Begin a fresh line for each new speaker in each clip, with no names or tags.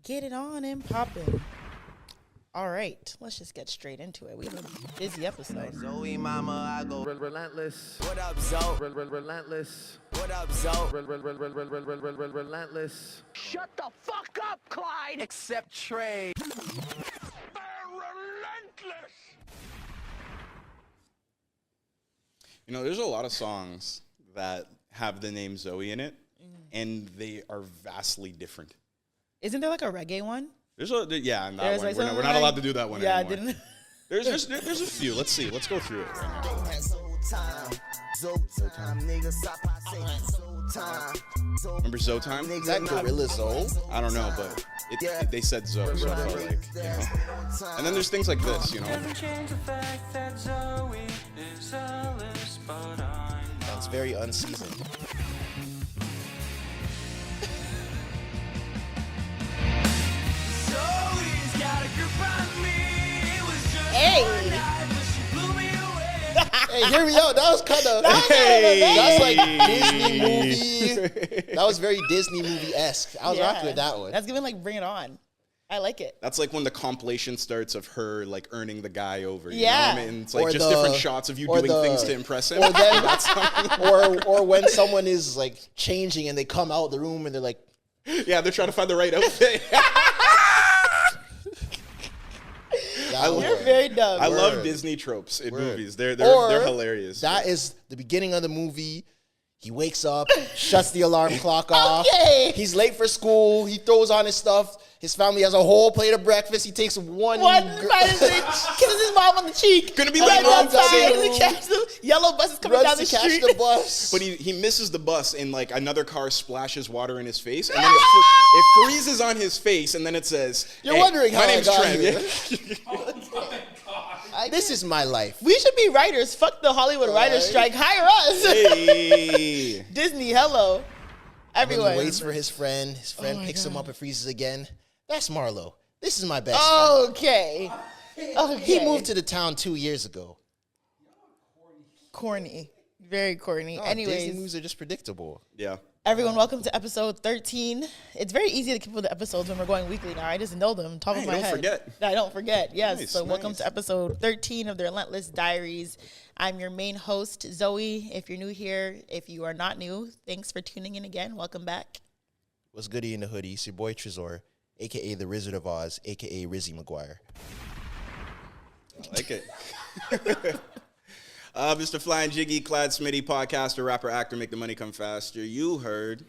Get it on and poppin'. All right, let's just get straight into it. We have a busy episode.
Zoe mama, I go
Relentless.
What up, Zoe?
Relentless.
What up, Zoe?
Relentless.
Shut the fuck up, Clyde!
Accept trade.
Relentless!
You know, there's a lot of songs that have the name Zoe in it, and they are vastly different.
Isn't there like a reggae one?
There's a and that
There's
one.
like
We're
something
not
like-
allowed to do that one
Yeah, I
anymore.
didn't.
There's a few. Let's see. Let's go through it right now. Remember Zoe Time?
Is that Gorilla Zoe?
I don't know, but they said Zoe, so I felt like, you know. And then there's things like this, you know.
Sounds very unseasoned.
Hey,
Hey, hear me out. That was kind of. That's like Disney movie. That was very Disney movie-esque. I was rocking with that one.
That's giving like Bring It On. I like it.
That's like when the compilation starts of her like earning the guy over. You
Yeah.
know what I mean? It's like
Or
just
the-
different shots of you
or
doing
the-
things to impress him.
or them-
That's
or when someone is like changing and they come out the room and they're like,
yeah, they're trying to find the right outfit.
You're very dumb.
I love
Word.
Disney tropes in
Word.
movies. They're
Or
hilarious.
that is the beginning of the movie. He wakes up, shuts the alarm clock off.
Okay.
He's late for school. He throws on his stuff. His family has a whole plate of breakfast. He takes one
kisses his mom on the cheek.
Gonna be
And
late
then
on
runs outside
time.
to catch the yellow bus is coming down
runs
the
to catch
street.
the bus.
But he misses the bus and like another car splashes water in his face and then it freezes on his face and then it says,
You're
"Hey,
wondering how
my
I
name's
got
Trent."
here. This is my life.
We should be writers. Fuck the Hollywood writers strike. Hire us.
Hey.
Disney, hello.
And he
Everyone.
waits for his friend. His friend picks him up and freezes again. That's Marlo. This is my best
Okay.
friend. He moved to the town 2 years ago.
Corny. Very corny.
Oh,
Anyways,
Disney movies are just predictable.
Yeah.
everyone, welcome to episode 13. It's very easy to keep with the episodes when we're going weekly now. I just know them top of
Hey,
my
don't
head.
forget.
I don't forget. Yes.
Nice,
So welcome
nice.
to episode 13 of the Relentless Diaries. I'm your main host, Zoe. If you're new here, if you are not new, thanks for tuning in again. Welcome back.
What's goody in the hoodie? It's your boy Trezor, a.k.a. the Wizard of Oz, a.k.a. Rizzy McGuire.
I like it. Mr. Flying Jiggy, Clad Smitty, podcaster, rapper, actor, make the money come faster. You heard.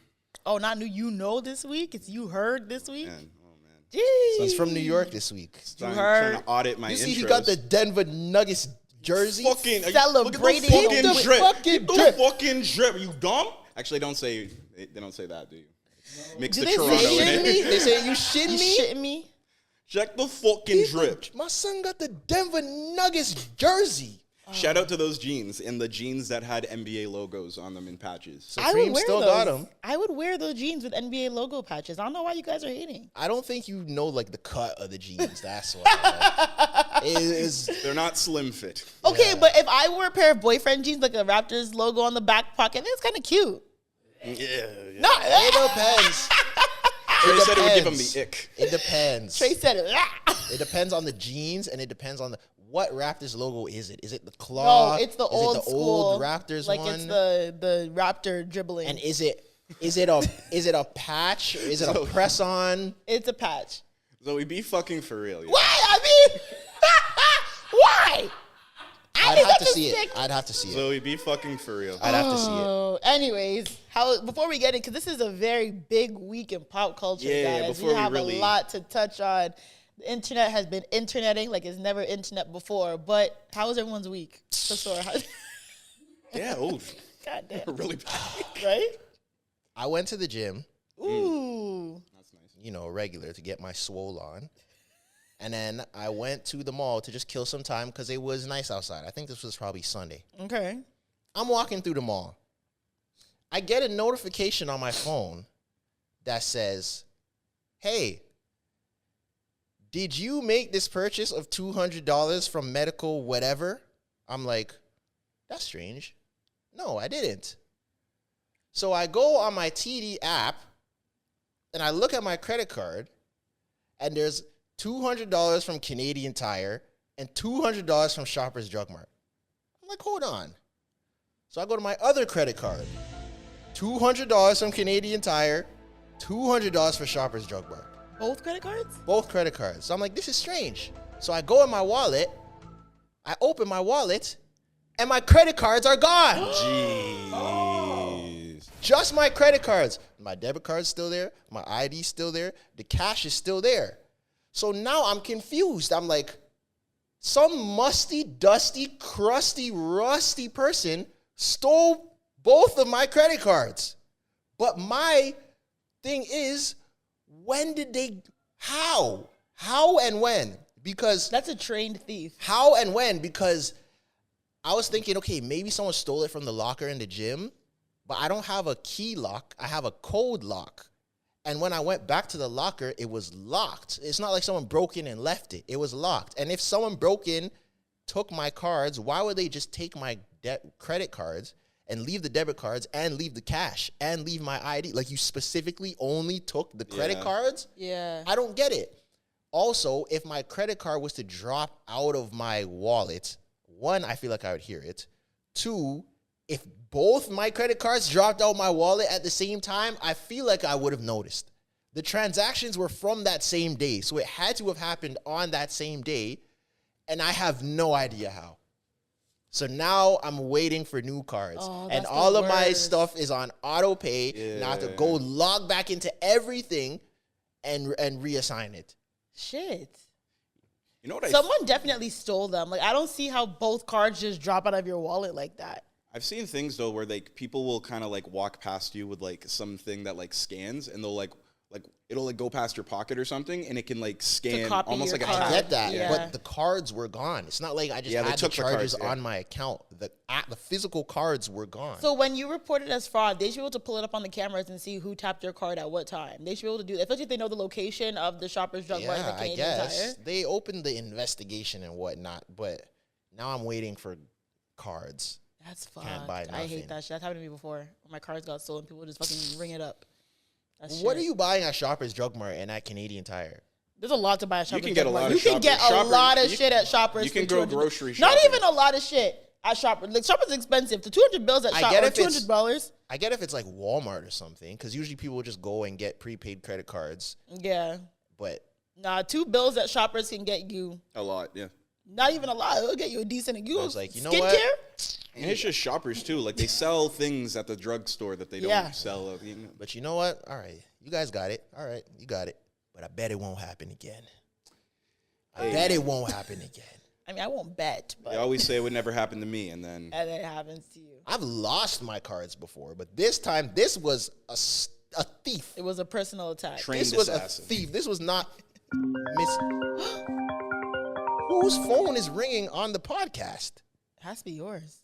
Oh, not new. You know this week. It's you heard this week.
Man, oh man.
Jeez.
So he's from New York this week.
Trying
heard.
to audit my
You see,
intros.
he got the Denver Nuggets jersey.
fucking
Celebrating
look at the
the
fucking drip.
fucking
The
drip.
fucking drip. Are you dumb? Actually, they don't say that, do you? Mix
Do
the
they
Toronto
say
in
shit
it.
me?
They say, you shitting
You
me?
shitting me?
Check the fucking drip.
My son got the Denver Nuggets jersey.
Shout out to those jeans and the jeans that had NBA logos on them in patches.
Supreme still got them.
I would wear those jeans with NBA logo patches. I don't know why you guys are hating.
I don't think you know like the cut of the jeans. That's why. It is.
They're not slim fit.
Okay, but if I wore a pair of boyfriend jeans like a Raptors logo on the back pocket, that's kind of cute.
Yeah.
No,
It depends.
Trey said it would give him
depends.
the ick.
It depends.
Trey said it.
It depends on the jeans and it depends on what Raptors logo is it? Is it the claw?
No, it's the
Is
old
it the
school
old Raptors
like
one?
it's the Raptor dribbling.
And is it a patch? Or is it a press on?
It's a patch.
So we be fucking for real. Yeah.
Why? I mean, why?
I'd have to see it. I'd have to see it.
So we be fucking for real.
I'd have to see it.
Oh, anyways, before we get in, because this is a very big week in pop culture,
Yeah,
guys.
before
We
we
have
really-
a lot to touch on. The internet has been interneting like it's never internet before. But how was everyone's week?
Yeah, oh,
God damn.
really bad.
Right?
I went to the gym,
Ooh.
That's nice.
you know, regular to get my swole on. And then I went to the mall to just kill some time because it was nice outside. I think this was probably Sunday.
Okay.
I'm walking through the mall. I get a notification on my phone that says, hey, did you make this purchase of $200 from medical whatever? I'm like, that's strange. No, I didn't. So I go on my TD app and I look at my credit card and there's $200 from Canadian Tire and $200 from Shoppers Drug Mart. I'm like, hold on. So I go to my other credit card. $200 from Canadian Tire, $200 for Shoppers Drug Mart.
Both credit cards?
Both credit cards. So I'm like, this is strange. So I go in my wallet, I open my wallet, and my credit cards are gone.
Jeez.
Just my credit cards. My debit card's still there. My ID's still there. The cash is still there. So now I'm confused. I'm like, some musty, dusty, crusty, rusty person stole both of my credit cards. But my thing is, when did they, how and when? Because
That's a trained thief.
how and when? Because I was thinking, okay, maybe someone stole it from the locker in the gym, but I don't have a key lock. I have a code lock. And when I went back to the locker, it was locked. It's not like someone broke in and left it. It was locked. And if someone broke in, took my cards, why would they just take my credit cards and leave the debit cards and leave the cash and leave my ID? Like, you specifically only took the credit cards?
Yeah.
I don't get it. Also, if my credit card was to drop out of my wallet, one, I feel like I would hear it. Two, if both my credit cards dropped out my wallet at the same time, I feel like I would have noticed. The transactions were from that same day, so it had to have happened on that same day, and I have no idea how. So now I'm waiting for new cards,
Oh,
and
that's the
all of my
worst.
stuff is on auto pay. And I have to go log back into everything and reassign it.
Shit.
You know what
Someone definitely stole them. Like, I don't see how both cards just drop out of your wallet like that.
I've seen things though where like people will kind of like walk past you with like something that like scans, and they'll like it'll like go past your pocket or something, and it can like scan
copy
almost
your
like a
card.
I
tag.
get that,
Yeah.
but the cards were gone. It's not like I just
Yeah, they
had the
took the
charges
cards, yeah.
on my account. The physical cards were gone.
So when you report it as fraud, they should be able to pull it up on the cameras and see who tapped your card at what time. They should be able to do that, especially if they know the location of the Shoppers Drug Mart and the
yeah, I
Canadian
guess
Tire.
they opened the investigation and whatnot, but now I'm waiting for cards.
That's
Can't
fucked.
buy
I hate
nothing.
that shit. That's happened to me before. When my cards got stolen, people would just fucking ring it up. That's
What are
shit.
you buying at Shoppers Drug Mart and at Canadian Tire?
There's a lot to buy at Shoppers.
can get a
Drug Mart.
lot
You
of
can get
Shoppers.
a lot of
Shoppers-
shit at Shoppers.
you can
for
go
200.
grocery
Not
shopping.
even a lot of shit at Shoppers. Like, Shoppers is expensive. The 200 bills at
I
Shoppers,
get
or
if it's-
$200.
I get if it's like Walmart or something, because usually people will just go and get prepaid credit cards.
Yeah.
But
Nah, 2 bills at Shoppers can get you
A lot, yeah.
not even a lot. It'll get you a decent. You
I was like, you know
skincare?
what?
And it's just Shoppers too. Like they sell things at the drugstore that they don't
Yeah.
sell.
But you know what? All right, you guys got it. All right, you got it. But I bet it won't happen again. I bet it won't happen again.
I mean, I won't bet, but
They always say it would never happen to me, and then
and it happens to you.
I've lost my cards before, but this time, this was a thief.
It was a personal attack.
Trained
This was
assassin.
a thief. This was not Miss. Whose phone is ringing on the podcast?
It has to be yours.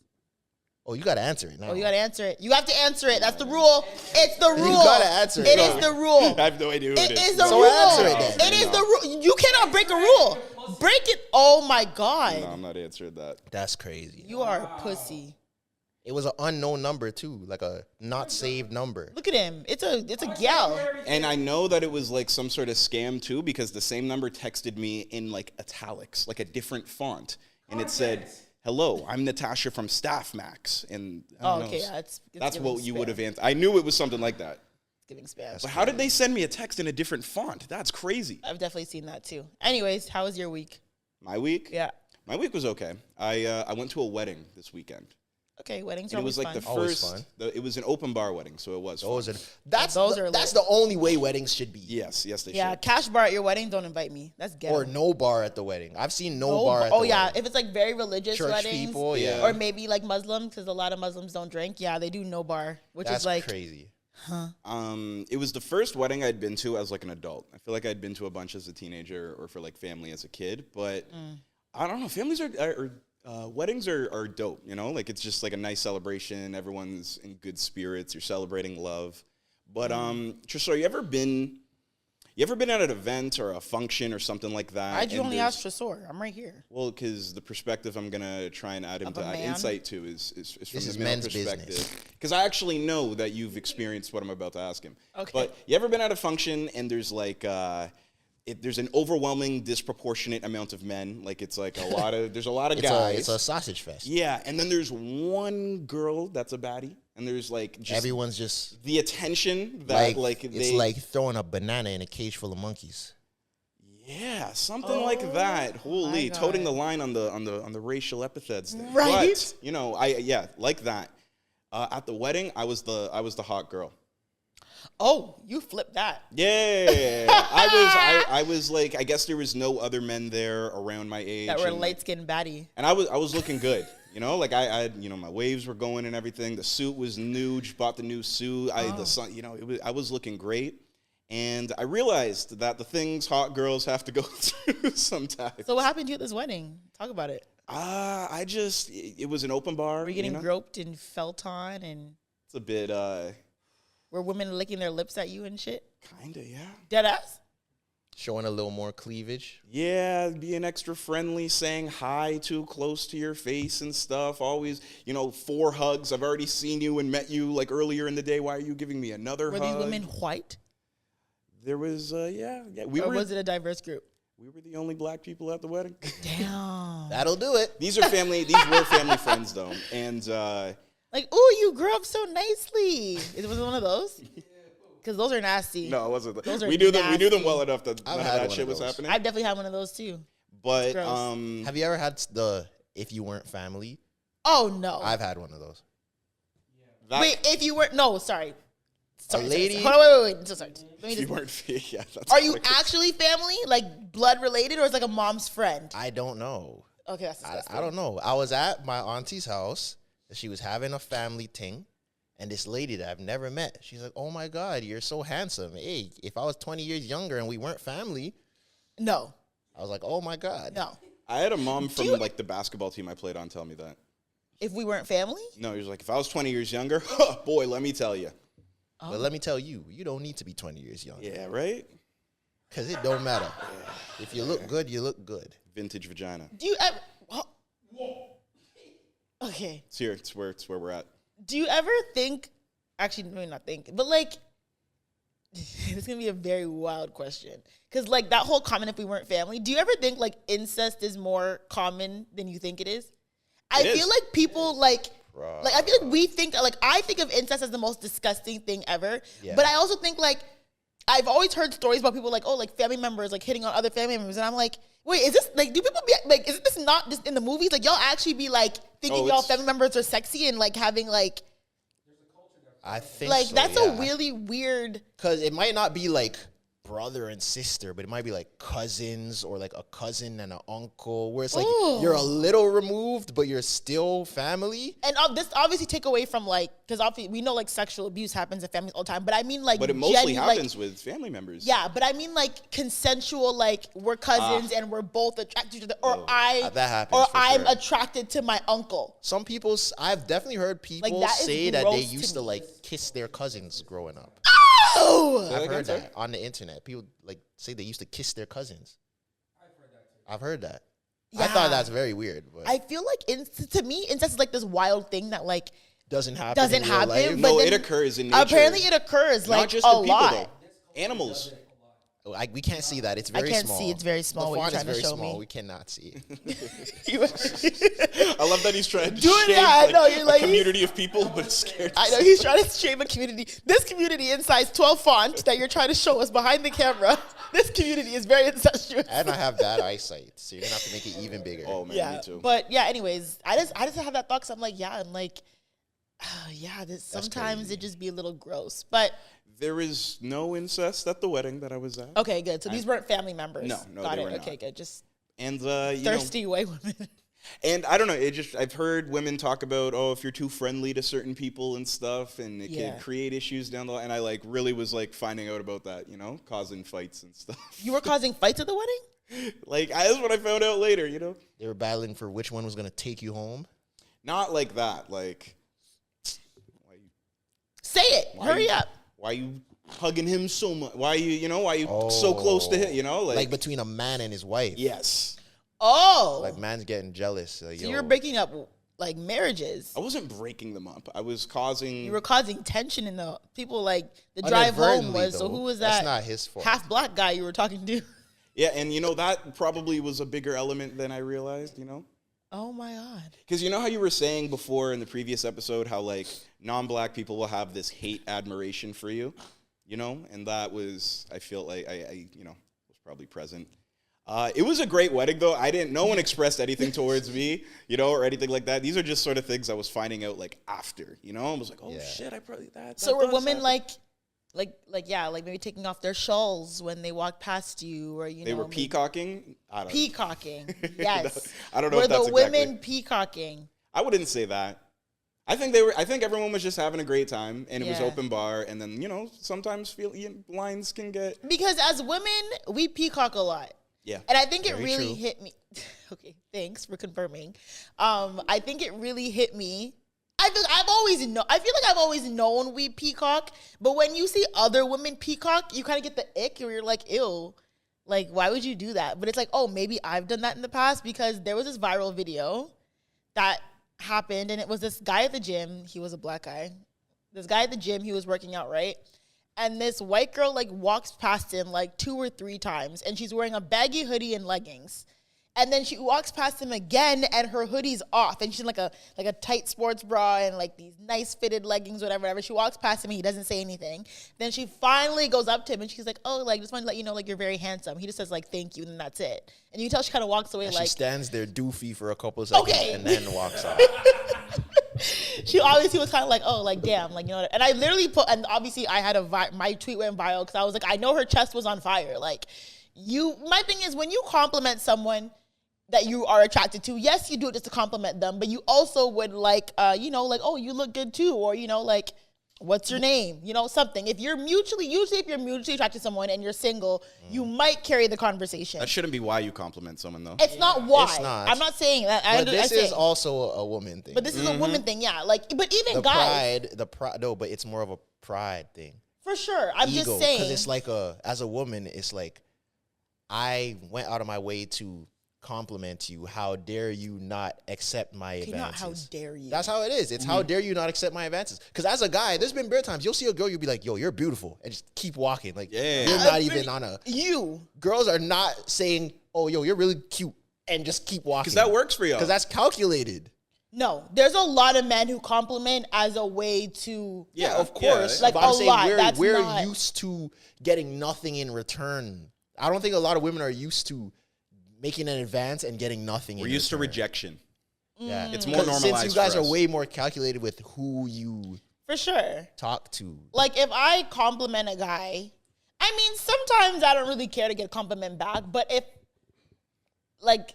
Oh, you got to answer it now.
Oh, you got to answer it. You have to answer it. That's the rule. It's the rule.
gotta answer it.
It is the rule.
I have no idea who
It
it
is
is.
the
So
rule.
answer it then.
It is the rule. You cannot break a rule. Break it. Oh my God.
No, I'm not answering that.
That's crazy.
You are a pussy.
It was an unknown number too, like a not saved number.
Look at him. It's a gal.
And I know that it was like some sort of scam too, because the same number texted me in like italics, like a different font, and it said, "Hello, I'm Natasha from Staff Max." And I don't know,
Okay, yeah, it's
that's
giving
what you
spam.
would have answered. I knew it was something like that.
It's giving spam.
But how did they send me a text in a different font? That's crazy.
I've definitely seen that too. Anyways, how was your week?
My week?
Yeah.
My week was okay. I went to a wedding this weekend.
Okay, weddings are
And it was
always
like
fun.
the
Always
first.
fun.
It was an open bar wedding, so it was.
Those
fun.
are that's
Those
the,
are
that's
lit.
the only way weddings should be.
Yes, they
Yeah,
should.
cash bar at your wedding. Don't invite me. That's ghetto.
Or no bar at the wedding. I've seen no bar at the
Oh yeah,
wedding.
if it's like very religious
Church
weddings,
people, yeah.
or maybe like Muslim, because a lot of Muslims don't drink. Yeah, they do no bar, which
That's
is like
crazy.
It was the first wedding I'd been to as like an adult. I feel like I'd been to a bunch as a teenager or for like family as a kid, but I don't know. Families weddings are dope. You know, like it's just like a nice celebration. Everyone's in good spirits. You're celebrating love. But Trisha, you ever been at an event or a function or something like that?
Why'd you
and
only
there's-
ask Tresor? I'm right here.
Well, because the perspective I'm gonna try and add
Of
into
a
that
man?
insight to is from
This
the
is
male
men's
perspective.
business.
Because I actually know that you've experienced what I'm about to ask him.
Okay.
But you ever been at a function and there's like there's an overwhelming disproportionate amount of men. Like it's like there's a lot of guys.
It's a sausage fest.
Yeah, and then there's one girl that's a baddie, and there's like just
Everyone's just
the attention that
it's like throwing a banana in a cage full of monkeys.
yeah, something like that. Holy,
God.
toting the line on the racial epithets there.
Right.
But, you know, like that. At the wedding, I was the hot girl.
Oh, you flipped that.
Yeah, I was like, I guess there was no other men there around my age
That were
and,
light skinned baddie.
and I was looking good, you know, like I had, you know, my waves were going and everything. The suit was new, just bought the new suit. I was looking great, and I realized that the things hot girls have to go through sometimes.
So what happened to you at this wedding? Talk about it.
It was an open bar.
Were you getting
know?
groped and felt on, and
It's a bit,
were women licking their lips at you and shit?
kinda, yeah.
Dead ass?
Showing a little more cleavage.
Yeah, being extra friendly, saying hi too close to your face and stuff. Always, you know, 4 hugs. I've already seen you and met you like earlier in the day. Why are you giving me another
Were
hug?
these women white?
There was, yeah.
Or
were
was it a diverse group?
we were the only black people at the wedding.
Damn.
That'll do it.
These were family friends though, and
Like, ooh, you grew up so nicely. Was it one of those? Because those are nasty.
no, it wasn't.
Those are
We knew them
nasty.
well enough that
I've
none of
had
that
one
shit
of
was
those.
happening.
I've definitely had one of those too.
But
gross.
Have you ever had the if you weren't family?
Oh, no.
I've had one of those.
that,
Wait, if you were, no, sorry. Sorry,
lady-
Sorry. Hold on, wait. I'm so sorry. Let me
if you
just,
weren't, yeah. That's
are you
like-
actually family? Like blood related, or is like a mom's friend?
I don't know.
Okay, that's disgusting.
I don't know. I was at my auntie's house. She was having a family thing. And this lady that I've never met, she's like, oh my God, you're so handsome. Hey, if I was 20 years younger and we weren't family,
No,
I was like, oh my God.
no.
I had a mom from
you-
like the basketball team I played on tell me that.
If we weren't family?
No, he was like, if I was 20 years younger, boy, let me tell you.
But let me tell you, you don't need to be 20 years younger.
Yeah, right?
Because it don't matter. If you look good, you look good.
Vintage vagina.
Do you ever? Okay.
It's here. It's where we're at.
Do you ever think? Actually, maybe not think, but like, it's gonna be a very wild question. Because like that whole comment, if we weren't family, do you ever think like incest is more common than you think it is? I
It
feel
is.
like people like I feel like we think like I think of incest as the most disgusting thing ever.
Yeah.
But I also think like I've always heard stories about people like, oh, like family members like hitting on other family members, and I'm like, wait, is this like do people be like is this not just in the movies? Like y'all actually be like thinking y'all
it's-
family members are sexy and like having like
I think
like
so,
that's
yeah.
a really weird.
Because it might not be like brother and sister, but it might be like cousins or like a cousin and an uncle, where it's like
Ooh.
you're a little removed, but you're still family.
And this obviously take away from like because obviously we know like sexual abuse happens in families all the time, but I mean like
But it mostly
like,
happens with family members.
yeah, but I mean like consensual, like we're cousins and we're both attracted to each other, or
That happens
or
for
I'm
sure.
attracted to my uncle.
Some people, I've definitely heard people
that is
say that they
gross to
used to
me.
like kiss their cousins growing up.
Oh,
I've
again,
heard
sorry?
that on the internet. People like say they used to kiss their cousins. I've heard that. I
Yeah.
thought that's very weird, but
I feel like to me incest is like this wild thing that like
doesn't happen.
doesn't
in real
happen,
life.
but
No,
then
it occurs in nature.
apparently it occurs like
Not just
a
in people,
lot.
though. Animals.
We can't see that. It's very
can't
small.
see. It's very small
The
what you're
font is
trying to
very
show
small.
me.
We cannot see.
I love that he's trying to
Doing
shape
that, I know,
like,
you're
a
like,
community of people, but it's scared.
I know he's trying to shape a community. This community in size 12 font that you're trying to show us behind the camera. This community is very incestuous.
And I have bad eyesight, so you're gonna have to make it even bigger.
Oh man,
Yeah,
me too.
but yeah. Anyways, I just have that thought. 'Cause I'm like, yeah, I'm like, yeah. Sometimes
crazy.
it just be a little gross. But
There is no incest at the wedding that I was at,
okay, good. So these weren't family members.
No,
got
they
it.
were
Okay,
not.
good. Just
and you
thirsty white women.
know, and I don't know. I've heard women talk about, oh, if you're too friendly to certain people and stuff, and it
Yeah.
can create issues down the line. And I like really was like finding out about that, you know, causing fights and stuff.
You were causing fights at the wedding?
Like that's what I found out later, you know.
They were battling for which one was gonna take you home.
Not like that. Like,
Say it. Hurry up.
why you hugging him so much? Why you so close to him? You know,
Like between a man and his wife.
yes.
Oh,
Like man's getting jealous. Like,
so
yo,
you're breaking up like marriages.
I wasn't breaking them up. I was causing.
You were causing tension in the people. Like the
Oh,
drive home
inadvertently,
was. So
though.
who was that?
That's not his fault.
Half black guy you were talking to.
Yeah, and that probably was a bigger element than I realized,
Oh my God.
Because how you were saying before in the previous episode how like non-black people will have this hate admiration for you, and that was, I feel like I was probably present. It was a great wedding though. No one expressed anything towards me, or anything like that. These are just sort of things I was finding out like after, I was like, oh shit, I probably that.
So were women
happen.
like maybe taking off their shawls when they walked past you, or
They were peacocking? I don't know.
Peacocking, yes.
I don't know
Were
if that's
the
exactly.
women peacocking?
I wouldn't say that. I think everyone was just having a great time, and it was open bar, and then, sometimes lines can get...
Because as women, we peacock a lot.
Yeah.
And I think it
Very
really
true.
hit me. Okay, thanks for confirming. I think it really hit me. I feel like I've always known we peacock, but when you see other women peacock, you kind of get the ick, where you're like, ew, like why would you do that? But it's like, oh, maybe I've done that in the past, because there was this viral video that happened, and it was this guy at the gym. He was a black guy. This guy at the gym, he was working out, right? And this white girl like walks past him like 2 or 3 times, and she's wearing a baggy hoodie and leggings. And then she walks past him again, and her hoodie's off, and she's in like a tight sports bra and like these nice fitted leggings, whatever. She walks past him, and he doesn't say anything. Then she finally goes up to him, and she's like, "Oh, like just want to let you know, like you're very handsome." He just says like, "Thank you," and then that's it. And you can tell she kind of walks away
And
like
she stands there doofy for a couple of seconds
Okay.
and then walks off.
She obviously was kind of like, oh, like, damn, like, and I literally and obviously I had my tweet went viral because I was like, I know her chest was on fire. Like, my thing is, when you compliment someone that you are attracted to, yes, you do it just to compliment them, but you also would like, like, oh, you look good too, or, like, what's your name? Something. If you're mutually attracted to someone and you're single, you might carry the conversation.
That shouldn't be why you compliment someone, though.
It's not why.
It's not.
I'm not saying that.
But this is also a woman thing.
But this is a woman thing, yeah. Like, but even
the
guys,
pride, no, but it's more of a pride thing.
for sure. I'm
Ego,
just saying.
because it's like as a woman, it's like, I went out of my way to compliment you. How dare you not accept my
Okay, not
advances?
how dare you.
That's how it is. It's how dare you not accept my advances? Because as a guy, there's been bare times you'll see a girl, you'll be like, yo, you're beautiful, and just keep walking. Like,
Yeah.
you're not even on a...
You.
Girls are not saying, oh, yo, you're really cute, and just keep walking.
Because that works for y'all.
Because that's calculated.
No, there's a lot of men who compliment as a way to.
Yeah,
Of course.
yeah.
Like,
but I'm
a
saying
lot.
we're,
That's
we're
not-
used to getting nothing in return. I don't think a lot of women are used to making an advance and getting nothing in
We're used to
return.
rejection.
Yeah.
It's more
'Cause
normalized
Since you guys
for
are
us.
way more calculated with who you
For sure.
talk to.
Like, if I compliment a guy, I mean, sometimes I don't really care to get a compliment back, but if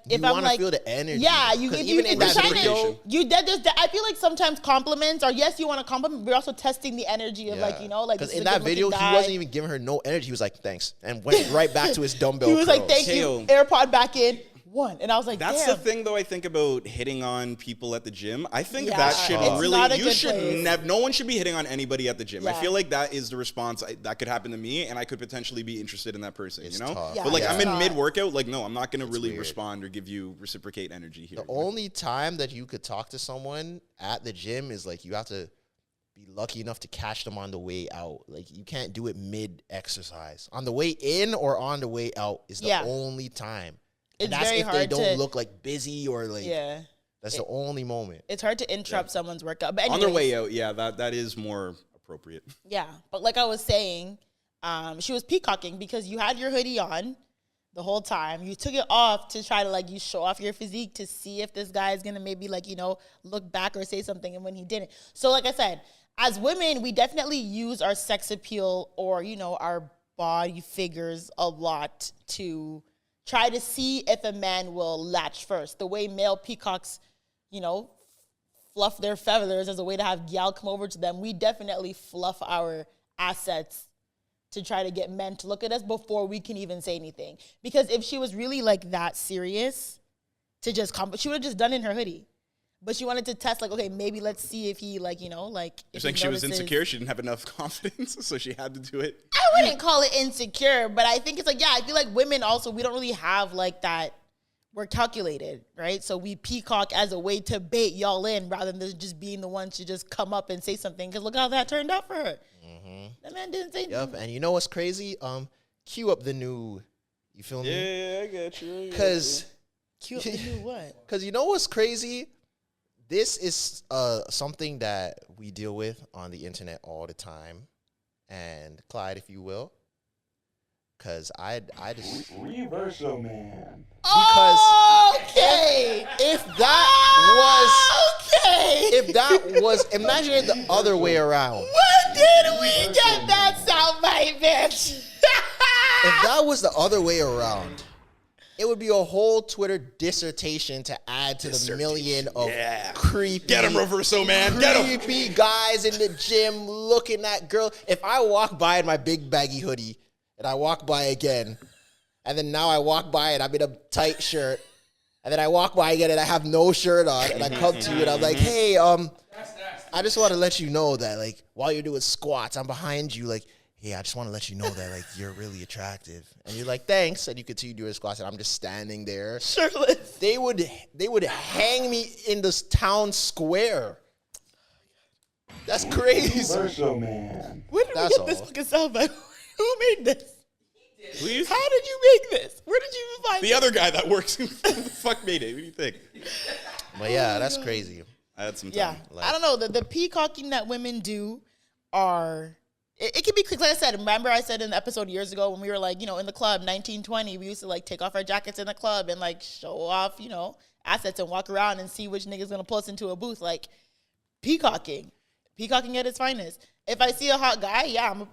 You
I'm
want
like,
to feel the energy.
yeah, you
'Cause
if
even
you,
in
if
that
you're trying
video,
to, you did this. I feel like sometimes compliments are, yes, you want to compliment, but you're also testing the energy of like, like
because
this
in
is a
that
good-looking
video,
guy.
he wasn't even giving her no energy. He was like, thanks, and went right back to his dumbbell
He was like,
curls.
thank
Teo.
you, AirPod back in, one, and I was like,
That's
damn.
the thing, though, I think about hitting on people at the gym. I think
Yeah,
that should
it's
really,
not a
you
good
should
place.
no one should be hitting on anybody at the gym. I
Yeah.
feel like that is the response that could happen to me, and I could potentially be interested in that person,
It's
you know?
tough.
Yeah,
But like,
it's
I'm in
not.
mid-workout, like, no, I'm not going to really
weird.
respond or give you reciprocate energy here.
The only time that you could talk to someone at the gym is like you have to be lucky enough to catch them on the way out. Like you can't do it mid-exercise. On the way in or on the way out is the
Yeah.
only time.
It's
And that's
very
if they
hard
don't
to-
look like busy or like
Yeah.
that's the only moment.
It's hard to interrupt someone's workout. But
On their
anyways,
way out, yeah, that is more appropriate.
yeah. But like I was saying, she was peacocking because you had your hoodie on the whole time. You took it off to try to like you show off your physique to see if this guy is gonna maybe like, look back or say something, and when he didn't. So like I said, as women, we definitely use our sex appeal or, our body figures a lot to try to see if a man will latch first. The way male peacocks, fluff their feathers as a way to have gal come over to them, we definitely fluff our assets to try to get men to look at us before we can even say anything. Because if she was really like that serious to just she would have just done it in her hoodie. But she wanted to test, like, okay, maybe let's see if he, like, like.
You're
if
saying
he
she was
notices-
insecure? She didn't have enough confidence, so she had to do it?
I wouldn't call it insecure, but I think it's like, yeah, I feel like women also, we don't really have like that. We're calculated, right? So we peacock as a way to bait y'all in rather than just being the one to just come up and say something. Because look how that turned out for her. That man didn't say
Yep. And you know what's crazy? Cue up the new, You feel me?
Yeah, I get you.
Because
Cute. You knew what?
you know what's crazy? This is something that we deal with on the internet all the time. And Clyde, if you will. Because I just...
Reversal man.
Because
Okay.
if that was, imagine it the other way around.
When did we get that soundbite, bitch?
If that was the other way around, it would be a whole Twitter dissertation to add to the million of creepy.
Get him, Reverso man. Get him.
Creepy guys in the gym looking at girl. If I walk by in my big baggy hoodie and I walk by again, and then now I walk by and I'm in a tight shirt, and then I walk by again and I have no shirt on, and I come to you and I'm like, hey, I just want to let you know that, like, while you're doing squats, I'm behind you, like, hey, I just want to let you know that, like, you're really attractive. And you're like, thanks. And you continue doing squats, and I'm just standing there.
Shirtless.
They would hang me in this town square. That's crazy.
Reversal man.
Where did we
That's
get this
all.
fucking soundbite? Who made this?
Please.
How did you make this? Where did you even find
The
this?
other guy that works. Who the fuck made it? What do you think?
But yeah, that's crazy.
I had some
Yeah,
time.
I don't know. The peacocking that women do are... It can be quick. Like I said, remember I said in the episode years ago when we were like, you know, in the club, 1920, we used to like take off our jackets in the club and like show off, you know, assets and walk around and see which nigga's going to pull us into a booth. Like peacocking at its finest. If I see a hot guy, yeah, I'm going to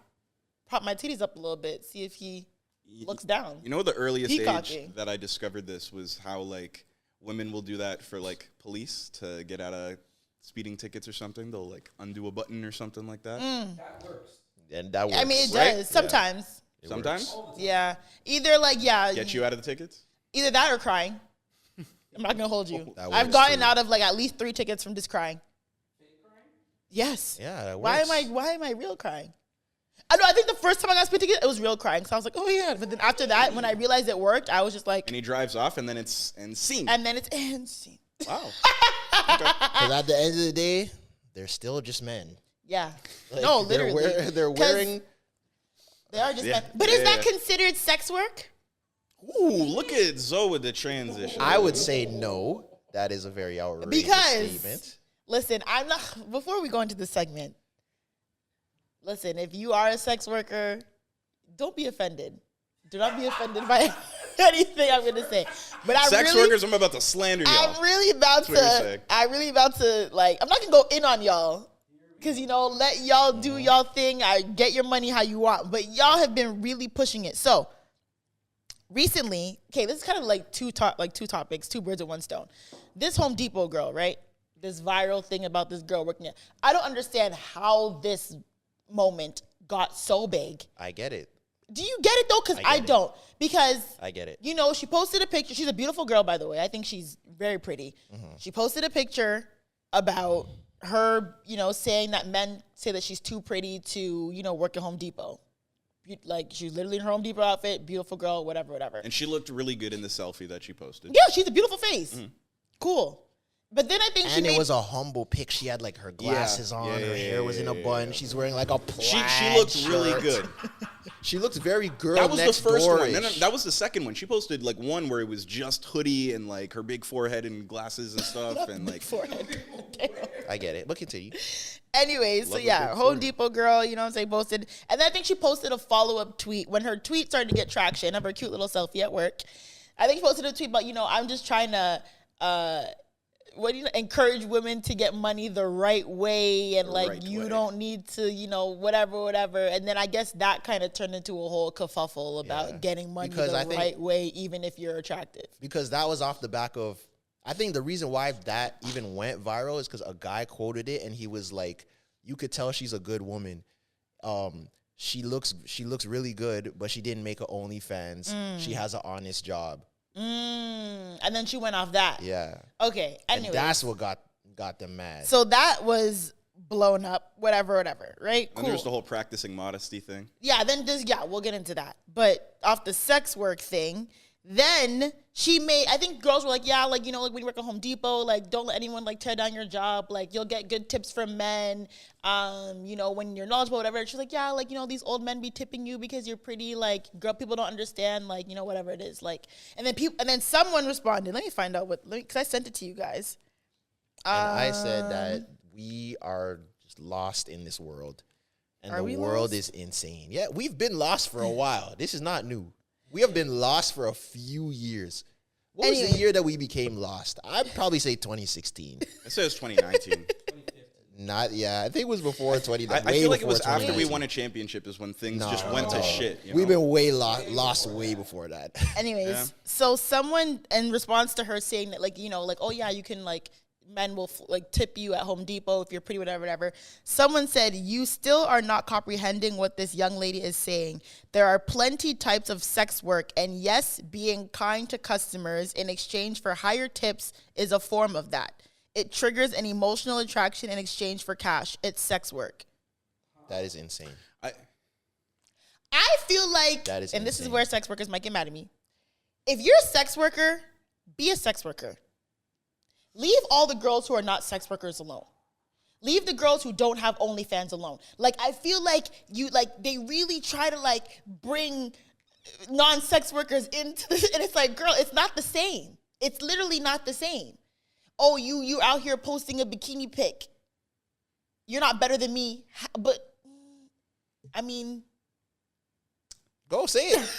prop my titties up a little bit, see if he looks down.
You know, the earliest
Peacocking.
age that I discovered this was how, like, women will do that for, like, police to get out of speeding tickets or something. They'll, like, undo a button or something like that.
And that works.
I mean, it
Right?
does sometimes.
Sometimes?
Yeah. Either like, yeah.
Get you out of the tickets?
Either that or crying. I'm not gonna hold you.
That
I've
works,
gotten
too.
out of like at least 3 tickets from just crying. Yes.
Yeah, that
Why
works.
am I real crying? I know. I think the first time I got a speeding ticket, it was real crying. So I was like, oh yeah. But then after that, when I realized it worked, I was just like,
And he drives off, and then it's and scene.
and then it's and scene.
Wow.
Because at the end of the day, they're still just men.
Yeah.
Like,
No, literally.
They're
'Cause
wearing...
They are just.
Yeah.
But is
Yeah,
that
yeah.
considered sex work?
Ooh, look at Zoe with the transition.
I would say no. That is a very outrageous
Because
statement.
listen, I'm not. Before we go into the segment, listen. If you are a sex worker, don't be offended. Do not be offended by anything I'm going to say. But I
Sex
really,
workers, I'm about to slander y'all.
I'm really about
That's what you're
to.
saying.
I'm really about to like. I'm not gonna go in on y'all. Cause you know, let y'all do y'all thing. I get your money how you want, but y'all have been really pushing it. So recently, okay, this is kind of like two topics, 2 birds with 1 stone. This Home Depot girl, right? This viral thing about this girl working at. I don't understand how this moment got so big.
I get it.
Do you get it though? Because
I
I
get it.
don't. Because
I get it.
you know, she posted a picture. She's a beautiful girl, by the way. I think she's very pretty. She posted a picture about her, you know, saying that men say that she's too pretty to, you know, work at Home Depot. Like, she's literally in her Home Depot outfit, beautiful girl, whatever.
And she looked really good in the selfie that she posted.
Yeah, she's a beautiful face. Cool. But then I think she
And
made...
it was a humble pic. She had like her glasses on. Her hair was in a bun. She's wearing like a plaid
She looked really
shirt.
good.
She looked very girl
That was the
next
first one.
door-ish.
No, that was the second one. She posted like one where it was just hoodie and like her big forehead and glasses and stuff and like
forehead.
I get it. But continue.
Anyways, so
Love a
yeah,
big
Home
forehead.
Depot girl, you know what I'm saying, posted. And then I think she posted a follow-up tweet when her tweet started to get traction of her cute little selfie at work. I think she posted a tweet about, you know, I'm just trying to encourage women to get money the right way and like
right
you
way.
don't need to, you know, whatever. And then I guess that kind of turned into a whole kerfuffle about
Yeah.
getting money
Because
the
I think-
right way, even if you're attractive.
Because that was off the back of, I think the reason why that even went viral is because a guy quoted it and he was like, you could tell she's a good woman. She looks really good, but she didn't make her OnlyFans. She has an honest job.
And then she went off that.
Yeah.
Okay.
And
Anyway,
that's what got them mad.
so that was blown up, whatever, right?
and there's the whole practicing modesty thing.
Yeah, then we'll get into that. But off the sex work thing, Then I think girls were like, yeah, like, you know, like when you work at Home Depot, like don't let anyone like tear down your job. Like you'll get good tips from men. You know, when you're knowledgeable, whatever. She's like, yeah, like, you know, these old men be tipping you because you're pretty, like girl people don't understand, like, you know, whatever it is. Like, and then someone responded. Let me find out because I sent it to you guys.
And I said that we are just lost in this world. And the world is insane. Yeah, we've been lost for a while. This is not new. We have been lost for a few years. What was the year that we became lost? I'd probably say 2016.
It says 2019.
I think it was before 2019.
I feel like it was after we won a championship is when things just went to shit. You know?
We've been way lost way before that.
Anyways, so someone in response to her saying that, like, you know, like, oh yeah, you can like men will like tip you at Home Depot if you're pretty, whatever. Someone said, you still are not comprehending what this young lady is saying. There are plenty types of sex work, and yes, being kind to customers in exchange for higher tips is a form of that. It triggers an emotional attraction in exchange for cash. It's sex work.
That is insane.
I feel like,
that is
and this
insane.
is where sex workers might get mad at me. If you're a sex worker, be a sex worker. Leave all the girls who are not sex workers alone. Leave the girls who don't have OnlyFans alone. Like, I feel like they really try to like bring non-sex workers into this, and it's like, girl, it's not the same. It's literally not the same. Oh, you out here posting a bikini pic. You're not better than me. But I mean,
go say it.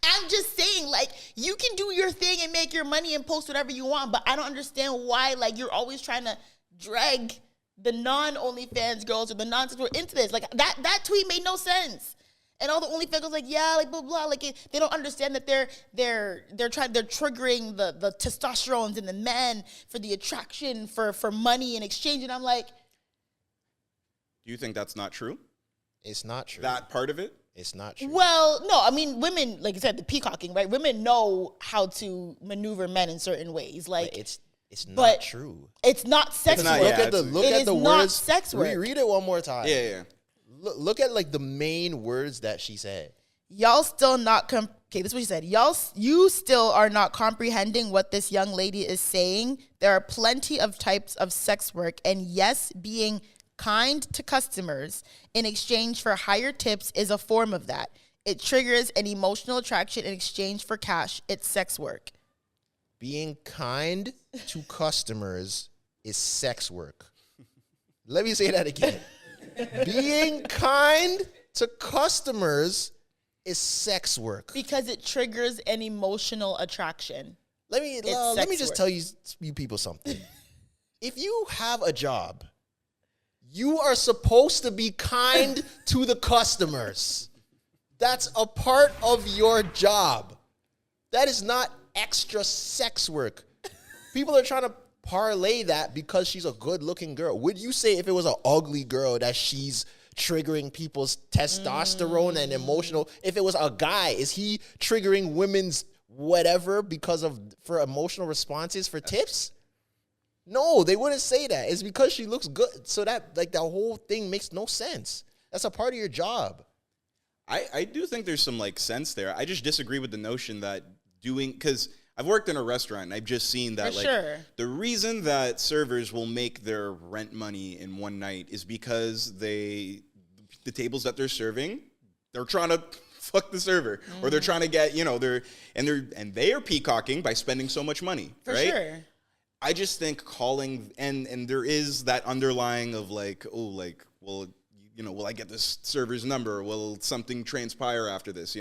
I'm just saying, like, you can do your thing and make your money and post whatever you want, but I don't understand why, like, you're always trying to drag the non-OnlyFans girls or the non-sex workers into this. Like, that tweet made no sense. And all the OnlyFans girls like, yeah, like, blah, blah. Like, they don't understand that they're triggering the testosterones in the men for the attraction, for money in exchange. And I'm like,
Do you think that's not true?
It's not true.
That part of it?
It's not true.
well, no, I mean, women, like I said, the peacocking, right? Women know how to maneuver men in certain ways. Like,
But it's not
but
true.
it's not sex
It's not,
work.
yeah,
Look
It
at
is
the
not
words.
sex work.
Read it one more time.
Yeah.
Look at like the main words that she said.
Y'all still not okay, this is what she said. You still are not comprehending what this young lady is saying. There are plenty of types of sex work, and yes, being kind to customers in exchange for higher tips is a form of that. It triggers an emotional attraction in exchange for cash. It's sex work.
Being kind to customers is sex work. Let me say that again. Being kind to customers is sex work.
Because it triggers an emotional attraction.
Let me
sex
just
work.
tell you people something. If you have a job, you are supposed to be kind to the customers. That's a part of your job. That is not extra sex work. People are trying to parlay that because she's a good-looking girl. Would you say if it was an ugly girl that she's triggering people's testosterone and emotional? If it was a guy, is he triggering women's whatever for emotional responses for tips? No, they wouldn't say that. It's because she looks good. So that like the whole thing makes no sense. That's a part of your job.
I do think there's some like sense there. I just disagree with the notion that because I've worked in a restaurant and I've just seen that the reason that servers will make their rent money in one night is because the tables that they're serving, they're trying to fuck the server or they're trying to get, they are peacocking by spending so much money.
For
right?
sure.
I just think calling and there is that underlying of like, oh, like, well, will I get this server's number? Will something transpire after this,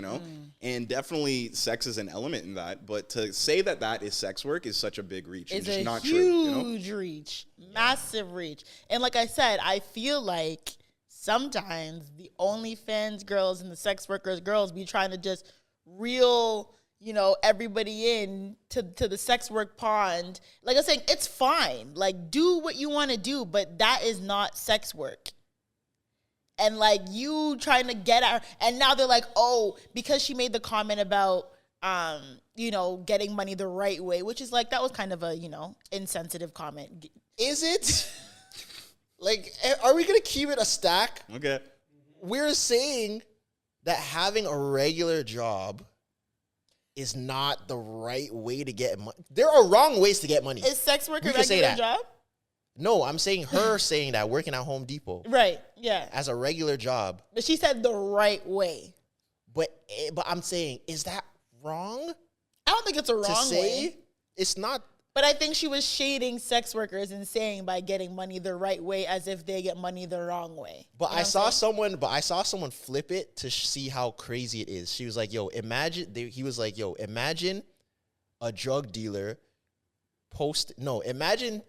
And definitely sex is an element in that. But to say that is sex work is such a big reach.
It's
just
a
not
huge
true.
reach. Massive reach. And like I said, I feel like sometimes the OnlyFans girls and the sex workers girls be trying to just reel, everybody in to the sex work pond. Like I was saying, it's fine. Like, do what you want to do, but that is not sex work. And like you trying to get at her, and now they're like, oh, because she made the comment about, getting money the right way, which is like, that was kind of a, insensitive comment.
Is it? Like, are we going to keep it a stack? is not the right way to get money. There are wrong ways to get money.
Is sex work a
We can say
regular
that.
job?
No, I'm saying her saying that working at Home Depot
Right. Yeah.
as a regular job.
But she said the right way.
But I'm saying, is that wrong
I don't think it's a
to
wrong
say?
way.
It's not.
But I think she was shading sex workers and saying by getting money the right way as if they get money the wrong way.
But
You know
I saw
what I'm
someone flip it to see how crazy it is. She was like, "Yo, imagine." He was like, "Yo, imagine a drug dealer imagine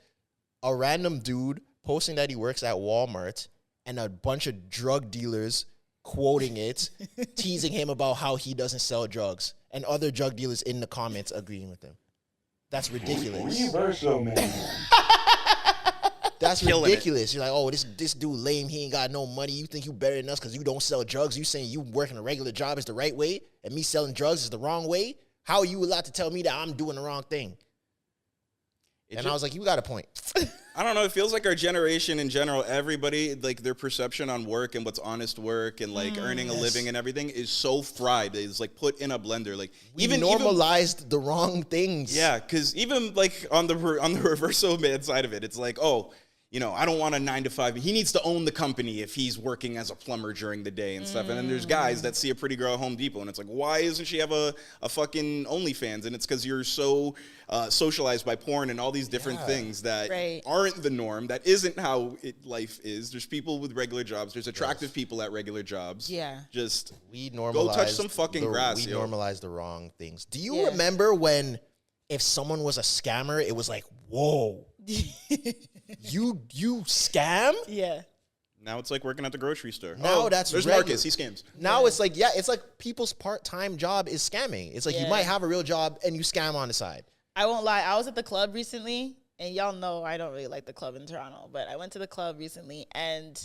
a random dude posting that he works at Walmart and a bunch of drug dealers quoting it, teasing him about how he doesn't sell drugs, and other drug dealers in the comments agreeing with him. That's ridiculous.
Reverso man.
That's
Killing it.
ridiculous. You're like, oh, this dude lame. He ain't got no money. You think you better than us because you don't sell drugs. You saying you working a regular job is the right way and me selling drugs is the wrong way? How are you allowed to tell me that I'm doing the wrong thing? And I was like, you got a point.
I don't know. It feels like our generation in general, everybody, like their perception on work and what's honest work and like earning a living and everything is so fried. It's like put in a blender. Like
We normalized the wrong things.
yeah, because even like on the reverso man side of it, it's like, oh, you know, I don't want a 9-to-5. He needs to own the company if he's working as a plumber during the day and stuff. And then there's guys that see a pretty girl at Home Depot and it's like, why doesn't she have a fucking OnlyFans? And it's because you're so socialized by porn and all these different things that
Right.
aren't the norm. That isn't how life is. There's people with regular jobs. There's attractive people at regular jobs.
Yeah.
Just
We normalized.
touch some fucking grass,
We
yo.
normalized the wrong things. Do you
Yeah.
remember when if someone was a scammer, it was like, whoa, you scam?
Yeah.
now it's like working at the grocery store.
Now
Oh,
that's
there's
regular.
Marcus. He scams.
Now it's like, it's like people's part-time job is scamming. It's like you
Yeah.
might have a real job and you scam on the side.
I won't lie. I was at the club recently, and y'all know I don't really like the club in Toronto, but I went to the club recently, and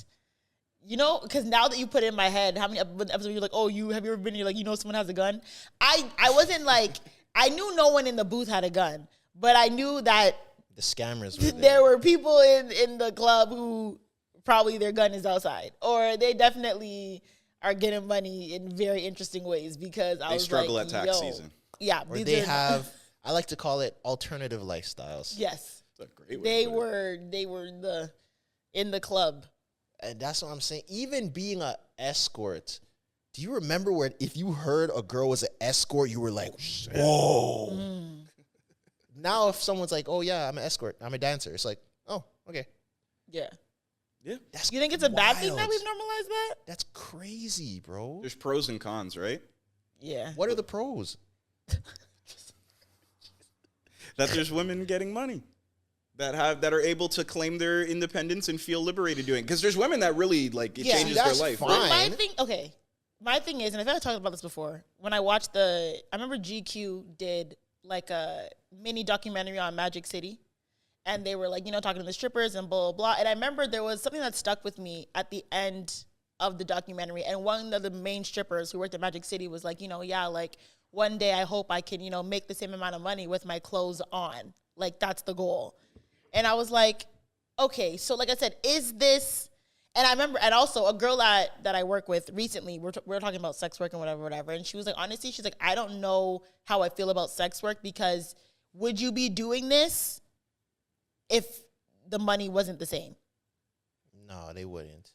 you know, because now that you put it in my head, how many episodes you're like, oh, have you ever been? You're like, you know, someone has a gun. I wasn't like, I knew no one in the booth had a gun, but I knew that
The scammers were
there were people in the club who probably their gun is outside, or they definitely are getting money in very interesting ways because I
They
was
struggle
like,
at tax
yo,
season.
Yeah,
Or
these
they
are-
have, I like to call it alternative lifestyles.
yes.
That's a great way
They
to put it.
were in the club.
And that's what I'm saying. Even being an escort, do you remember when if you heard a girl was an escort, you were like, whoa. Now if someone's like, oh yeah, I'm an escort, I'm a dancer, it's like, oh, okay.
Yeah.
Yeah.
That's
You think it's a bad thing that
wild.
we've normalized that?
That's crazy, bro.
There's pros and cons, right?
Yeah.
What are the pros?
That there's women getting money that are able to claim their independence and feel liberated doing. Because there's women that really like it
Yeah,
changes their
that's
life.
fine.
right?
My thing is, and I've talked about this before, when I watched I remember GQ did like a mini documentary on Magic City. And they were like, you know, talking to the strippers and blah, blah, blah. And I remember there was something that stuck with me at the end of the documentary. And one of the main strippers who worked at Magic City was like, you know, yeah, like one day I hope I can, you know, make the same amount of money with my clothes on. Like that's the goal. And I was like, okay, so like I said, is this, and I remember, and also a girl that I work with recently, we were talking about sex work and whatever. And she was like, honestly, she's like, I don't know how I feel about sex work because would you be doing this if the money wasn't the same?
No, they wouldn't.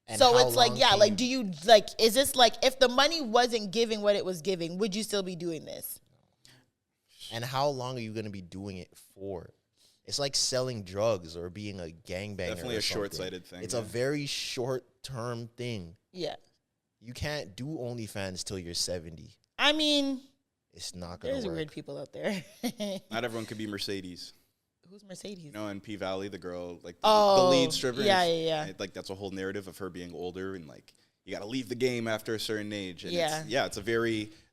And
So
how
it's like,
long
yeah,
can
like,
you-
do you, like, is this like, if the money wasn't giving what it was giving, would you still be doing this?
And how long are you going to be doing it for? It's like selling drugs or being a gangbanger.
Definitely
or
a
something.
short-sighted thing,
It's
yeah.
a very short-term thing.
Yeah.
You can't do OnlyFans till you're 70.
I mean,
It's not going
there's
to work.
weird people out there.
Not everyone could be Mercedes.
Who's Mercedes?
You know, in P Valley, the girl, like the
Oh,
lead stripper.
yeah, yeah, yeah.
Like that's a whole narrative of her being older and like you got to leave the game after a certain age. And
Yeah.
it's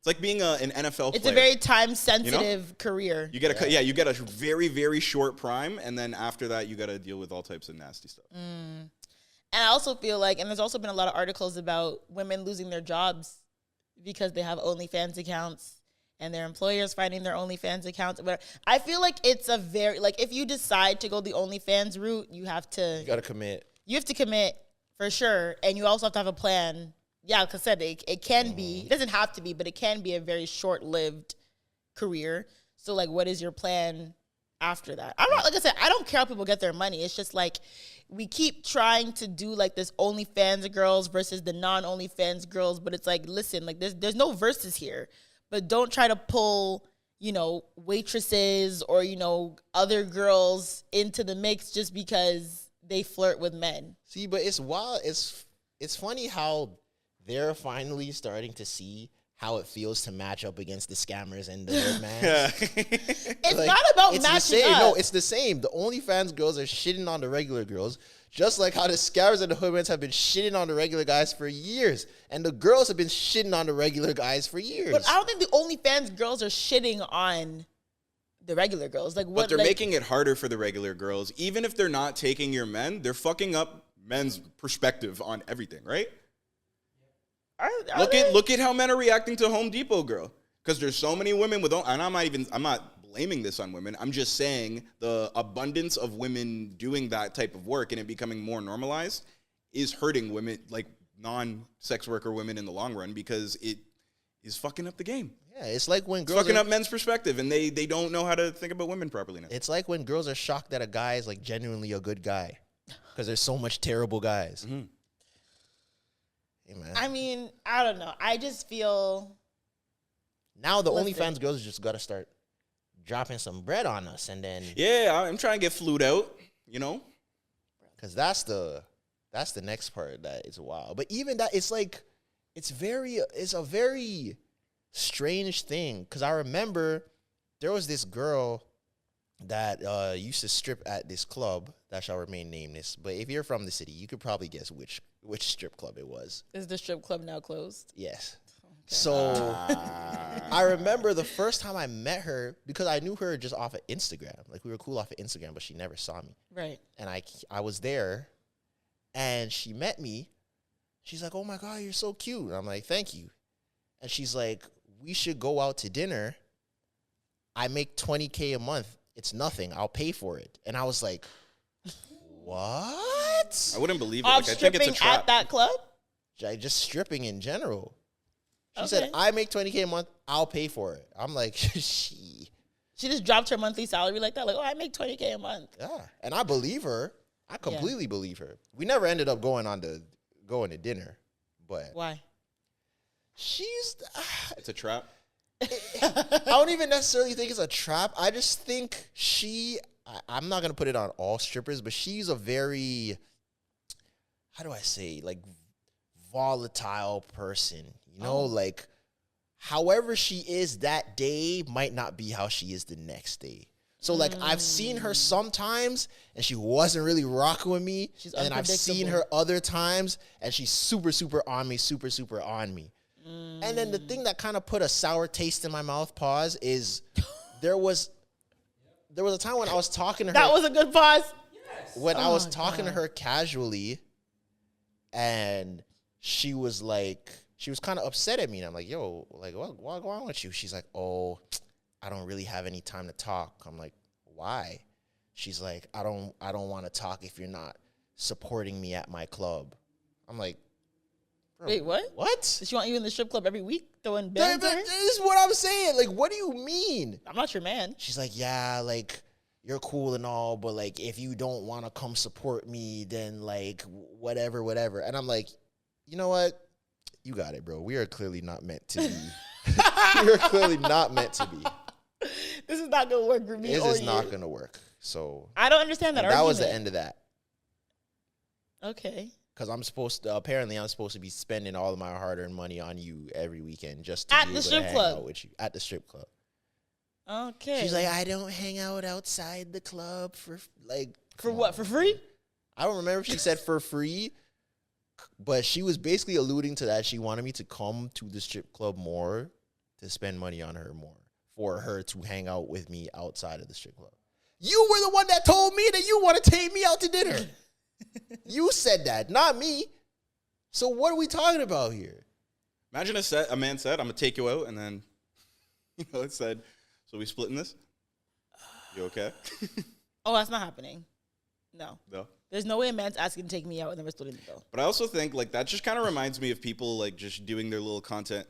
like being an NFL
It's
player.
a very time sensitive career.
You get you get a very, very short prime, and then after that, you got to deal with all types of nasty stuff.
And I also feel like, and there's also been a lot of articles about women losing their jobs because they have OnlyFans accounts and their employers finding their OnlyFans accounts. But I feel like it's a very, like, if you decide to go the OnlyFans route, you have to
You got to commit.
commit for sure. And you also have to have a plan yeah, like I said, it can be, it doesn't have to be, but it can be a very short-lived career. So, like, what is your plan after that? I'm not, like I said, I don't care how people get their money. It's just like, we keep trying to do like this OnlyFans girls versus the non-OnlyFans girls, but it's like, listen, like there's no verses here, but don't try to pull, you know, waitresses or, you know, other girls into the mix just because they flirt with men.
See, but it's wild. It's funny how they're finally starting to see how it feels to match up against the scammers and the man.
It's like, not about
it's
matching
the same.
up.
No, it's the same. The OnlyFans girls are shitting on the regular girls, just like how the scammers and the hoodwins have been shitting on the regular guys for years, and the girls have been shitting on the regular guys for years.
But I don't think the OnlyFans girls are shitting on the regular girls. Like, what?
But they're
like,
making it harder for the regular girls. Even if they're not taking your men, they're fucking up men's perspective on everything, right? Look at how men are reacting to Home Depot girl. Because there's so many women with, and I'm not blaming this on women. I'm just saying the abundance of women doing that type of work and it becoming more normalized is hurting women, like non-sex worker women in the long run, because it is fucking up the game.
Yeah, it's like when
It's
girls
fucking up men's perspective, and they don't know how to think about women properly now.
It's like when girls are shocked that a guy is like genuinely a good guy, because there's so much terrible guys.
Mm-hmm.
Hey, man.
I mean, I don't know. I just feel
Now the
Listen.
OnlyFans girls just got to start dropping some bread on us, and then
Yeah, I'm trying to get flued out, you know?
because that's the next part that is wild. But even that, it's like it's a very strange thing, because I remember there was this girl that used to strip at this club that shall remain nameless. But if you're from the city, you could probably guess which strip club it was.
is the strip club now closed?
Yes. So I remember the first time I met her, because I knew her just off of Instagram. Like, we were cool off of Instagram, but she never saw me.
Right.
And I was there, and she met me. She's like, "Oh my God, you're so cute." And I'm like, "Thank you." And she's like, "We should go out to dinner. I make $20K a month. It's nothing. I'll pay for it." And I was like, "What?"
I wouldn't believe it.
Off
Like, I think it's a
stripping
trap.
at that club?
Just stripping in general. She
Okay.
said, "I make $20K a month. I'll pay for it." I'm like, she.
She just dropped her monthly salary like that? Like, oh, I make $20K a month.
Yeah, and I believe her. I completely believe her. We never ended up going to dinner, but
Why?
she's.
It's a trap.
I don't even necessarily think it's a trap. I just think I'm not gonna put it on all strippers, but she's a very, how do I say, like, volatile person. You know, like, however she is that day might not be how she is the next day. So, like, I've seen her sometimes, and she wasn't really rocking with me.
She's
and then I've seen her other times, and she's super, super on me, super, super on me. And then the thing that kind of put a sour taste in my mouth, is there was a time when I was talking to her.
That was a good pause.
When I was talking to her casually, and she was kind of upset at me. And I'm like, "Yo, like, what's going on with you?" She's like, "Oh, I don't really have any time to talk." I'm like, "Why?" She's like, I don't want to talk if you're not supporting me at my club." I'm like, "Bro,
Wait, what?
What?
Does she want you in the strip club every week throwing bands at her?
This is what I'm saying. Like, what do you mean?
I'm not your man.
She's like, "Yeah, like, you're cool and all, but, like, if you don't want to come support me, then, like, whatever. And I'm like, "You know what? You got it, bro. We are clearly not meant to be." We are clearly not meant to be.
This is not going to work for me
This
or
is
you.
not going to work. So
I don't understand that argument.
that was the end of that.
Okay.
Because apparently I'm supposed to be spending all of my hard-earned money on you every weekend just to
At
be
the
able
strip
to hang
club?
out with you at the strip club.
Okay.
She's like, "I don't hang out outside the club for, like."
For what? For free?
I don't remember if she said for free, but she was basically alluding to that. She wanted me to come to the strip club more, to spend money on her more, for her to hang out with me outside of the strip club. You were the one that told me that you want to take me out to dinner. You said that, not me. So what are we talking about here?
Imagine a man said, "I'm gonna take you out," and then, it said, "So we splitting this? You okay?"
Oh, that's not happening. No.
No.
There's no way a man's asking to take me out and then we're splitting the bill.
But I also think like that just kind of reminds me of people like just doing their little content,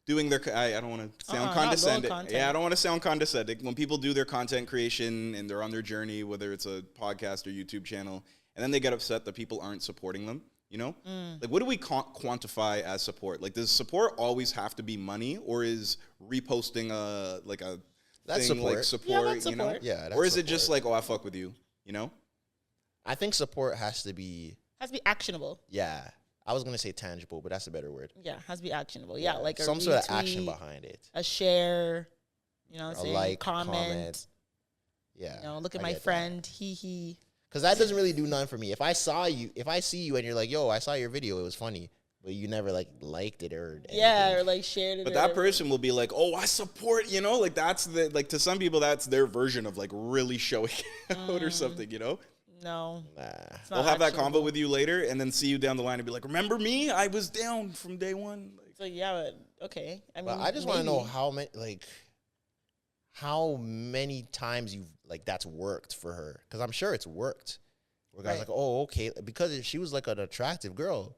doing their. I don't want to sound condescending. Yeah, I don't want to sound condescending. When people do their content creation and they're on their journey, whether it's a podcast or YouTube channel, and then they get upset that people aren't supporting them. You know, like what do we quantify as support? Like, does support always have to be money, or is reposting a
That's
thing
support.
like support?
Yeah, that's
You know,
support.
Yeah, that's
or is it just
support.
like, oh, I fuck with you? You know.
I think support has to be,
Has to be actionable.
yeah. I was gonna say tangible, but that's a better word.
Yeah, has to be actionable. Yeah, like a
some sort of action
retweet,
behind it.
a share, you know what I'm
A
saying?
like,
comment.
Yeah.
You know, look at
I
my
get that.
friend. He.
Because that doesn't really do nothing for me. If I see you and you're like, yo, I saw your video, it was funny, but you never like liked it or anything.
Yeah, or like shared it.
But
or
that
whatever.
person will be like, "Oh, I support," you know, like that's the like to some people that's their version of like really showing out or something, you know.
No.
Nah.
It's
They'll
not
have that
actionable.
convo with you later, and then see you down the line and be like, "Remember me? I was down from day one." Like,
So yeah, but okay. I mean,
But I just want to know
maybe.
how many times you've like that's worked for her, because I'm sure it's worked. Where guys
Right.
like, oh, okay, because she was like an attractive girl,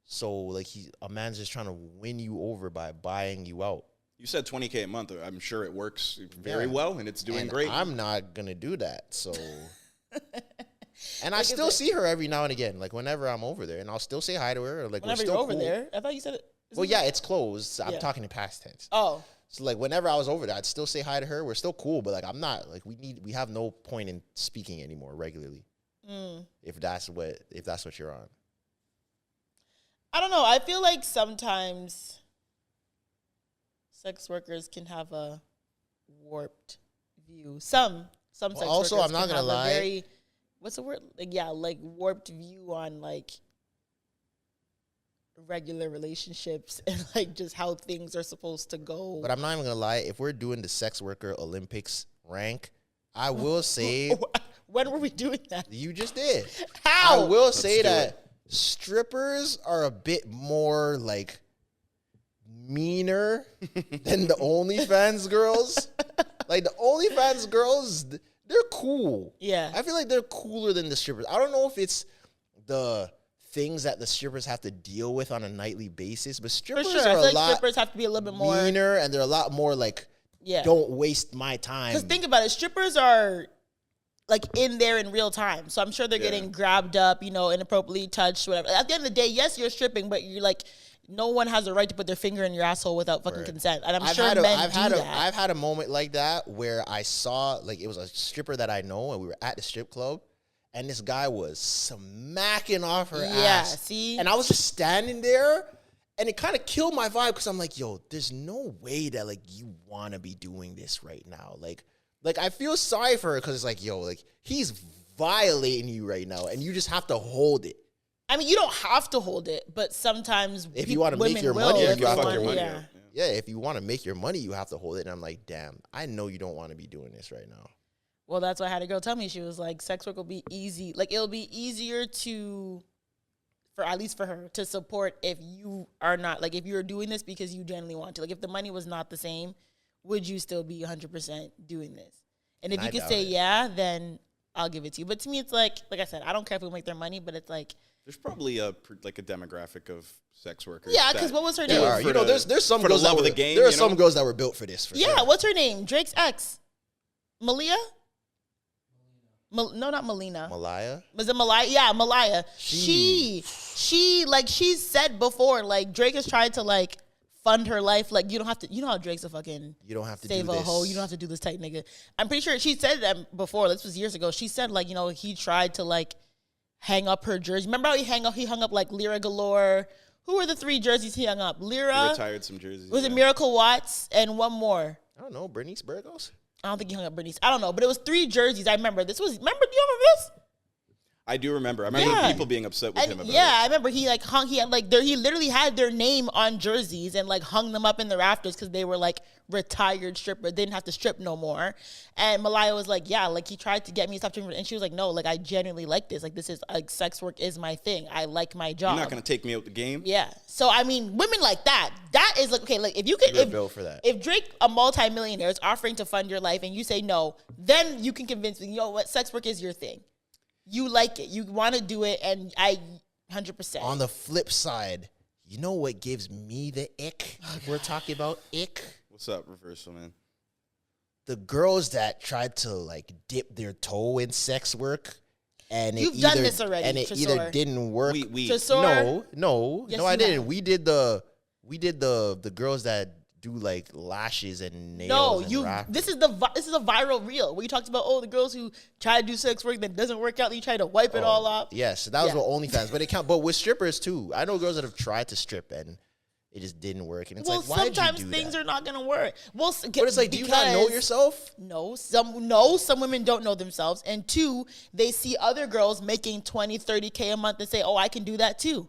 so like a man's just trying to win you over by buying you out.
you said $20K a month. I'm sure it works very
Yeah.
well, and it's doing
And
great.
I'm not gonna do that, so. And I
Like,
still
is it-
see her every now and again, like whenever I'm over there, and I'll still say hi to her. Or like
Whenever
we're
you're
still
over
cool.
there, I thought you said it.
Well, yeah, it's closed. I'm
Yeah.
talking in past tense.
Oh,
So like whenever I was over there, I'd still say hi to her. We're still cool, but like I'm not like we have no point in speaking anymore regularly. If that's what you're on.
I don't know. I feel like sometimes sex workers can have a warped view. Some sex
also,
workers
I'm not
can
gonna
have
lie.
a very, what's the word? Like, yeah, like warped view on like regular relationships and like just how things are supposed to go.
But I'm not even gonna lie. If we're doing the sex worker Olympics rank, I will say
When were we doing that?
you just did.
How?
I will say
do
that strippers are a bit more like meaner than the OnlyFans girls. Like the OnlyFans girls, they're cool.
Yeah.
I feel like they're cooler than the strippers. I don't know if it's the things that the strippers have to deal with on a nightly basis, but
For
strippers
sure. I
are
feel
a
like
lot
strippers have to be a little bit more.
meaner, and they're a lot more like,
Yeah.
don't waste my time.
Because think about it, strippers are like in there in real time. So I'm sure they're getting grabbed up, you know, inappropriately touched, whatever. At the end of the day, yes, you're stripping, but you're like, no one has a right to put their finger in your asshole without fucking consent. And I'm sure men do that.
I've had a moment like that where I saw, like, it was a stripper that I know, and we were at the strip club, and this guy was smacking off her ass.
See?
And I was just standing there, and it kind of killed my vibe, because I'm like, yo, there's no way that, like, you want to be doing this right now. Like, I feel sorry for her, because it's like, yo, like, he's violating you right now, and you just have to hold it.
I mean, you don't have to hold it, but sometimes
If you wanna
women
make your
will,
money,
if
you have to
want-
hold it.
yeah.
Yeah, if you want to make your money, you have to hold it. And I'm like, damn, I know you don't want to be doing this right now.
Well, that's why I had a girl tell me, she was like, sex work will be easy. Like, it'll be easier for at least for her, to support if you are not, like, if you're doing this because you genuinely want to. Like, if the money was not the same, would you still be 100% doing this? And if
I
you could
doubt
say
it.
yeah, then I'll give it to you. But to me, it's like I said, I don't care if we make their money, but it's like,
There's probably a demographic of sex workers.
yeah,
that-
because what was her
There
name?
are.
For
You know,
the-
there's some
for the
girls that
love of
were,
the game,
there are
you
some
know?
girls that were built for this. For
Yeah,
sure.
what's her name? Drake's ex. Malia? No, not Melina.
Malaya.
Was it Malaya? Yeah, Malaya.
She-
She like she's said before, like Drake has tried to like fund her life. Like you don't have to. You know how Drake's a fucking
You don't have to
save
do
a
this.
hoe. You don't have to do this type nigga. I'm pretty sure she said that before. This was years ago. She said like, you know, he tried to like hang up her jersey. Remember how he hung up like Lyra Galore. Who were the 3 jerseys he hung up?
They
Lyra.
retired some jerseys.
Was it
yeah.
Miracle Watts and one more?
I don't know. Bernice Burgos.
I don't think he hung up Bernice. I don't know, but it was 3 jerseys. I remember this was. Remember? Do you remember this?
I do remember. I remember
Yeah.
people being upset with
And
him about
yeah,
it.
I remember he like hung. He had like he literally had their name on jerseys and like hung them up in the rafters because they were like retired strippers. They didn't have to strip no more. And Malaya was like, yeah, like he tried to get me to stop stripping, and she was like, no, like I genuinely like this. Like this is like sex work is my thing. I like my job.
You're not gonna take me out the game.
Yeah. So I mean, women like that. That is like okay. Like if you could,
You're built for that.
if Drake, a multimillionaire, is offering to fund your life, and you say no, then you can convince me. You know what? Sex work is your thing. you like it. You want to do it, and I 100%.
On the flip side, you know what gives me the ick? If we're talking about ick.
What's up, Reversal, man?
The girls that tried to like dip their toe in sex work, and
You've done this already,
and it
Tresor.
either didn't work.
Tresor.
No,
Yes,
I
you
didn't.
have.
We did the girls that do like lashes and nails.
No,
and wrap.
this is a viral reel where you talked about the girls who try to do sex work that doesn't work out. You try to wipe it all off.
Yes, that was
Yeah.
with OnlyFans, but it count. But with strippers too, I know girls that have tried to strip and it just didn't work. And it's
Well,
like, why did you
sometimes
do
things
that?
are not gonna work. Well,
But it's like, do you not know yourself?
No, some women don't know themselves, and two, they see other girls making 20, 30K a month and say, "Oh, I can do that too."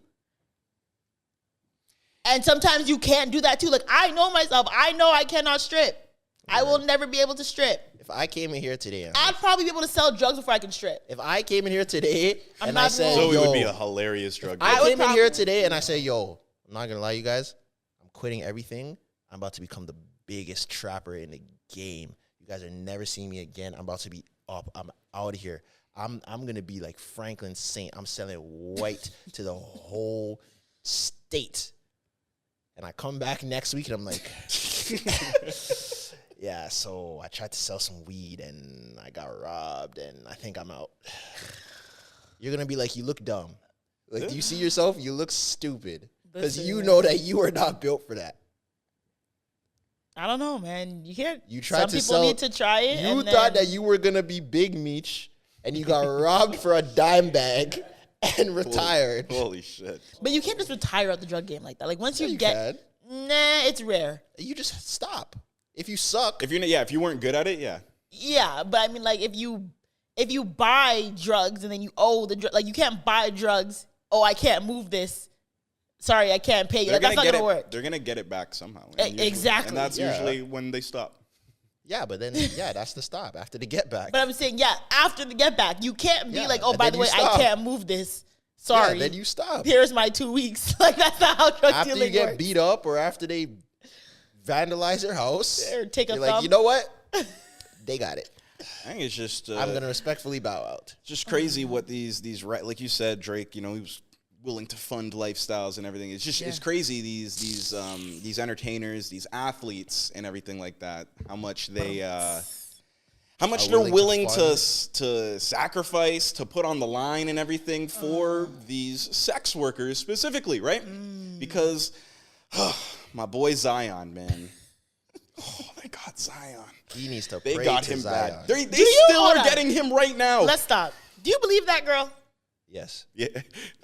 And sometimes you can't do that too. Like, I know myself. I know I cannot strip. I will never be able to strip.
If I came in here today,
I'd probably be able to sell drugs before I can strip.
if I came in here today
I'm
and
not
I said,
doing-
Zoe
yo,
would be a hilarious drug
I
dealer.
came in here today and I say, yo, I'm not gonna lie, you guys, I'm quitting everything. I'm about to become the biggest trapper in the game. You guys are never seeing me again. I'm about to be up. I'm out of here. I'm gonna be like Franklin Saint. I'm selling white to the whole state. And I come back next week and I'm like, yeah, so I tried to sell some weed and I got robbed and I think I'm out. You're gonna be like, you look dumb. Like, do you see yourself? You look stupid. Because you know that you are not built for that.
I don't know, man. You can't.
You tried
some
to
people
sell.
need to try it.
You
and
thought
then-
that you were gonna be Big Meech, and you got robbed for a dime bag and retired.
Holy shit.
But you can't just retire out the drug game like that. Like once
Yeah,
you
you
get, nah, it's rare.
You just stop. If you suck,
If you weren't good at it, yeah.
Yeah, but I mean, like if you buy drugs and then you owe the drug, like you can't buy drugs. Oh, I can't move this. Sorry, I can't pay you. Like, that's not gonna work.
They're gonna get it back somehow.
Exactly.
And that's
Yeah.
usually when they stop.
yeah, but then that's the stop after the get back.
But I'm saying, yeah, after the get back, you can't be
Yeah,
like, oh,
and
by
then
the
you
way,
stop.
I can't move this. Sorry.
Yeah, then you stop.
Here's my 2 weeks. Like that's not how drug
After
dealing
you get
works.
beat up or after they vandalize your house,
Or take a
you're like,
thumb.
you know what? They got it.
I think it's just
I'm gonna respectfully bow out.
just crazy what these like you said, Drake. You know, he was willing to fund lifestyles and everything. It's just it's crazy these entertainers, these athletes, and everything like that. How much they how much they're willing to sacrifice, to put on the line and everything for these sex workers specifically, right? Because my boy Zion, man. Oh my God, Zion.
He needs to
They
pray
got
to
him
Zion.
bad. They
you?
still
Hold
are
on.
getting him right now.
Let's stop. Do you believe that girl?
Yes,
Yeah,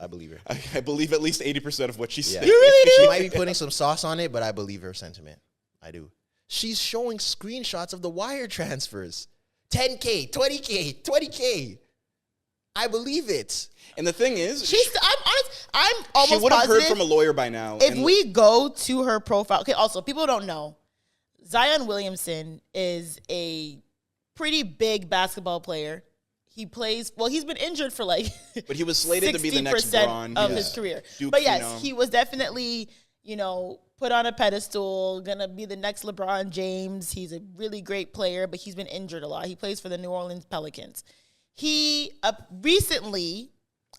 I believe her.
I believe at least 80% of what she said.
Yeah.
You really
She
do?
might be putting some sauce on it, but I believe her sentiment. I do. She's showing screenshots of the wire transfers. 10K, 20K, 20K. I believe it.
And the thing is,
I'm honest. I'm
she
almost
would have heard
positive
from a lawyer by now.
if
and
we go to her profile. Okay, also people don't know, Zion Williamson is a pretty big basketball player. He plays well. He's been injured for like,
But he was slated to be the next
60%
Bron.
of
Yeah.
his career.
Duke
But yes,
phenom.
he was definitely put on a pedestal. Gonna be the next LeBron James. He's a really great player, but he's been injured a lot. He plays for the New Orleans Pelicans. He recently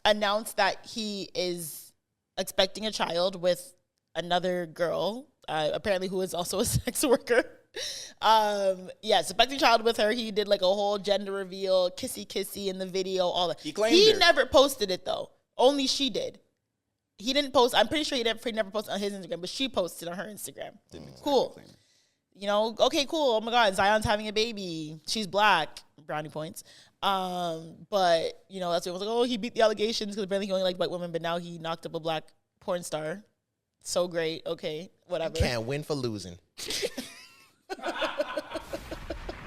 announced that he is expecting a child with another girl, apparently who is also a sex worker. Yes, expecting a child with her. He did like a whole gender reveal, kissy in the video, all that.
He claimed
He
her.
never posted it though. Only she did. He didn't post. I'm pretty sure he never posted on his Instagram, but she posted on her Instagram. Cool. Okay, cool. Oh my God, Zion's having a baby. She's black. Brownie points. But that's what it was like. Oh, he beat the allegations because apparently he only liked white women, but now he knocked up a black porn star. So great. Okay, whatever.
Can't win for losing.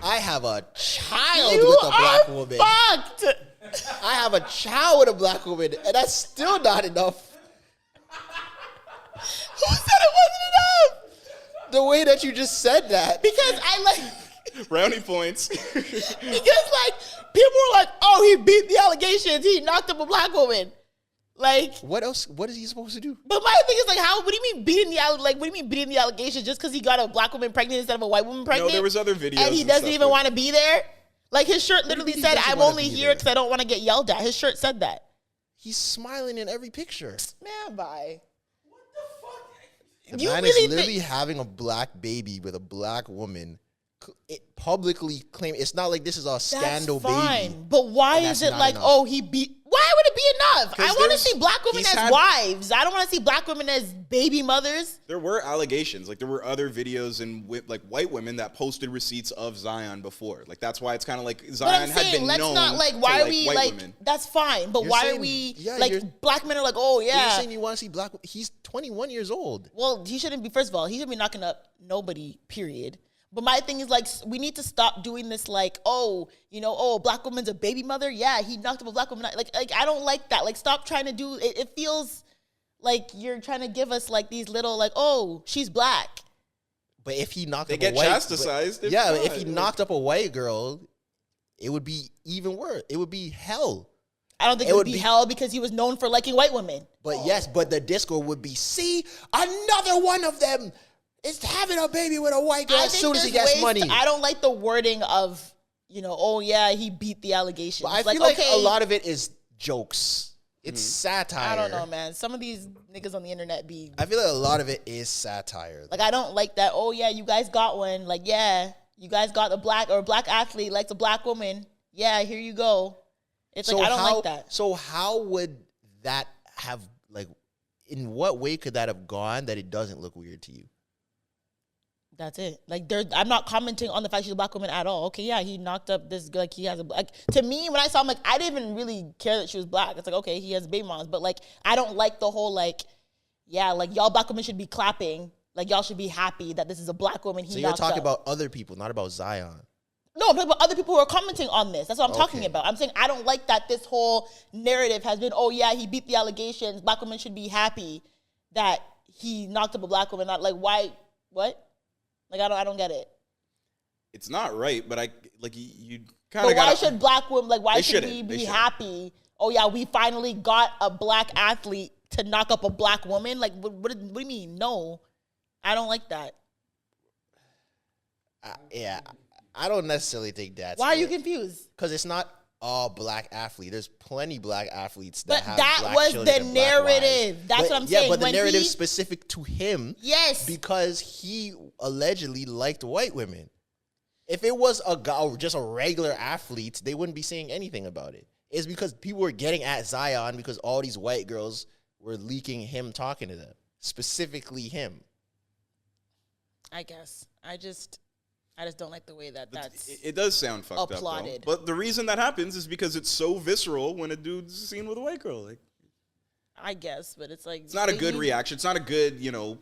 I have a child
You
with a black
are
woman.
fucked.
I have a child with a black woman, and that's still not enough.
Who said it wasn't enough?
The way that you just said that.
Because I like.
Brownie points.
Because like people were like, oh, he beat the allegations. He knocked up a black woman. Like,
What else? What is he supposed to do?
but my thing is like, what do you mean beating the allegations just because he got a black woman pregnant instead of a white woman pregnant?
there was other videos
and he
and
doesn't
stuff
even
like-
want to be there. Like his shirt literally
he
said,
doesn't
"I'm
wanna
only
be
here
there?
because I don't want to get yelled at." His shirt said that.
He's smiling in every picture.
Man, bye.
The
You
man
really
is literally
think-
having a black baby with a black woman. It publicly claim it's not like this is a scandal
That's fine.
baby.
But why
And
is
that's
it
not
like,
enough.
oh, he beat? Why would it be enough?
'Cause
I want to
there's-
see black women
he's
as
had-
wives. I don't want to see black women as baby mothers.
There were allegations, like there were other videos and like white women that posted receipts of Zion before. Like that's why it's kind of like
But I'm
Zion had
saying,
been
let's
known
not like.
to
Why are
like
we
white
like?
women.
That's fine. But
You're
why
saying-
are we
yeah,
like?
you're-
Black men are like, oh
You're
yeah.
saying you want to see black. He's 21 years old.
Well, he shouldn't be. First of all, he shouldn't be knocking up nobody. Period. But my thing is like, we need to stop doing this. Like, oh, a black woman's a baby mother. Yeah, he knocked up a black woman. Like I don't like that. Like, stop trying to do. It feels like you're trying to give us like these little like, oh, she's black.
But if he knocked
They
up
get
a white,
chastised
but-
if
yeah,
not.
if he knocked up a white girl, it would be even worse. It would be hell.
I don't think it would be hell because he was known for liking white women.
But yes, but the discord would be, see, another one of them is having a baby with a white girl
I
as
think
soon as he
there's
gets
ways
money.
I don't like the wording of, oh yeah, he beat the allegations.
But I
like,
feel like
okay,
a lot of it is jokes. It's satire.
I don't know, man. Some of these niggas on the internet be
I feel like a lot of it is satire.
like, I don't like that. Oh yeah, you guys got one. Like, yeah, you guys got a black athlete likes a black woman. Yeah, here you go. It's like, I don't like that.
So how would that have, like, in what way could that have gone that it doesn't look weird to you?
That's it. Like, I'm not commenting on the fact she's a black woman at all. Okay, yeah, he knocked up this, like, he has a, like, to me, when I saw him, like, I didn't even really care that she was black. It's like, okay, he has baby moms. But, like, I don't like the whole, like, yeah, like, y'all black women should be clapping. Like, y'all should be happy that this is a black woman he
So you're
knocked
talking
up.
about other people, not about Zion.
No, I'm talking about other people who are commenting on this. That's what I'm talking
Okay.
about. I'm saying I don't like that this whole narrative has been, oh, yeah, he beat the allegations. Black women should be happy that he knocked up a black woman. Not like, why, what? Like, I don't get it.
It's not right, but you kind
But
of.
why should black women, like, why
They
should we
shouldn't. They
be
shouldn't.
happy? Oh, yeah, we finally got a black athlete to knock up a black woman? Like, what do you mean? No, I don't like that.
Yeah, I don't necessarily think that's
Why are you confused?
Because it's not all black athlete. There's plenty black athletes that
But
have
that
black
was
children
the
and black wives.
narrative. That's
But-
what I'm
yeah,
saying.
but the
When
narrative
he-
specific to him.
Yes.
Because he allegedly liked white women. If it was a guy, just a regular athlete, they wouldn't be saying anything about it. It's because people were getting at Zion because all these white girls were leaking him talking to them, specifically him.
I guess. I just don't like the way that's
It does sound fucked
applauded.
up, though. But the reason that happens is because it's so visceral when a dude's seen with a white girl. Like,
I guess, but it's like
it's not a good reaction. It's not a good,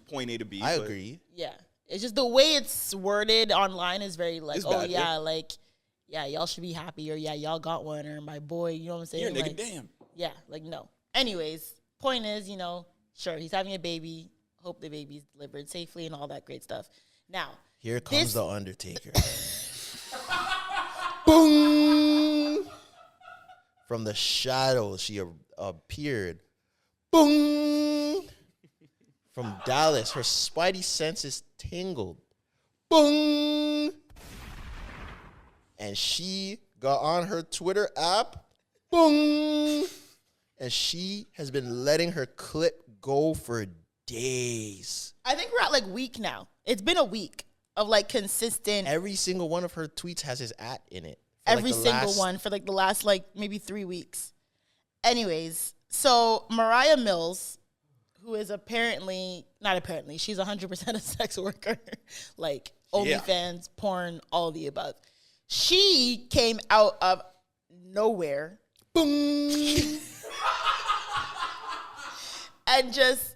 point A to B.
I
but
agree.
Yeah. It's just the way it's worded online is very like,
It's
oh
bad,
yeah,
yeah.
like, yeah, y'all should be happy, or yeah, y'all got one, or my boy, you know what I'm saying?
You're a nigga,
Like,
damn.
yeah, like no. Anyways, point is, sure, he's having a baby. Hope the baby's delivered safely and all that great stuff. Now,
Here comes
This-
the Undertaker. Boom! From the shadows, she appeared. Boom! From Dallas, her spidey senses tingled. Boom! And she got on her Twitter app. Boom! And she has been letting her clip go for days.
I think we're at like week now. It's been a week of like consistent.
Every single one of her tweets has his at in it. For
Every
like the
single
last-
one for like the last like maybe 3 weeks. Anyways, so Mariah Mills, who is she's 100% a sex worker, like
Yeah.
OnlyFans, porn, all of the above. She came out of nowhere, boom, and just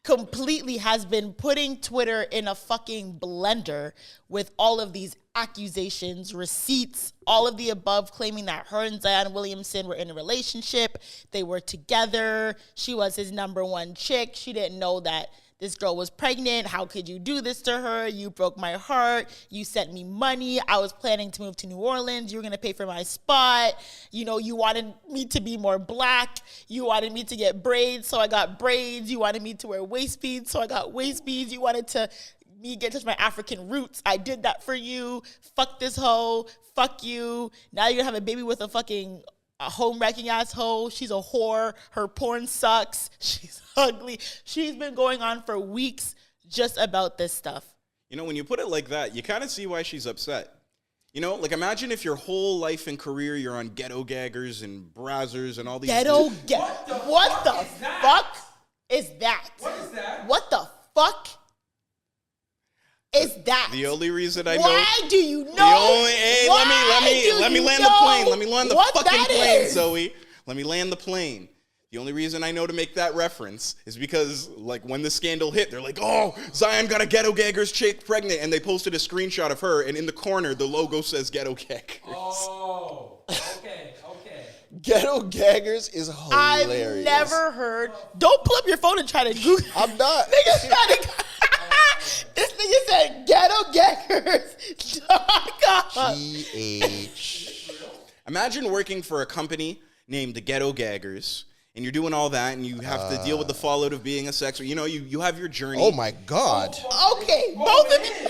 completely has been putting Twitter in a fucking blender with all of these accusations, receipts, all of the above, claiming that her and Zion Williamson were in a relationship. They were together. She was his number one chick. She didn't know that this girl was pregnant. How could you do this to her? You broke my heart. You sent me money. I was planning to move to New Orleans. You were going to pay for my spot. You wanted me to be more black. You wanted me to get braids, so I got braids. You wanted me to wear waist beads, so I got waist beads. You wanted to me get in touch with my African roots. I did that for you. Fuck this hoe. Fuck you. Now you're gonna have a baby with a fucking home wrecking asshole. She's a whore. Her porn sucks. She's ugly. She's been going on for weeks just about this stuff.
You know, when you put it like that, you kind of see why she's upset. You know, like imagine if your whole life and career you're on ghetto gaggers and brazzers and all these
What the fuck is that?
What is that?
What the fuck is that?
The only reason I know.
Why do you know?
Let me land the plane. Let me land the
what
fucking
that
plane,
is?
Zoe. Let me land the plane. The only reason I know to make that reference is because, like, when the scandal hit, they're like, oh, Zion got a ghetto gaggers chick pregnant, and they posted a screenshot of her, and in the corner, the logo says ghetto gaggers.
Oh, okay.
Ghetto gaggers is hilarious.
I've never heard. Don't pull up your phone and try to Google.
I'm not.
Niggas trying to. This nigga said ghettogaggers.com.
GH.
Imagine working for a company named the Ghetto Gaggers, and you're doing all that, and you have to deal with the fallout of being a sex worker. You know, you have your journey.
Oh my God.
Okay, both of you.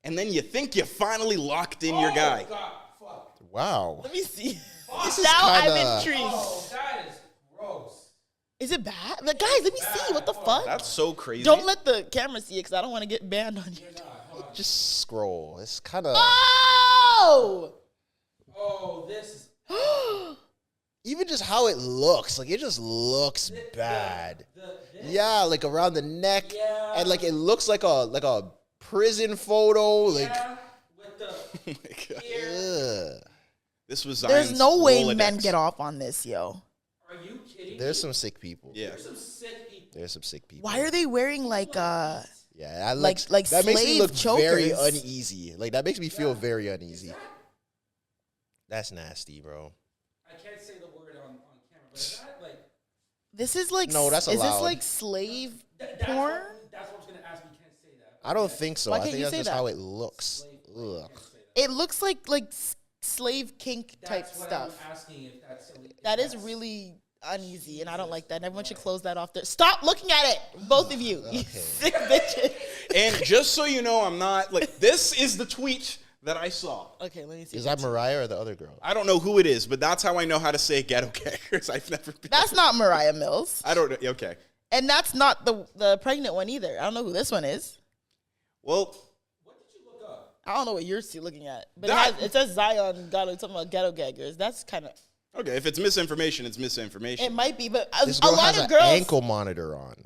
And then you think you finally locked in your guy.
God, fuck.
Wow.
Let me see.
This is
Now I'm
kinda-
intrigued.
Oh, that is gross.
Is it bad? Like, guys, let me see. What the fuck?
That's so crazy.
Don't let the camera see it because I don't want to get banned on you.
Just scroll. It's kind of
Oh!
Oh, this is.
even just how it looks. Like, it just looks bad. Yeah, like around the neck,
Yeah.
and like it looks like a prison photo. Like,
Yeah, with the
Oh my God.
ugh.
This was Zion's
There's no way
Rolodex.
men get off on this, yo.
Are you kidding?
There's some sick people.
Yeah.
There's some sick people.
There's some sick people.
Why are they wearing like
Yeah, that
like
looks, that makes me
slave
look very
chokers?
uneasy. Like, that makes me feel very uneasy. That's nasty, bro.
I can't say the word on camera, but is that like
this is like
No, that's
is
allowed.
this like slave
that's
porn?
What, that's what I was gonna ask. You can't say that.
I don't think so.
Why
I
can't
think
you
that's
say
just
that?
how it looks. Ugh.
It looks like slave kink type
That's what
stuff.
I'm asking if that's. If
That is
that's-
really uneasy, and I don't like that. And everyone should close that off. There. Stop looking at it, both of you. You sick bitches.
And just so you know, I'm not like this is the tweet that I saw.
Okay, let me see.
Is that Mariah or the other girl?
I don't know who it is, but that's how I know how to say ghetto gaggers. I've never been.
That's not Mariah Mills,
I don't know. Okay.
and that's not the pregnant one either. I don't know who this one is.
Well,
What did you look up?
I don't know what you're looking at, but
That-
it says Zion got something about ghetto gaggers. That's kind of
okay. If it's misinformation, it's misinformation.
it might be, but
This
a
girl
lot
has
of
an
girls.
ankle monitor on.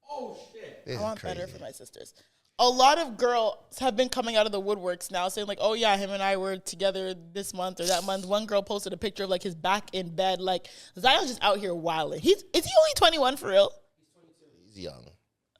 Oh shit.
This
I
is
want
crazy.
better for my sisters. A lot of girls have been coming out of the woodworks now saying like, oh yeah, him and I were together this month or that month. One girl posted a picture of like his back in bed. Like, Zion's just out here wilding. Is he only 21 for real?
He's young.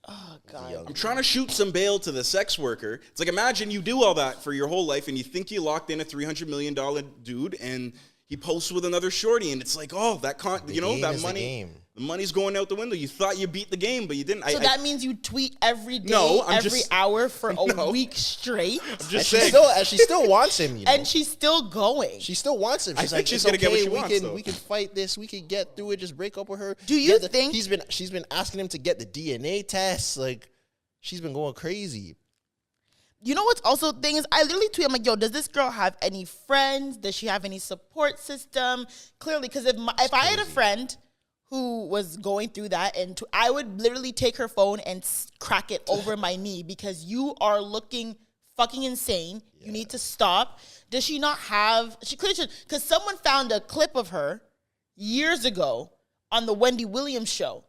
Oh
He's a
God.
young
I'm trying to shoot some bail to the sex worker. It's like, imagine you do all that for your whole life and you think you locked in a $300 million dude and he posts with another shorty and it's like, oh, that
The game
that
is the
money,
game.
the money's going out the window. You thought you beat the game, but you didn't.
So that means you tweet every day,
No, I'm
every
just-
hour for a
No.
week straight,
I'm
And
just
she
saying.
still wants him, you know.
and she's still going.
She still wants him.
I
She's
think
like,
she's
it's
gonna get what
okay,
she wants, though.
we can fight this. We can get through it. Just break up with her.
Do you
Get
think-
she's been asking him to get the DNA test? Like, she's been going crazy.
You know what's also the thing is, I literally tweet, I'm like, yo, does this girl have any friends? Does she have any support system? Clearly, because if I had a friend who was going through that, and I would literally take her phone and crack it over my knee because you are looking fucking insane. You need to stop. Does she not have, she clearly should, because someone found a clip of her years ago on the Wendy Williams show.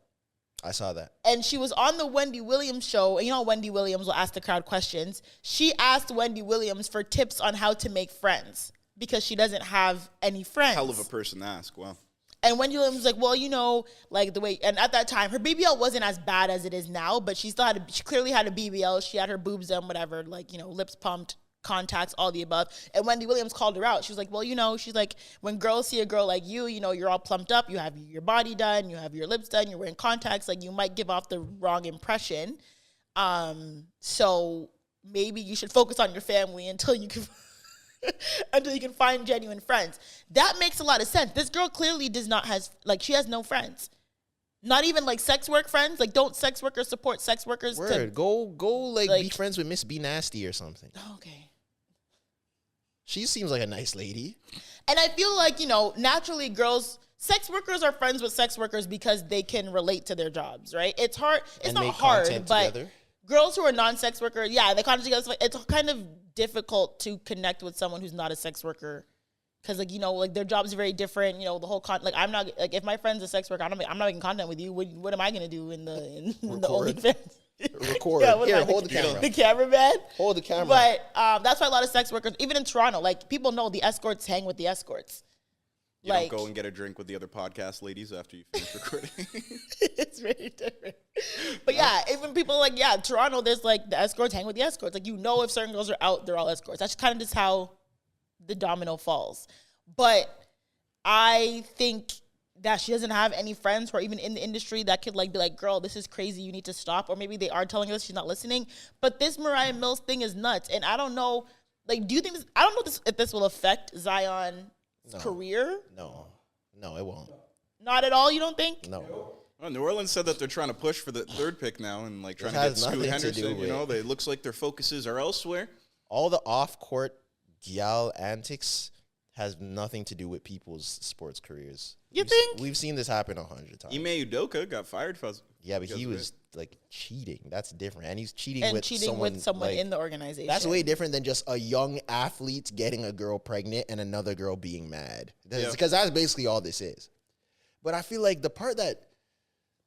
I saw that.
And she was on the Wendy Williams show. And you know, Wendy Williams will ask the crowd questions. She asked Wendy Williams for tips on how to make friends because she doesn't have any friends.
Hell of a person to ask. Wow.
And Wendy Williams was like, well, you know, like the way, and at that time, her BBL wasn't as bad as it is now, but she clearly had a BBL. She had her boobs done, whatever, like, you know, lips pumped, contacts, all the above. And Wendy Williams called her out. She was like, well, you know, she's like, when girls see a girl like you know, you're all plumped up, you have your body done, you have your lips done, you're wearing contacts, like you might give off the wrong impression. So maybe you should focus on your family until you can until you can find genuine friends. That makes a lot of sense. This girl clearly does not has, like, she has no friends. Not even like sex work friends. Like, don't sex workers support sex workers?
Word. Go like be
like-
friends with Miss B Nasty or something.
Okay.
She seems like a nice lady.
And I feel like, naturally sex workers are friends with sex workers because they can relate to their jobs, right? It's hard. It's
And
not
make
hard,
content
but
together.
girls who are non-sex workers, they content together. It's kind of difficult to connect with someone who's not a sex worker. Because, their job's very different. The whole I'm not, if my friend's a sex worker, I'm not making content with you. What am I going to do in the
Record.
OnlyFans?
Record.
What
Here,
am I,
hold the camera.
The cameraman?
Hold the camera.
But that's why a lot of sex workers, even in Toronto, people know the escorts hang with the escorts.
You don't go and get a drink with the other podcast ladies after you finish recording.
It's very different. But even people Toronto, there's the escorts hang with the escorts. If certain girls are out, they're all escorts. That's kind of just how the domino falls. But I think that she doesn't have any friends who are even in the industry that could be like, girl, this is crazy, you need to stop. Or maybe they are telling us she's not listening. But this Mariah Mills thing is nuts. And I don't know, do you think I don't know if this will affect Zion's career?
No, it won't.
Not at all, you don't think?
No.
Well, New Orleans said that they're trying to push for the third pick now and trying to get
has
Scoot
nothing to
Henderson.
do with-
It looks like their focuses are elsewhere.
All the off-court gal antics has nothing to do with people's sports careers.
You think?
We've seen this happen 100 times.
Ime Udoka got fired for
Yeah, but
because
he
of
was cheating. That's different. And he's cheating
And
with
cheating
someone,
with someone in the organization.
That's way different than just a young athlete getting a girl pregnant and another girl being mad. Because that's basically all this is. But I feel like the part that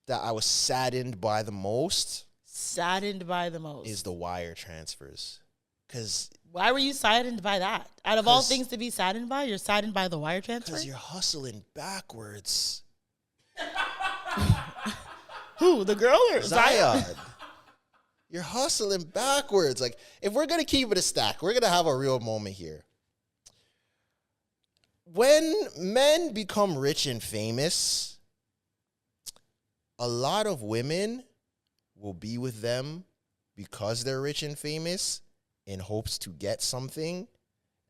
I was saddened by the most is the wire transfers. Because
why were you saddened by that? Out of all things to be saddened by, you're saddened by the wire transfer?
you're hustling backwards.
Who, the girl or Zion?
Zion. You're hustling backwards. If we're going to keep it a stack, we're going to have a real moment here. When men become rich and famous, a lot of women will be with them because they're rich and famous in hopes to get something.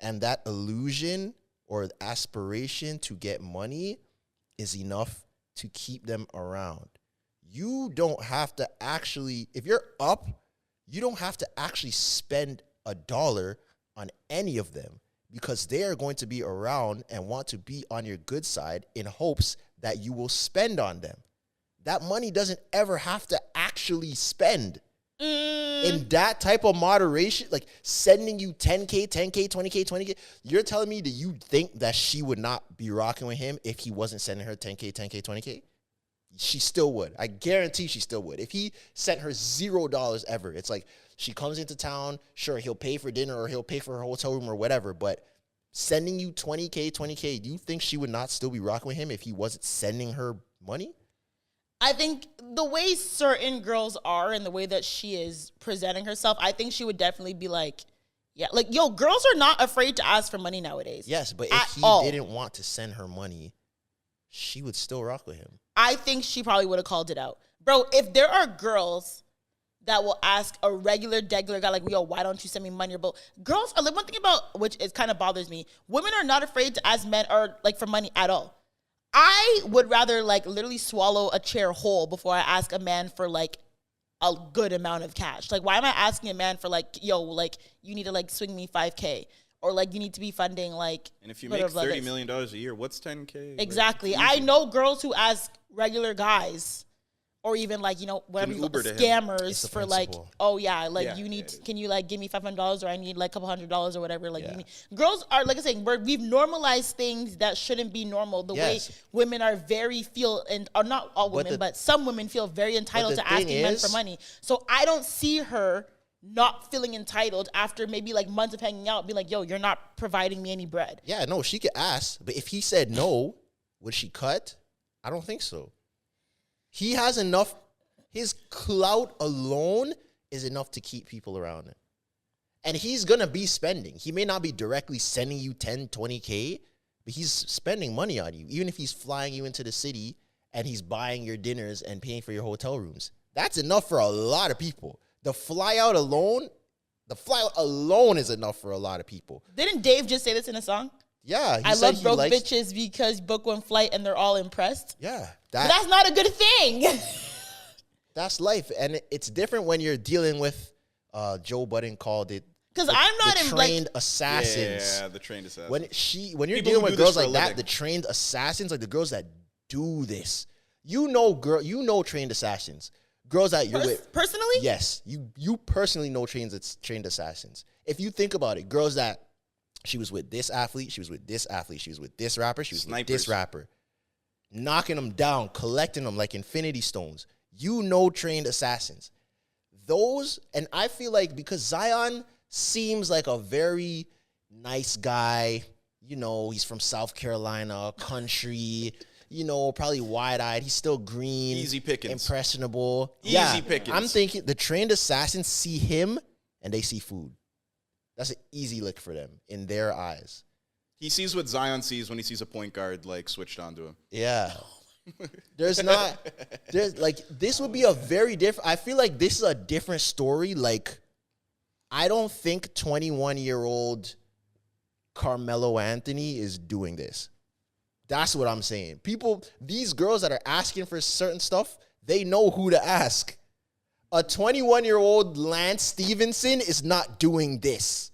And that illusion or aspiration to get money is enough to keep them around. You don't have to actually, if you're up, you don't have to actually spend $1 on any of them because they are going to be around and want to be on your good side in hopes that you will spend on them. That money doesn't ever have to actually spend. In that type of moderation, sending you 10K, 10K, 20K, 20K, you're telling me that you think that she would not be rocking with him if he wasn't sending her 10K, 10K, 20K? She still would. I guarantee she still would. If he sent her $0 ever, it's she comes into town, sure, he'll pay for dinner or he'll pay for her hotel room or whatever, but sending you 20K, do you think she would not still be rocking with him if he wasn't sending her money?
I think the way certain girls are and the way that she is presenting herself, I think she would definitely be girls are not afraid to ask for money nowadays.
Yes, but
At
if he
all.
didn't want to send her money, she would still rock with him.
I think she probably would have called it out. Bro, if there are girls that will ask a regular guy why don't you send me money? But girls are one thing about which is kind of bothers me. Women are not afraid to ask men or for money at all. I would rather literally swallow a chair whole before I ask a man for a good amount of cash. Why am I asking a man for you need to swing me $5K or you need to be funding
And if you make $30 million a year, what's 10K?
Exactly. I know girls who ask regular guys or even whatever
Uber to him.
scammers
It's the
for
principle.
you need can you give me $500 or I need a couple $100 or whatever girls are I saying we've normalized things that shouldn't be normal the way women are or not all women but some women feel very entitled to asking men for money. So I don't see her not feeling entitled after maybe months of hanging out, be yo, you're not providing me any bread.
Yeah, no, she could ask, but if he said no, would she cut? I don't think so. He has enough, his clout alone is enough to keep people around him. And he's going to be spending. He may not be directly sending you 10, 20K, but he's spending money on you, even if he's flying you into the city and he's buying your dinners and paying for your hotel rooms. That's enough for a lot of people. The flyout alone is enough for a lot of people.
Didn't Dave just say this in a song?
Yeah.
I love broke bitches because book one flight and they're all impressed.
Yeah.
But that's not a good thing.
That's life, and it's different when you're dealing with. Joe Budden called it
because I'm not
the
in
trained assassins.
Yeah, the trained assassins.
When you're
People
dealing
who
with
do this
girls
for a
like that,
living.
the trained assassins, like the girls that do this, you know trained assassins, girls that you're with
personally.
Yes, you personally know trained assassins. If you think about it, girls that she was with this athlete, she was with this athlete, she was with this rapper, she was with this rapper, knocking them down, collecting them like infinity stones. You know trained assassins. Those, and I feel like because Zion seems like a very nice guy, you know, he's from South Carolina, country, you know, probably wide-eyed. He's still green.
Easy pickings.
Impressionable.
Easy pickings.
I'm thinking the trained assassins see him and they see food. That's an easy lick for them in their eyes.
He sees what Zion sees when he sees a point guard like switched onto him.
Yeah. There's like, this would be a very different, I feel like this is a different story. Like, I don't think 21-year-old Carmelo Anthony is doing this. That's what I'm saying. These girls that are asking for certain stuff, they know who to ask. A 21-year-old Lance Stevenson is not doing this.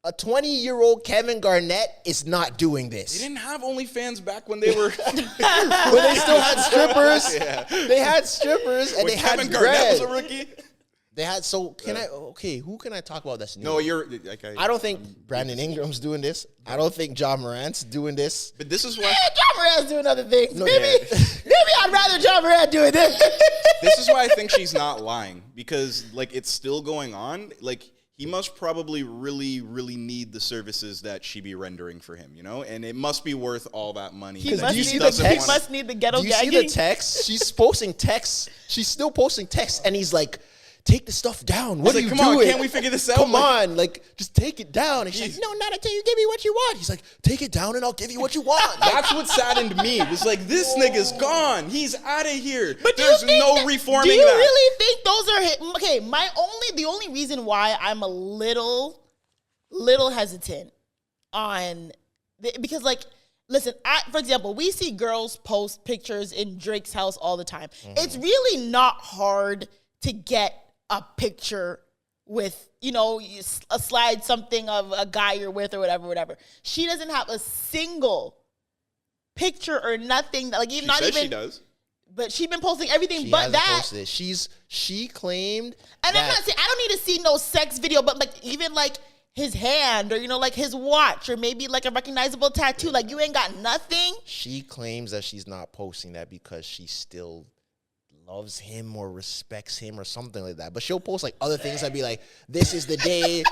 A 20-year-old Kevin Garnett is not doing this.
They didn't have OnlyFans back when they were
When they still had strippers. Yeah. They had strippers and
when
they had
Kevin Garnett
bread.
was a rookie.
They had, so can who can I talk about that's new?
No, you're like
I don't think Brandon Ingram's doing this. I don't think John Morant's doing this.
But this is why
John Morant's doing other things.
No,
maybe I'd rather John Morant doing this.
this is why I think she's not lying, because like it's still going on. Like he must probably really, really need the services that she be rendering for him, you know? And it must be worth all that money.
He
that
must,
you
need
see
the,
the
he
text?
must need the ghetto
Do you see
gagging.
the text? She's posting texts. She's still posting texts, and he's like, "Take the stuff down. What are
like,
you
come on,
doing?
can't we figure this out?
Come
Like-
on, like just take it down." And she's like, "No, not until you give me what you want." He's like, "Take it down, and I'll give you what you want." Like,
That's what saddened me. It was like, this nigga's gone. He's out of here.
But do
There's
you think
no
that-
reforming
Do you
that.
really think those are okay? The only reason why I'm a little hesitant on because like, listen, for example, we see girls post pictures in Drake's house all the time. It's really not hard to get a picture with, you know, a slide something of a guy you're with or whatever. She doesn't have a single picture or nothing that, like, even
She
not
says
even
she does.
But she's been posting everything
she
but
hasn't
that.
posted it. She claimed,
And
that
I'm not saying I don't need to see no sex video, but like even like his hand or, you know, like his watch or maybe like a recognizable tattoo. Like you ain't got nothing.
she claims that she's not posting that because she still loves him or respects him or something like that. But she'll post like other things that be like, "This is the day,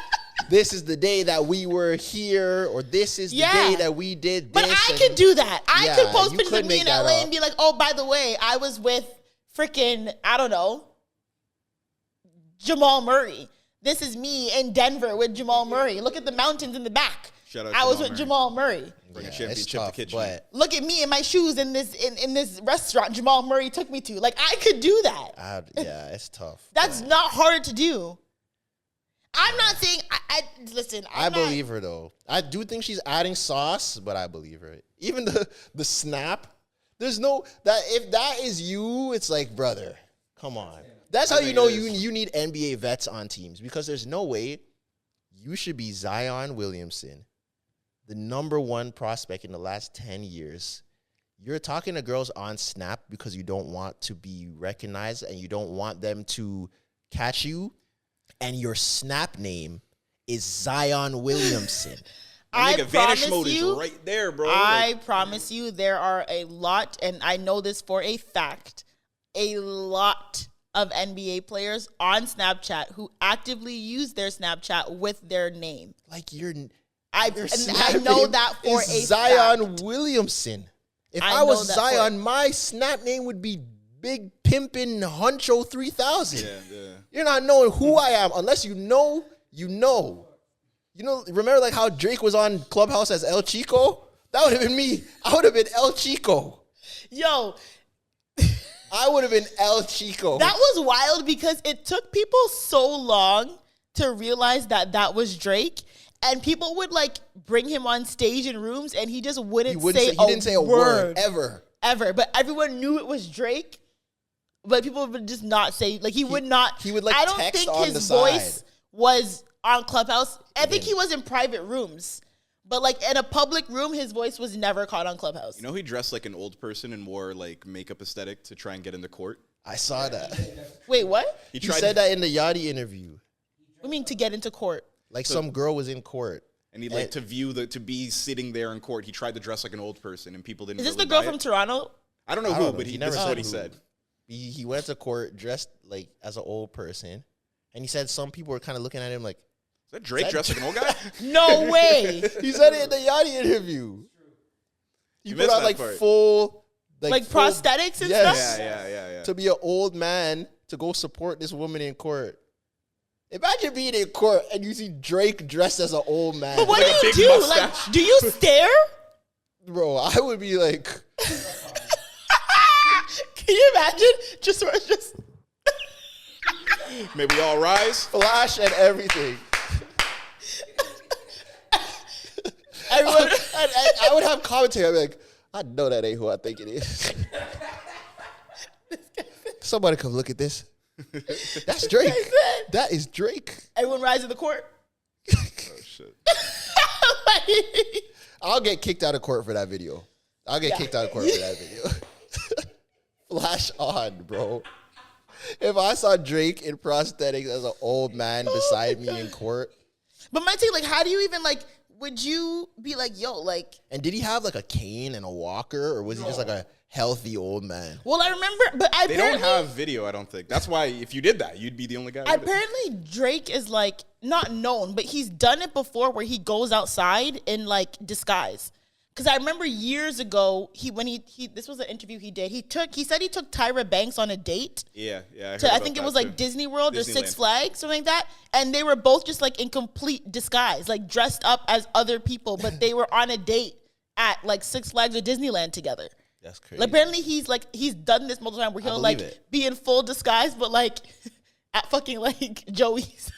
this is the day that we were here," or "This is the day that we did this."
But I could do that. I
Yeah,
could post
you
pictures
could
of me
make
in
that
LA
up.
and be like, "Oh, by the way, I was with freaking, I don't know, Jamal Murray. This is me in Denver with Jamal Murray. Look at the mountains in the back.
Shout out
I was
Jamal
with
Murray.
Jamal Murray.
Bring a
it's
championship
tough,
to kitchen.
but
Look at me in my shoes in this restaurant Jamal Murray took me to. Like I could do that.
it's tough.
That's not hard to do. I'm not saying listen.
I believe her though. I do think she's adding sauce, but I believe her. Even the snap. There's no that if that is you, it's like, brother, come on. That's how you know you need NBA vets on teams, because there's no way you should be Zion Williamson, the #1 prospect in the last 10 years. You're talking to girls on Snap because you don't want to be recognized and you don't want them to catch you, and your Snap name is Zion Williamson.
I
Nigga, vanish
promise
mode
you,
is right there, bro.
I promise you, there are a lot, and I know this for a fact, a lot of NBA players on Snapchat who actively use their Snapchat with their name.
Like your
I
Snap
know
name
that for
is
a
Zion
fact.
Williamson. If
I
I was
know that for-
Zion, my Snap name would be Big Pimpin' Huncho 3000.
Yeah.
You're not knowing who I am unless you know, you know. You know, remember like how Drake was on Clubhouse as El Chico? That would have been me. I would have been El Chico.
Yo,
I would have been El Chico.
that was wild because it took people so long to realize that that was Drake. And people would like bring him on stage in rooms and he just wouldn't,
he
say
didn't say a word ever.
ever. But everyone knew it was Drake. But people would just not say, like, he would not.
He would, like,
I don't
text
think
on
his
the
voice
side.
was on Clubhouse. I think he was in private rooms. But, like, in a public room, his voice was never caught on Clubhouse.
You know, he dressed like an old person and wore like makeup aesthetic to try and get into court.
I saw that.
Wait, what?
He said that in the Yachty interview.
I mean, to get into court.
Like some girl was in court.
And he like to be sitting there in court. He tried to dress like an old person, and people didn't.
Is this
really
the girl
buy
from
it.
Toronto?
I don't know
I
who,
don't know.
but
He
this
never
is what he
who.
said.
He went to court dressed like as an old person, and he said some people were kind of looking at him like,
Is that Drake dressed like an old guy?
No way.
he said it in the Yachty interview. He
You
put
missed
on
that
like
part.
full,
Like
full-
prosthetics and
yes,
stuff?
Yeah.
to be an old man to go support this woman in court. Imagine being in court and you see Drake dressed as an old man.
But what
Like a
do you
big
do?
mustache.
Like, do you stare?
Bro, I would be like,
Can you imagine? Just sort of just.
May we all rise.
flash and everything.
Everyone.
I would have commentary. I'd be like, I know that ain't who I think it is. Somebody come look at this. That's Drake. That is Drake.
Everyone rise in the court.
Oh shit.
I'll get kicked out of court for that video. I'll get kicked out of court for that video. Flash on, bro. If I saw Drake in prosthetics as an old man beside me in court.
But my thing, like, how do you even, like, would you be like, yo, like.
And did he have like a cane and a walker, or was he just like a healthy old man?
Well, I remember, but
They don't have video, I don't think. That's why if you did that, you'd be the only guy. with it.
Apparently, Drake is like not known, but he's done it before where he goes outside in like disguise. Because I remember years ago, when he this was an interview he did. He said he took Tyra Banks on a date.
Yeah.
I think it was like Disney World or Six
Disneyland.
Flags, something like that. And they were both just like in complete disguise, like dressed up as other people, but they were on a date at like Six Flags or Disneyland together.
That's crazy.
Like, apparently he's done this multiple times where he'll like
believe it.
be in full disguise, but like at fucking like Joey's.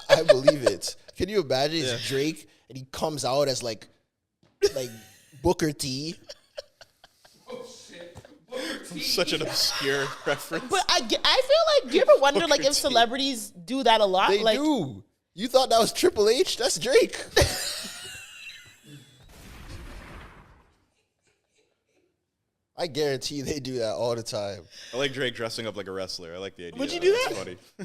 I believe it. Can you imagine it's Drake and he comes out as like Booker T?
Such an obscure reference.
But I feel like, do you ever wonder like if celebrities do that a lot?
They
like,
do. You thought that was Triple H? That's Drake. I guarantee they do that all the time.
I like Drake dressing up like a wrestler. I like the idea.
Would you do
That's
that?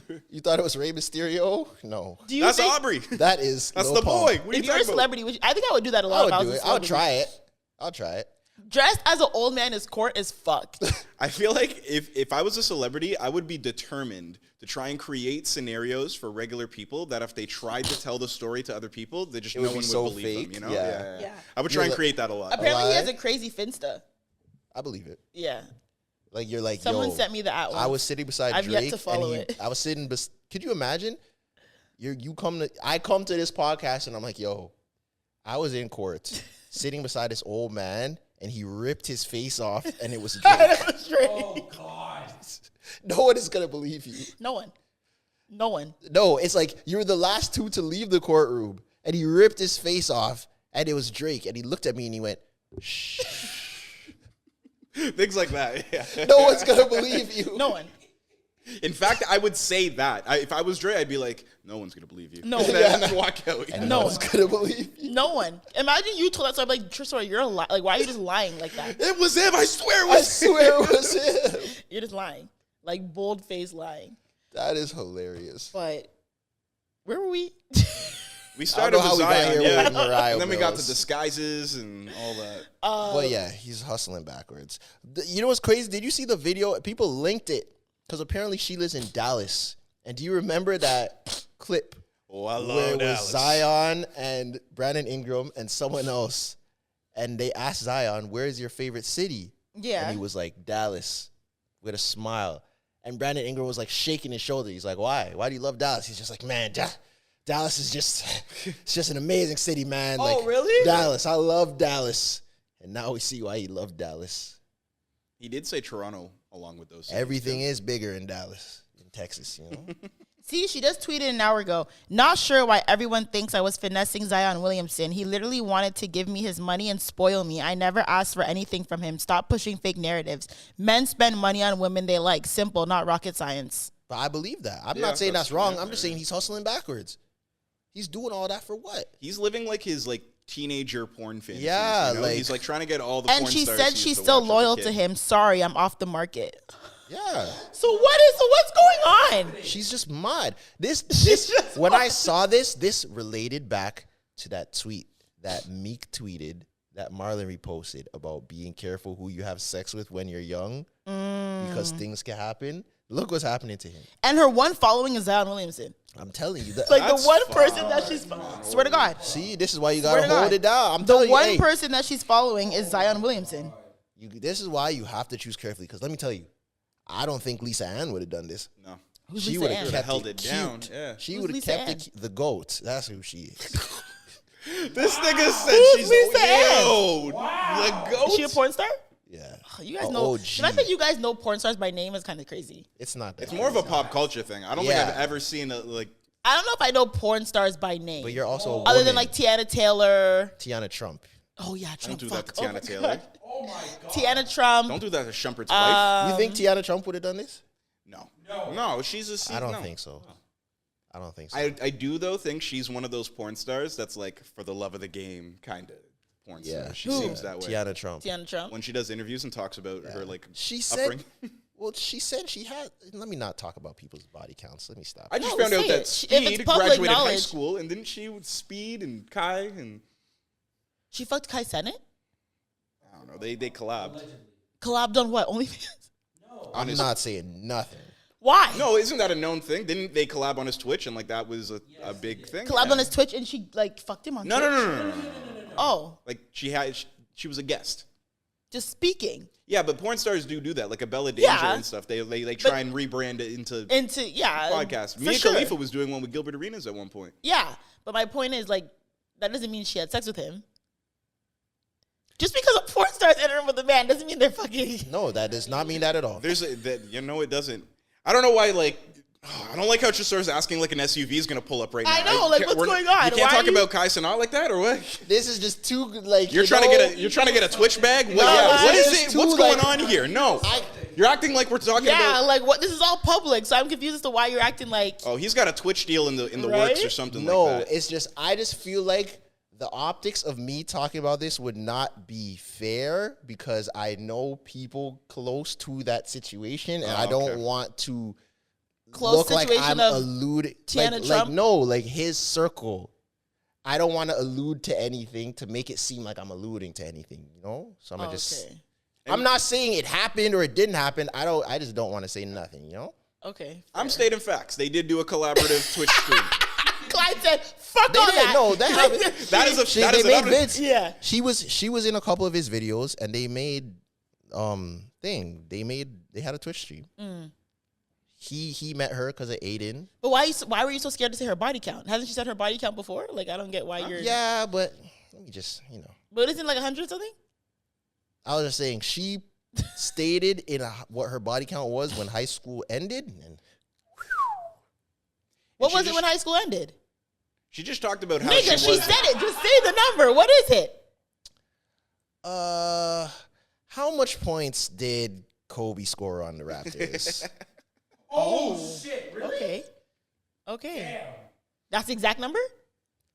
funny.
You thought it was Rey Mysterio? No.
Do you
That's
think
Aubrey.
That is
That's
Lil
the
Pump.
boy. What are you
if you're a
talking about?
celebrity, I think I would do that a
I
lot.
would
if I
do
was
it.
a
I'll
celebrity.
try it. I'll try it.
Dressed as an old man is court as fuck.
I feel like if I was a celebrity, I would be determined to try and create scenarios for regular people that if they tried to tell the story to other people, they just
It
no
would
one
be
would
so
believe
fake.
them. You know?
Yeah.
Yeah.
I would try
You're
and
like-
create that a lot.
Apparently, he
lie?
has a crazy Finsta.
I believe it.
Yeah.
Like you're like,
Someone
yo,
sent me the at one.
I was sitting beside
I've yet
Drake
to follow
and
it.
I was sitting could you imagine? I come to this podcast and I'm like, yo, I was in court sitting beside this old man and he ripped his face off and it was Drake.
Oh God.
No one is gonna believe you.
No one.
No, it's like you're the last two to leave the courtroom and he ripped his face off and it was Drake and he looked at me and he went, shh.
Things like that. Yeah.
No one's gonna believe you.
No one.
In fact, I would say that. If I was Dre, I'd be like, no one's going to believe you.
No.
And then walk out.
And
No
no one's gonna believe you.
No one. Imagine you told that story. Like, Tristan, you're a lie. Like, why are you just lying like that?
It was him. I swear it
I
was
swear it was him.
You're just lying. Like, bold face lying.
That is hilarious.
But where were we?
We
I
started
don't know
with
how we got
Zion,
here
yeah.
with Mariah
And then we got to
Mills.
disguises and all that.
But yeah, he's hustling backwards. You know what's crazy? Did you see the video? People linked it because apparently she lives in Dallas. And do you remember that clip
Oh, I
where
love
it was
Dallas.
Zion and Brandon Ingram and someone else? And they asked Zion, "Where's your favorite city?"
Yeah.
And he was like, "Dallas," with a smile. And Brandon Ingram was like shaking his shoulder. He's like, "Why? Why do you love Dallas?" He's just like, "Man, Dallas is it's just an amazing city, man."
Oh,
like,
really?
Dallas. I love Dallas. And now we see why he loved Dallas.
He did say Toronto along with those cities,
Everything
too.
is bigger in Dallas, in Texas, you know?
See, she just tweeted an hour ago. Not sure why everyone thinks I was finessing Zion Williamson. He literally wanted to give me his money and spoil me. I never asked for anything from him. Stop pushing fake narratives. Men spend money on women they like. Simple, not rocket science.
But I believe that. I'm
Yeah,
not saying that's
that's
wrong.
true.
I'm just saying he's hustling backwards. He's doing all that for what?
He's living like his like teenager porn fantasies.
Yeah,
you know?
like-
he's like trying to get all the
And
porn
she
stars
said
he
she's
used to
still
watch as a
loyal
kid.
to him. Sorry, I'm off the market.
Yeah.
So what's going on?
She's just mad. This
just
when I saw this related back to that tweet that Meek tweeted that Marlon reposted about being careful who you have sex with when you're young because things can happen. Look what's happening to him.
And her one following is Zion Williamson.
I'm telling you that.
Like
That's
the one person that she's swear to God.
See, this is why you
Swear
gotta
to
hold
God.
it down. I'm
The
telling you,
one
hey,
person that she's following is Zion Williamson.
this is why you have to choose carefully. Because let me tell you, I don't think Lisa Ann would have done this.
No.
Who's
She
Lisa
would
Ann?
have
Would've
kept
held
it
it
cute.
down, yeah.
She
Who's
would have
Lisa
kept
Ann?
the goat. That's who she is.
This nigga said
Who's
she's
Lisa
the goat.
Is she a porn star?
Yeah.
You guys
A
know.
OG.
The fact that you guys know porn stars by name is kind of crazy.
It's not that.
It's more of a pop culture thing. I don't think
Yeah.
I've ever seen a like.
I don't know if I know porn stars by name.
But you're also a
other
woman.
than like Tiana Taylor.
Tiana Trump.
Oh yeah, Trump.
do that
fuck.
to
Oh
Tiana
my
Taylor.
God. Tiana Trump.
Don't do that to Shumpert's wife.
You think Tiana Trump would have done this?
No, she's a.
I don't
no.
think so. I don't think so.
I do though think she's one of those porn stars that's like for the love of the game kind of porn
yeah,
star. She seems that way.
Tiana Trump.
Tiana Trump.
When she does interviews and talks about her like
She said.
upbringing.
Well, she said she had. Let me not talk about people's body counts. Let me stop.
I just
No,
found out
say
that
it. If it's
Speed
public
graduated high
knowledge.
school, and didn't she with Speed and Kai and
She fucked Kai Cenat.
I don't know. They collabed.
Collabed on what? OnlyFans.
I'm not saying nothing.
Why?
No, isn't that a known thing? Didn't they collab on his Twitch and like that was a big thing?
Collabed
Yeah.
on his Twitch and she like fucked him on.
No,
Twitch.
no.
Oh,
Like she was a guest.
just speaking
Yeah, but porn stars do that. Like a Bella Danger
Yeah.
and stuff. They try and rebrand it into
into
podcast.
for
Mia
sure.
Khalifa was doing one with Gilbert Arenas at one point.
Yeah, but my point is like that doesn't mean she had sex with him. Just because a porn star's in a room with a man doesn't mean they're fucking.
No, that does not mean that at all.
It doesn't. I don't know why. Like, I don't like how Chisor's asking like an SUV is gonna pull up right now.
I know, like, what's going on?
You can't
Why
talk
are you-
about Kai Cenat like that, or what?
This is just too like
You're trying to get a Twitch bag. What,
No,
what is
it's
it?
too,
What's going
like-
on here? No, you're acting like we're talking
Yeah,
about.
like what? This is all public, so I'm confused as to why you're acting like.
Oh, he's got a Twitch deal in the
Right?
works or something
No,
like that.
it's just I just feel like the optics of me talking about this would not be fair because I know people close to that situation and I don't
okay.
want to
Close
look like
situation
I'm
of
alluding
Tiana Trump?
like his circle. I don't want to allude to anything to make it seem like I'm alluding to anything, you know? So I'm gonna just
Okay.
I'm not saying it happened or it didn't happen. I just don't want to say nothing, you know?
Okay.
I'm stating facts. They did do a collaborative Twitch stream.
Clyde said, "Fuck
They
all
didn't.
that."
No, that happened.
That is a
She,
that
they
is
made
another.
vids.
Yeah.
She was in a couple of his videos and they made they had a Twitch stream. He met her because of Aiden.
But why were you so scared to say her body count? Hasn't she said her body count before? Like I don't get why you're.
Yeah, but let me just,
But isn't it like 100 something?
I was just saying she stated what her body count was when high school ended. And
What
she
was it
just-
when high school ended?
She just talked about how
Nigga, she
was.
said it. Just say the number. What is it?
how much points did Kobe score on the Raptors?
Oh, shit, really?
Okay. That's the exact number?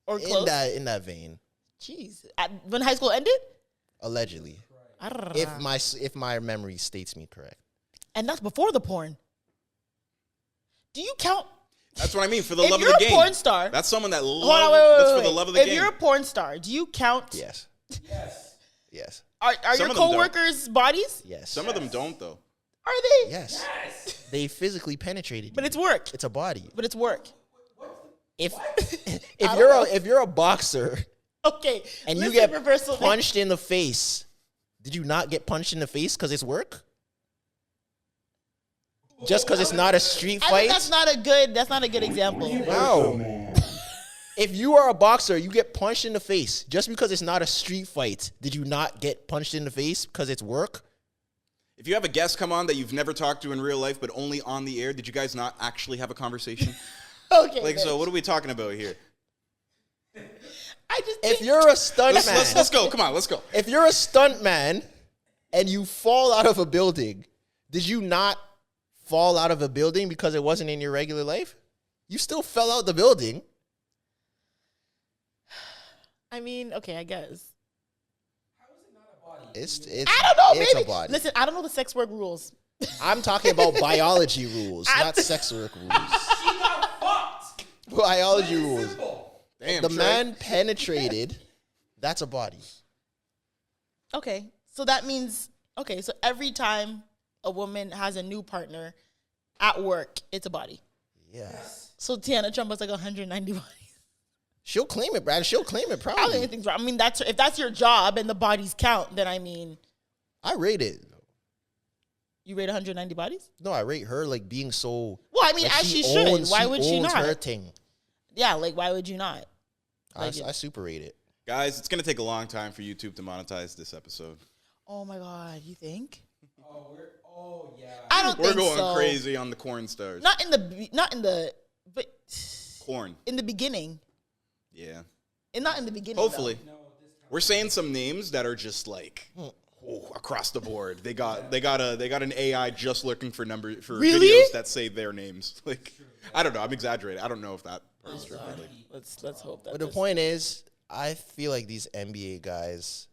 Or close?
in that vein,
Jeez. When high school ended?
allegedly,
Ah.
if my memory states me correct.
And that's before the porn. Do you count?
That's what I mean. For the
If
love of
you're
the
a
game.
porn star.
That's someone that
Hold
loves.
on, wait,
That's for
wait,
the
wait.
love of the
If
game.
you're a porn star, do you count?
Yes,
Yes.
yes,
Are
Some
your
of them don't.
coworkers' bodies?
yes.
Some of them don't though.
Are they?
Yes.
Yes.
They physically penetrated
But
you.
it's work.
It's a body.
But it's work.
If
I don't know.
if you're a boxer
Okay.
and you
listen,
get
reversal.
punched in the face, did you not get punched in the face because it's work? Just because it's not a street
I
fight?
think that's not a good example.
Wow.
Man.
If you are a boxer, you get punched in the face. Just because it's not a street fight, did you not get punched in the face because it's work?
If you have a guest come on that you've never talked to in real life, but only on the air, did you guys not actually have a conversation?
Okay.
Like, so what are we talking about here?
I just
If
think-
you're a stunt man,
Let's go. Come on, let's go.
if you're a stunt man and you fall out of a building, did you not fall out of a building because it wasn't in your regular life? You still fell out the building.
I mean, okay, I guess.
It's
I don't know,
it's
maybe.
a body.
Listen, I don't know the sex work rules.
I'm talking about biology rules, not sex work rules.
She got fucked.
Biology
Plain and
rules.
simple.
Damn,
The
Trey.
man penetrated. That's a body.
Okay, so that means, okay, so every time a woman has a new partner at work, it's a body.
Yes.
So Tiana Trump has like 190 bodies.
She'll claim it, Brad. She'll claim it
I don't think
proudly.
anything's wrong. I mean, if that's your job and the bodies count, then I mean,
I rate it.
you rate 190 bodies?
No, I rate her like being so.
Well, I mean,
like
as she should. Why would she
owns
not?
her thing.
Yeah, like why would you not?
I
Like it-
super rate it.
Guys, it's going to take a long time for YouTube to monetize this episode.
Oh my God, you think?
Oh yeah.
I don't
We're
think
going
so.
crazy on the corn stars.
Not in the, but
Corn.
in the beginning,
Yeah.
and not in the beginning.
Hopefully. We're saying some names that are just like across the board. They got an AI just looking for
Really?
videos that say their names. Like I don't know. I'm exaggerating. I don't know if that part's true. but, like,
Let's hope that.
But the
this-
point is, I feel like these NBA guys,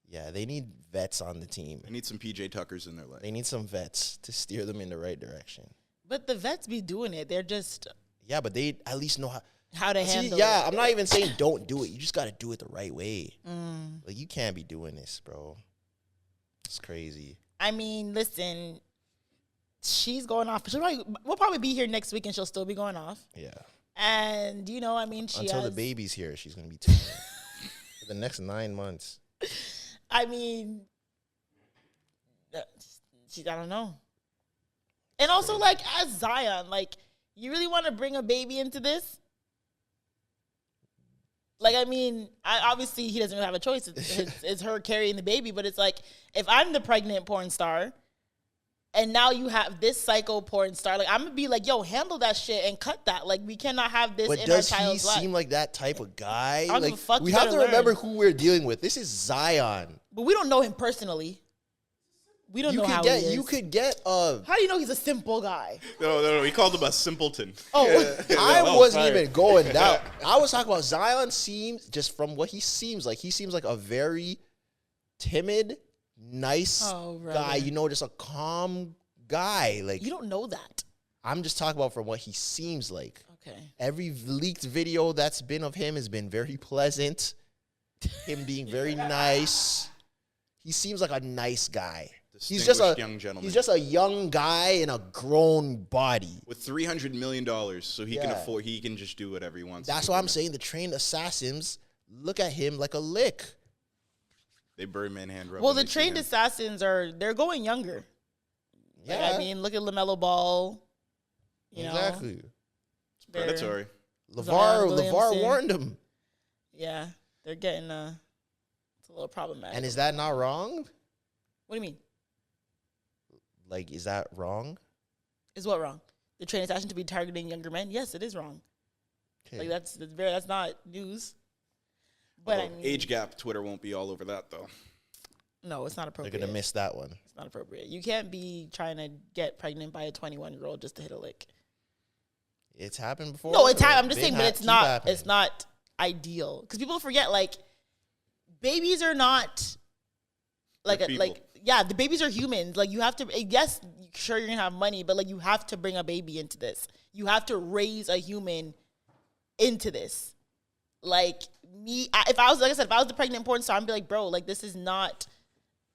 yeah, they need vets on the team.
I need some PJ Tuckers in their life.
They need some vets to steer them in the right direction.
But the vets be doing it. They're just
Yeah, but they at least know
how to
See,
handle.
yeah,
it.
I'm not even saying don't do it. You just got to do it the right way.
Mm.
Like, you can't be doing this, bro. It's crazy.
I mean, listen, she's going off. We'll probably be here next week, and she'll still be going off.
Yeah.
And you know, I mean, she
Until
has,
the baby's here, she's going to be tuned for the next 9 months.
I mean, I don't know. And also, like, as Zion, like, you really want to bring a baby into this? Like, I mean, obviously he doesn't really have a choice. It's her carrying the baby, but it's like, if I'm the pregnant porn star, and now you have this psycho porn star, like, I'm gonna be like, yo, handle that shit and cut that. Like, we cannot have this
But
in our
does he
child's life.
seem like that type of guy?
I don't give
Like,
a fuck,
we
you
have
better
to remember
learn.
who we're dealing with. This is Zion.
But we don't know him personally. We don't know how he is.
You could get a.
How do you know he's a simple guy?
No. He called him a simpleton.
Oh,
I
Oh,
wasn't
sorry.
even going down. I was talking about Zion. Seems just from what he seems like. He seems like a very timid, nice
Oh, brother.
guy. You know, just a calm guy. Like,
you don't know that.
I'm just talking about from what he seems like.
Okay.
Every leaked video that's been of him has been very pleasant. Him being very nice. He seems like a nice guy. He's just a
Distinguished young gentleman.
He's just a young guy in a grown body.
With $300 million, so he can
Yeah.
afford. He can just do whatever he wants.
That's
to
why
do.
I'm saying the trained assassins look at him like a lick.
They Birdman hand rub.
Well,
when
the
they see
trained
him.
assassins they're going younger. Like,
Yeah,
I mean, look at LaMelo Ball. You know,
exactly.
they're-
predatory.
Zion
LeVar
Williamson.
warned him.
Yeah, they're getting it's a little problematic.
And is that not wrong?
What do you mean?
Like, is that wrong?
Is what wrong? The trained assassin to be targeting younger men? Yes, it is wrong.
Okay.
Like that's not news. But I
Although
mean,
age gap, Twitter won't be all over that though.
no, it's not
They're
appropriate.
gonna miss that one.
It's not appropriate. You can't be trying to get pregnant by a 21-year-old just to hit a lick.
It's happened before.
No, it's
or
I'm just
been
saying, but it's
keep
not.
happening?
It's not ideal because people forget like babies are not like
They're people.
the babies are humans. Like you have to. Yes, sure you're gonna have money, but like you have to bring a baby into this. You have to raise a human into this. Like me, if I was the pregnant porn star, I'd be like, bro, like this is not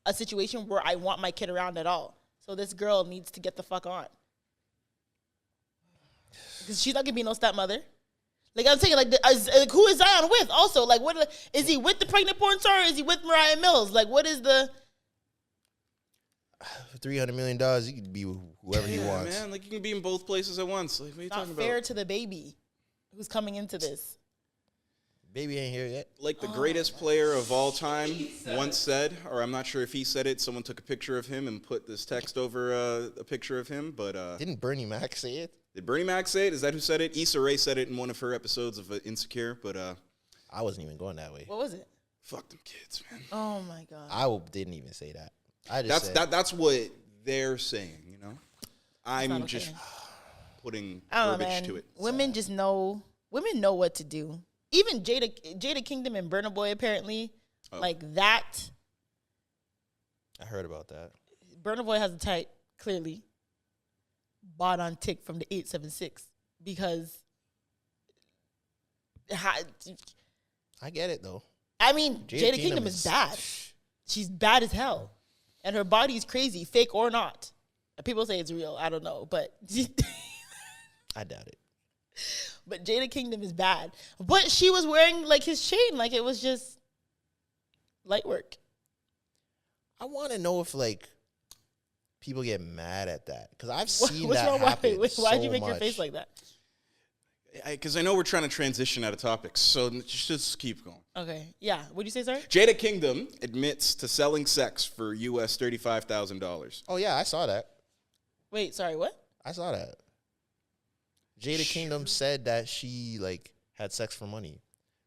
a situation where I want my kid around at all. So this girl needs to get the fuck on. Because she's not gonna be no stepmother. Like I'm saying, like who is Zion with? Also, like what is he with the pregnant porn star? Or is he with Mariah Mills? Like what is the?
For $300 million, he could be whoever he
Yeah,
wants.
man. Like you can be in both places at once. Like what are you
Not
talking
fair
about?
to the baby who's coming into this.
Baby ain't here yet.
Like the greatest player of all time once said, or I'm not sure if he said it, someone took a picture of him and put this text over a picture of him, but...
Didn't Bernie Mac say it?
Did Bernie Mac say it? Is that who said it? Issa Rae said it in one of her episodes of Insecure, but...
I wasn't even going that way.
What was it?
Fuck them kids, man.
Oh my god.
Didn't even say that. I just
That's what they're saying, you know? I'm
not
just
okay.
putting
I don't know,
verbiage
man.
to it.
Women just know. Women know what to do. Even Jada Kingdom and Burna Boy apparently, like that.
I heard about that.
Burna Boy has a type, clearly. Bought on tick from the 876 because.
I get it though.
I mean,
Jada
Jada Kingdom is
is-
bad. She's bad as hell, and her body's crazy, fake or not. People say it's real. I don't know, but
I doubt it.
but Jada Kingdom is bad. But she was wearing like his chain, like it was just light work.
I want to know if like people get mad at that because I've seen
What's
that
wrong?
happen.
Why'd you
so
make your
much.
face like that?
Because I know we're trying to transition out of topics, so just keep going.
Okay, yeah. What'd you say, sorry?
Jada Kingdom admits to selling sex for US $35,000.
Oh yeah, I saw that.
Wait, sorry, what?
I saw that. Jada Kingdom said that she like had sex for money.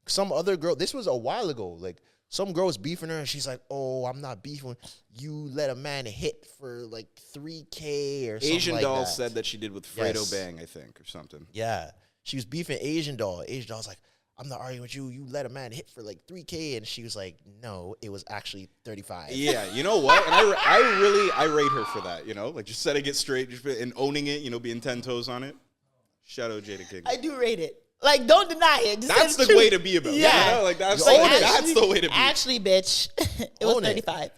Some other girl. This was a while ago. Like some girl was beefing her, and she's like, "Oh, I'm not beefing. You let a man hit for like $3K or something
Asian
like
Doll
that."
said that she did with Fredo
Yes.
Bang, I think, or something.
Yeah, she was beefing Asian Doll. Asian Doll's like, "I'm not arguing with you. You let a man hit for like $3K," and she was like, "No, it was actually 35."
Yeah, you know what? And I rate her for that, you know? Like, just setting it straight and owning it, you know, being 10 toes on it. Shout out Jada Kingdom.
I do rate it. Like, don't deny it. Just
That's
say
the
truth.
way to be about it.
Yeah.
You know? Like, that's,
You own
like,
it.
that's the way to be.
Actually, bitch, it was
Own it.
35.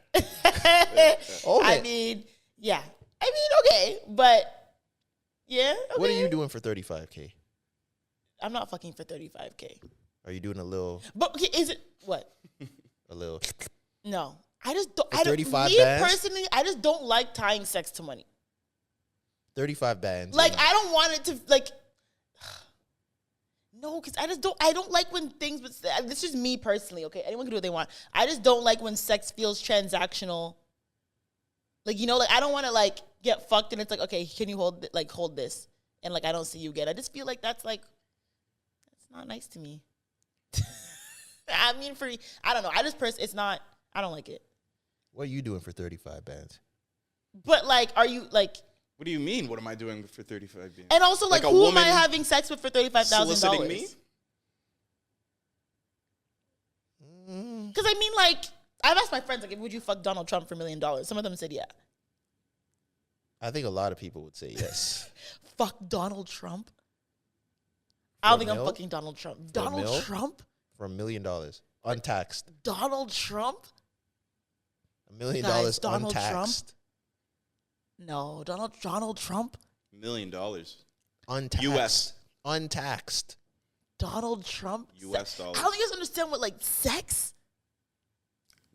Own
I
it.
mean, yeah. I mean, okay, but yeah. Okay.
What are you doing for 35K?
I'm not fucking for 35K.
Are you doing a little?
But okay, is it what?
No.
I just don't.
For
I don't.
35
Me
bands?
personally, I just don't like tying sex to money.
35 bands.
Like, I don't want it to like. No, because I don't like when things. This is me personally. Okay, anyone can do what they want. I just don't like when sex feels transactional. Like, you know, like I don't want to like get fucked and it's like, okay, can you hold this, and like I don't see you again. I just feel like that's not nice to me. I mean, I don't know. It's not. I don't like it.
What are you doing for 35 bands?
But like, are you like?
What do you mean? What am I doing for 35 being?
And also, like
Like a
who am I
woman
having sex with for $35,000?
soliciting me?
Because I mean, like, I've asked my friends, like, would you fuck Donald Trump for $1 million? Some of them said yeah.
I think a lot of people would say yes.
Fuck Donald Trump. I don't think I'm
mil?
fucking Donald Trump.
For a
Donald
mil?
Trump?
For $1 million. Untaxed.
Donald Trump?
$1 million
Guys, Donald
untaxed.
Trump? No, Donald Trump?
$1 million.
Untaxed.
US.
Untaxed.
Donald Trump?
US dollars.
I don't think you guys understand what, like, sex?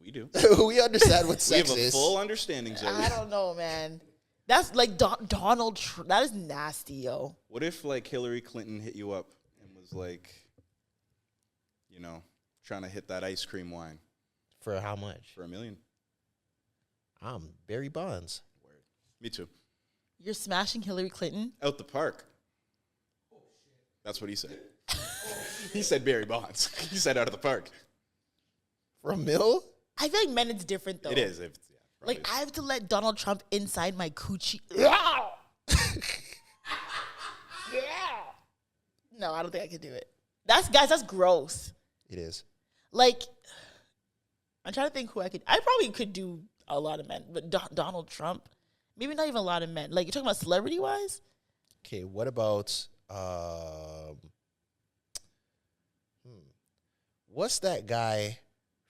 We do.
We understand what
We
sex
have a
is.
full understanding, Zoe.
I don't know, man. That's like Donald Trump. That is nasty, yo.
What if, like, Hillary Clinton hit you up and was like, you know, trying to hit that ice cream wine
For how much?
for $1 million?
I'm Barry Bonds.
Me too.
You're smashing Hillary Clinton?
Out the park. That's what he said. He said Barry Bonds. He said out of the park.
For $1 million?
I feel like men it's different, though.
It is. Probably
Like,
is.
I have to let Donald Trump inside my coochie. No, I don't think I could do it. That's gross.
It is.
Like, I'm trying to think who I probably could do a lot of men, but Donald Trump, maybe not even a lot of men. Like, you're talking about celebrity-wise?
Okay, what about what's that guy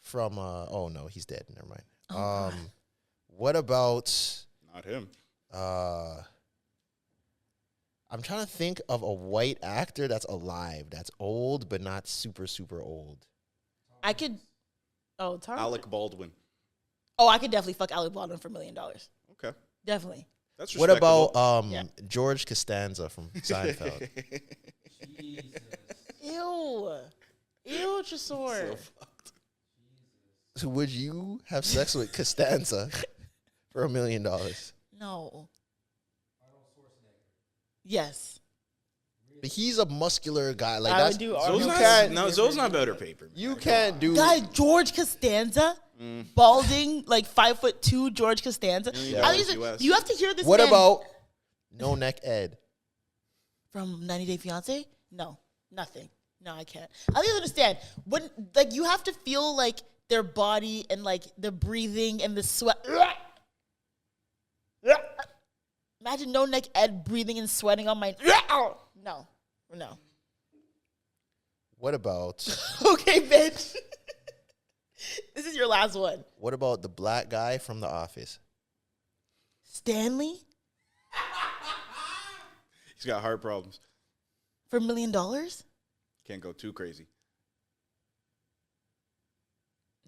from oh no, he's dead. Never mind.
God.
What about
Not him.
I'm trying to think of a white actor that's alive, that's old but not super super old.
I could. Oh, Tom.
Alec Baldwin.
Oh, I could definitely fuck Alec Baldwin for $1 million.
Okay.
Definitely.
That's
What
respectable.
about
Yeah.
George Costanza from Seinfeld?
Jesus.
Ew. Ew, Tresor.
So would you have sex with Costanza for $1 million?
No. Yes.
But he's a muscular guy. Like
I
that's
would do
Zoe's
You
not,
can't-
no, Zoe's not better paper.
you can't do.
Guys, George Costanza, balding, like 5'2", George Costanza.
Yeah.
I used to-
US.
you have to hear this.
What
man
about no neck Ed?
from 90 Day Fiance? No, nothing. No, I can't. I don't even understand when like you have to feel like their body and like the breathing and the sweat. Imagine no neck Ed breathing and sweating on my. No.
What about
Okay, bitch. This is your last one.
what about the black guy from The Office?
Stanley
He's got heart problems.
for $1 million?
Can't go too crazy.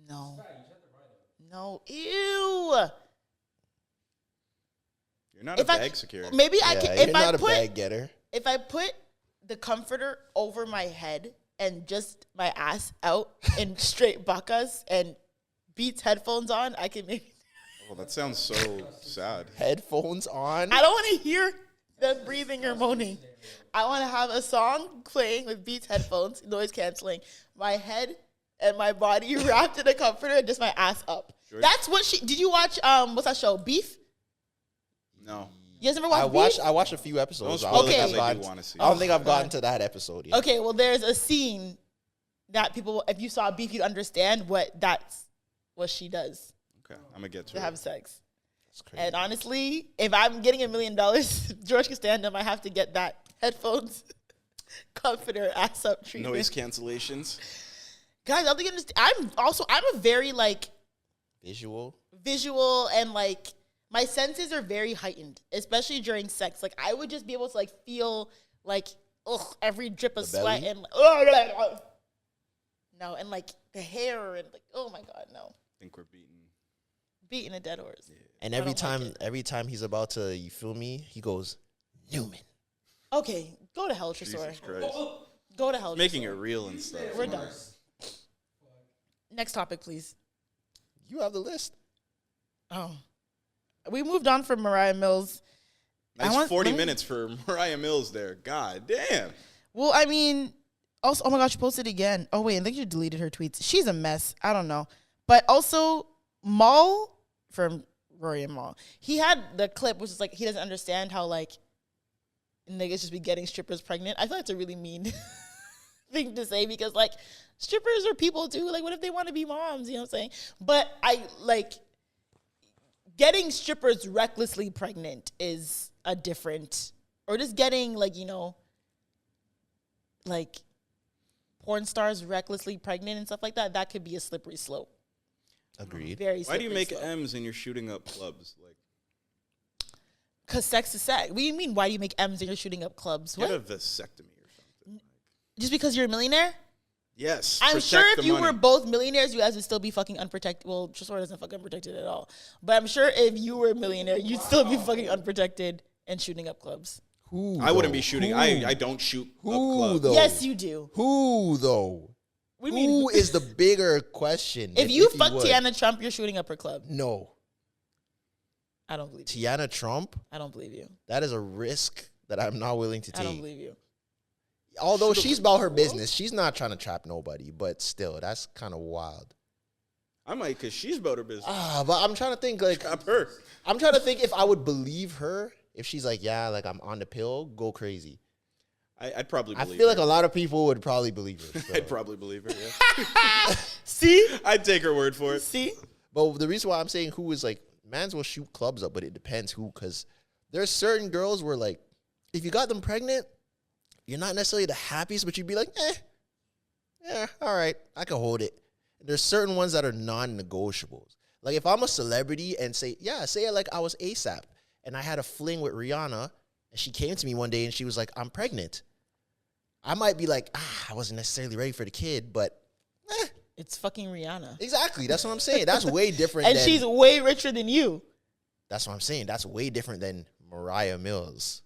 No. No. Ew.
You're not
If
a
I-
bag security.
Maybe I
Yeah,
can.
you're
If
not
I
a
put
bag getter.
if I put the comforter over my head and just my ass out in straight buckas and Beats headphones on, I can maybe.
Oh, that sounds so sad.
Headphones on.
I don't want to hear them breathing or moaning. I want to have a song playing with Beats headphones, noise canceling, my head and my body wrapped in a comforter and just my ass up.
Sure.
That's what she. Did you watch what's that show? Beef?
No.
You guys ever watch Beef?
I watched a few episodes.
Don't
I don't
spoil
think
it
I've
'cause
I
gotten-
do wanna see
I don't
it.
think I've gotten to that episode yet.
Okay, well, there's a scene that people, if you saw Beef, you'd understand what she does
Okay, I'm gonna get to
to
it.
have sex.
That's crazy.
And honestly, if I'm getting $1 million, George Costanza might have to get that headphones, comforter, ass up treatment.
Noise cancellations.
Guys, I don't think you understand. I'm a very like
Visual.
visual and like my senses are very heightened, especially during sex. Like I would just be able to like feel like every drip of
The
sweat
belly?
and no, and like the hair and like oh my god, no,
I think we're
beating a dead horse.
And
I
every
don't like
time, every time he's about to, you feel me? He goes, Newman.
Okay, go to hell, Tresor.
Jesus Christ.
Go to hell.
Making
Tresor.
it real and stuff.
We're done. Next topic, please.
You have the list.
Oh, we moved on from Mariah Mills.
Nice 40 minutes for Mariah Mills there. God damn.
Well, I mean, also, oh my gosh, she posted again. Oh wait, I think she deleted her tweets. She's a mess. I don't know. But also, Maul from Rory and Maul, he had the clip, which is like he doesn't understand how like niggas just be getting strippers pregnant. I feel like it's a really mean thing to say because like strippers are people too. Like, what if they want to be moms? You know what I'm saying? But I like getting strippers recklessly pregnant is a different, or just getting like, you know, like porn stars recklessly pregnant and stuff like that. That could be a slippery slope.
Agreed.
Very.
Why do you
slippery
make
slope.
M's and you're shooting up clubs? Like,
Cause sex is sex. What do you mean? Why do you make M's and you're shooting up clubs?
get
What?
a vasectomy or something.
Just because you're a millionaire?
Yes.
I'm
protect
sure
the
if you
money.
were both millionaires, you guys would still be fucking unprotected. Well, Tresor doesn't fucking unprotected at all. But I'm sure if you were a millionaire, you'd still be fucking unprotected and shooting up clubs.
Who?
I wouldn't be
though?
shooting.
Who?
I don't shoot up
Who
clubs.
though?
Yes, you do.
Who though?
What do you
Who
mean?
is the bigger question?
If you fuck
would.
Tiana Trump, you're shooting up her club.
No.
I don't believe you.
Tiana Trump,
I don't believe you.
that is a risk that I'm not willing to
I don't
take.
believe you.
Although she's about her business, she's not trying to trap nobody, but still, that's kind of wild.
I might, because she's about her business.
But I'm trying to think, like,
Trap her.
I'm trying to think if I would believe her if she's like, yeah, like I'm on the pill, go crazy.
I'd probably
I
believe
feel
her.
like a lot of people would probably believe her. so.
I'd probably believe her, yeah.
See?
I'd take her word for it.
See?
But the reason why I'm saying who is like, mans will shoot clubs up, but it depends who, because there's certain girls where like, if you got them pregnant, you're not necessarily the happiest, but you'd be like, yeah, all right, I can hold it. And there's certain ones that are non-negotiables. Like if I'm a celebrity and say like I was ASAP and I had a fling with Rihanna and she came to me one day and she was like, I'm pregnant. I might be like, I wasn't necessarily ready for the kid, but
It's fucking Rihanna.
exactly. That's what I'm saying. That's way different
And
than,
she's way richer than you.
that's what I'm saying. That's way different than Mariah Mills.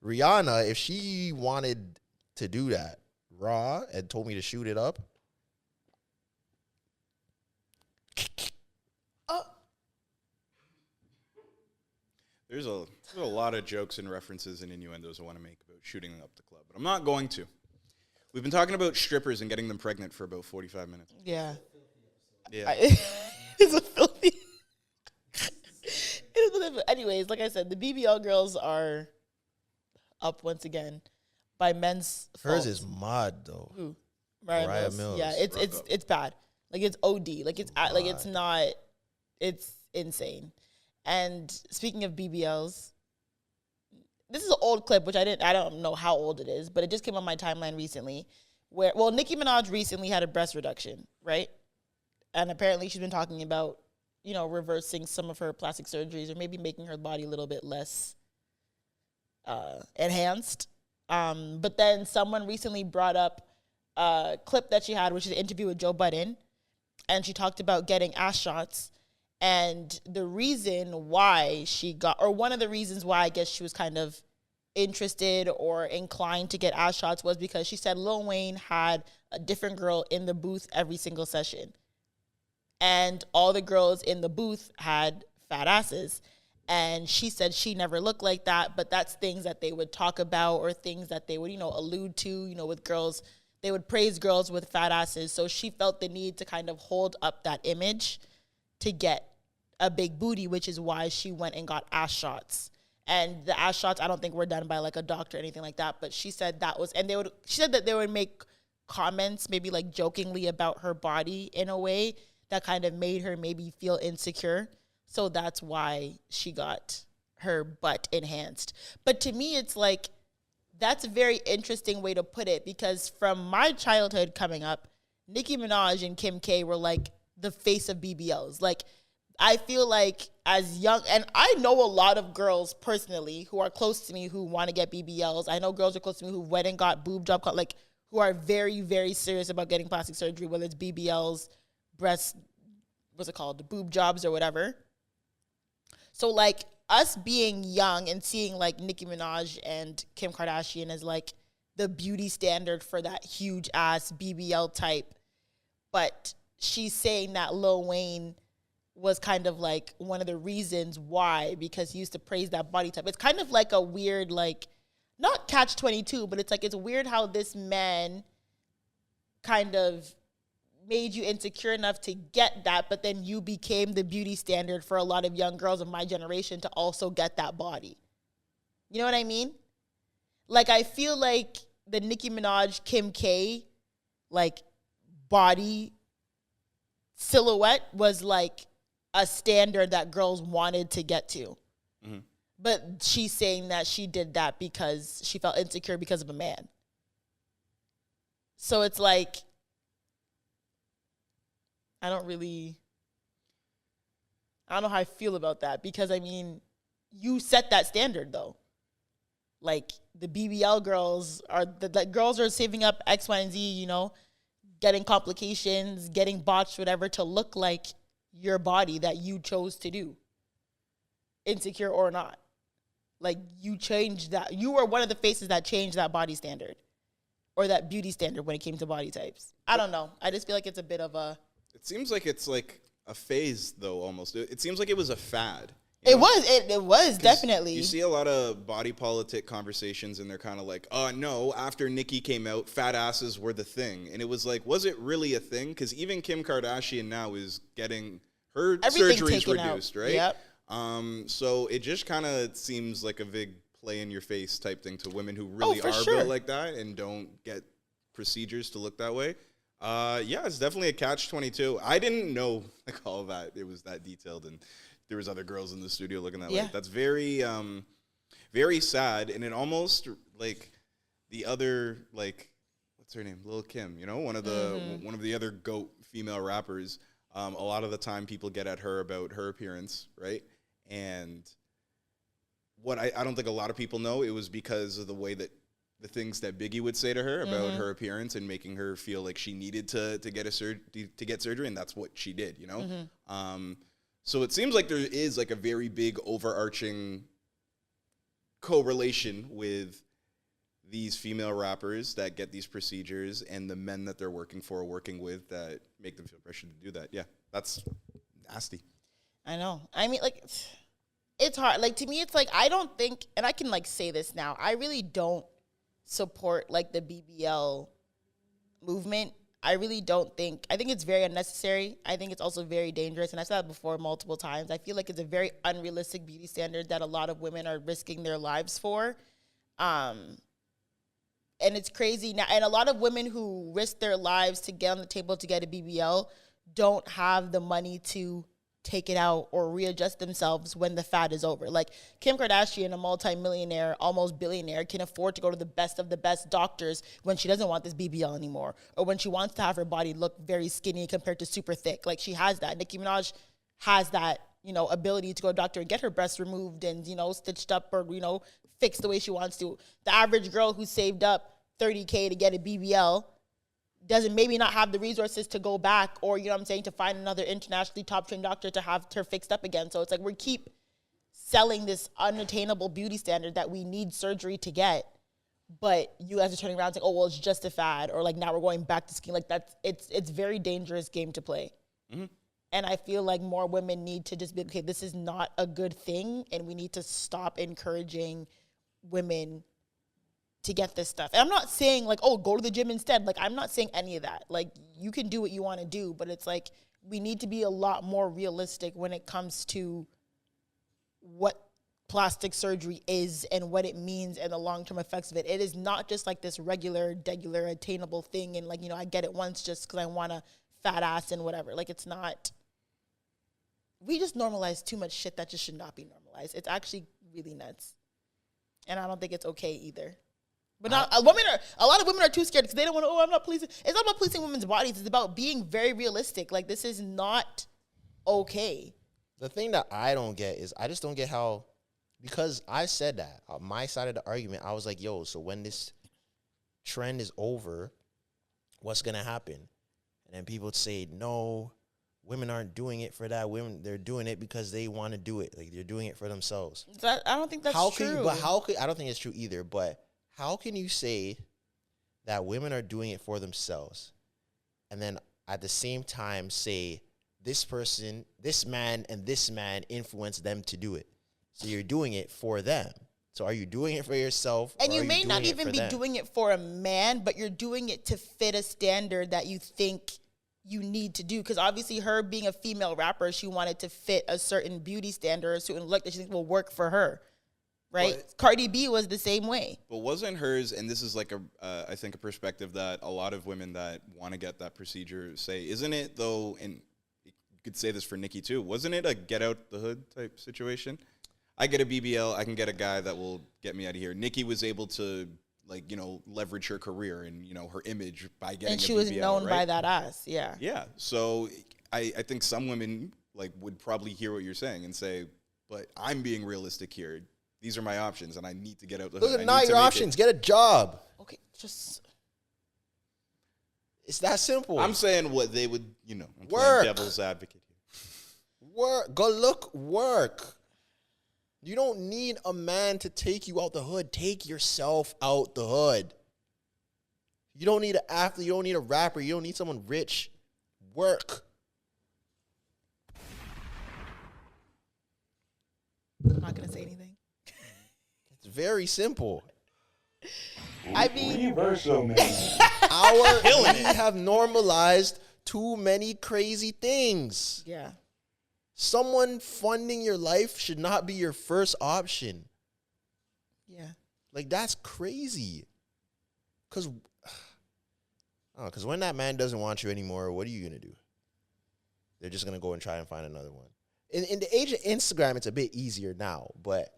Rihanna, if she wanted to do that, raw and told me to shoot it up.
There's a lot of jokes and references and innuendos I want to make about shooting up the club, but I'm not going to. We've been talking about strippers and getting them pregnant for about 45 minutes.
Yeah.
Yeah.
It's a filthy. Anyways, like I said, the BBL girls are up once again by men's
Hers
fault.
is mod though.
Who?
Mariah Mills.
Yeah, it's bad. Like it's OD. Like it's not. It's insane. And speaking of BBLs, this is an old clip, which I don't know how old it is, but it just came on my timeline recently. Nicki Minaj recently had a breast reduction, right? And apparently she's been talking about, reversing some of her plastic surgeries or maybe making her body a little bit less enhanced. But then someone recently brought up a clip that she had, which is an interview with Joe Budden, and she talked about getting ass shots. And the reason why one of the reasons why I guess she was kind of interested or inclined to get ass shots was because she said Lil Wayne had a different girl in the booth every single session. And all the girls in the booth had fat asses. And she said she never looked like that, but that's things that they would talk about or things that they would, allude to, with girls. They would praise girls with fat asses. So she felt the need to kind of hold up that image to get a big booty, which is why she went and got ass shots. And the ass shots, I don't think were done by like a doctor or anything like that, but she said she said that they would make comments, maybe like jokingly about her body in a way that kind of made her maybe feel insecure. So that's why she got her butt enhanced. But to me, it's like, that's a very interesting way to put it, because from my childhood coming up, Nicki Minaj and Kim K were like the face of BBLs. Like, I feel like as young, and I know a lot of girls personally who are close to me who want to get BBLs. I know girls are close to me who went and got boob job, like who are very, very serious about getting plastic surgery, whether it's BBLs, boob jobs or whatever. So like us being young and seeing like Nicki Minaj and Kim Kardashian as like the beauty standard for that huge ass BBL type, but she's saying that Lil Wayne was kind of like one of the reasons why, because he used to praise that body type. It's kind of like a weird, like, not catch-22, but it's like, it's weird how this man kind of made you insecure enough to get that, but then you became the beauty standard for a lot of young girls of my generation to also get that body. You know what I mean? Like, I feel like the Nicki Minaj, Kim K, like, body silhouette was like a standard that girls wanted to get to. Mm-hmm. But she's saying that she did that because she felt insecure because of a man. So it's like, I don't know how I feel about that, because I mean, you set that standard though. Like the BBL girls girls are saving up X, Y, and Z, getting complications, getting botched, whatever, to look like your body that you chose to do, insecure or not. Like, you changed that. You were one of the faces that changed that body standard or that beauty standard when it came to body types. I don't know. I just feel like it's a bit of a...
It seems like it's like a phase, though, almost. It seems like it was a fad.
It was definitely.
You see a lot of body politic conversations, and they're kind of like, oh, no, after Nicki came out, fat asses were the thing. And it was like, was it really a thing? Because even Kim Kardashian now is getting her surgeries reduced, right?
Yep.
So it just kind of seems like a big play in your face type thing to women who really are
sure.
built like that and don't get procedures to look that way. Yeah, it's definitely a catch-22. I didn't know like all that. It was that detailed, and there was other girls in the studio looking that way. That's very, very sad, and it almost like the other, like, what's her name, Lil' Kim, one of the other GOAT female rappers. A lot of the time, people get at her about her appearance, right? And what I don't think a lot of people know, it was because of the way that the things that Biggie would say to her about her appearance and making her feel like she needed to get surgery, and that's what she did, So it seems like there is like a very big overarching correlation with these female rappers that get these procedures and the men that they're working with that make them feel pressured to do that. Yeah, that's nasty.
I know. I mean, like, it's hard. Like, to me, it's like, I don't think, and I can, like, say this now, I really don't support, like, the BBL movement. I really don't think, I think it's very unnecessary. I think it's also very dangerous. And I've said that before multiple times. I feel like it's a very unrealistic beauty standard that a lot of women are risking their lives for. And it's crazy now. And a lot of women who risk their lives to get on the table to get a BBL don't have the money to take it out or readjust themselves when the fad is over. Like Kim Kardashian, a multimillionaire, almost billionaire, can afford to go to the best of the best doctors when she doesn't want this BBL anymore, or when she wants to have her body look very skinny compared to super thick. Like she has that. Nicki Minaj has that, you know, ability to go to a doctor and get her breasts removed and, you know, stitched up or, you know, fixed the way she wants to. The average girl who saved up $30K to get a BBL doesn't maybe not have the resources to go back, or, you know what I'm saying, to find another internationally top trained doctor to have her fixed up again. So it's like we keep selling this unattainable beauty standard that we need surgery to get, but you guys are turning around saying, oh, well, it's just a fad, or like now we're going back to skin. Like it's very dangerous game to play. Mm-hmm. And I feel like more women need to just be, okay, this is not a good thing, and we need to stop encouraging women to get this stuff. And I'm not saying like, oh, go to the gym instead. Like, I'm not saying any of that. Like, you can do what you want to do, but it's like we need to be a lot more realistic when it comes to what plastic surgery is and what it means and the long-term effects of it. It is not just like this regular, attainable thing. And like, you know, I get it once just because I want a fat ass and whatever. Like, it's not. We just normalize too much shit that just should not be normalized. It's actually really nuts. And I don't think it's okay either. But not, a lot of women are too scared because they don't want to, oh, I'm not policing. It's not about policing women's bodies. It's about being very realistic. Like, this is not okay.
The thing that I don't get is I just don't get how, because I said that, on my side of the argument, I was like, yo, so when this trend is over, what's going to happen? And then people would say, no, women aren't doing it for that. Women, they're doing it because they want to do it. Like, they're doing it for themselves.
I don't think that's true.
I don't think it's true either, but how can you say that women are doing it for themselves and then at the same time say this person, this man, and this man influenced them to do it? So you're doing it for them. So are you doing it for yourself?
And you may not even be doing it for a man, but you're doing it to fit a standard that you think you need to do. Because obviously her being a female rapper, she wanted to fit a certain beauty standard, a certain look that she thinks will work for her. Right? But Cardi B was the same way.
But wasn't hers, and this is like I think a perspective that a lot of women that want to get that procedure say, isn't it though, and you could say this for Nicki too, wasn't it a get out the hood type situation? I get a BBL, I can get a guy that will get me out of here. Nicki was able to, like, you know, leverage her career and, you know, her image by getting a BBL, and she was
known
right?
by that ass, yeah.
Yeah, so I think some women, like, would probably hear what you're saying and say, but I'm being realistic here. These are my options, and I need to get out the hood.
Those are not your options. Get a job.
Okay, just.
It's that simple.
I'm saying what they would, you know, I'm
work.
playing devil's advocate here.
Work. Go work. You don't need a man to take you out the hood. Take yourself out the hood. You don't need an athlete. You don't need a rapper. You don't need someone rich. Work.
I'm not going to say anything.
It's very simple.
I mean,
Universal, man.
We have normalized too many crazy things.
Yeah.
Someone funding your life should not be your first option.
Yeah.
Like, that's crazy. Because when that man doesn't want you anymore, what are you going to do? They're just going to go and try and find another one. In the age of Instagram, it's a bit easier now, but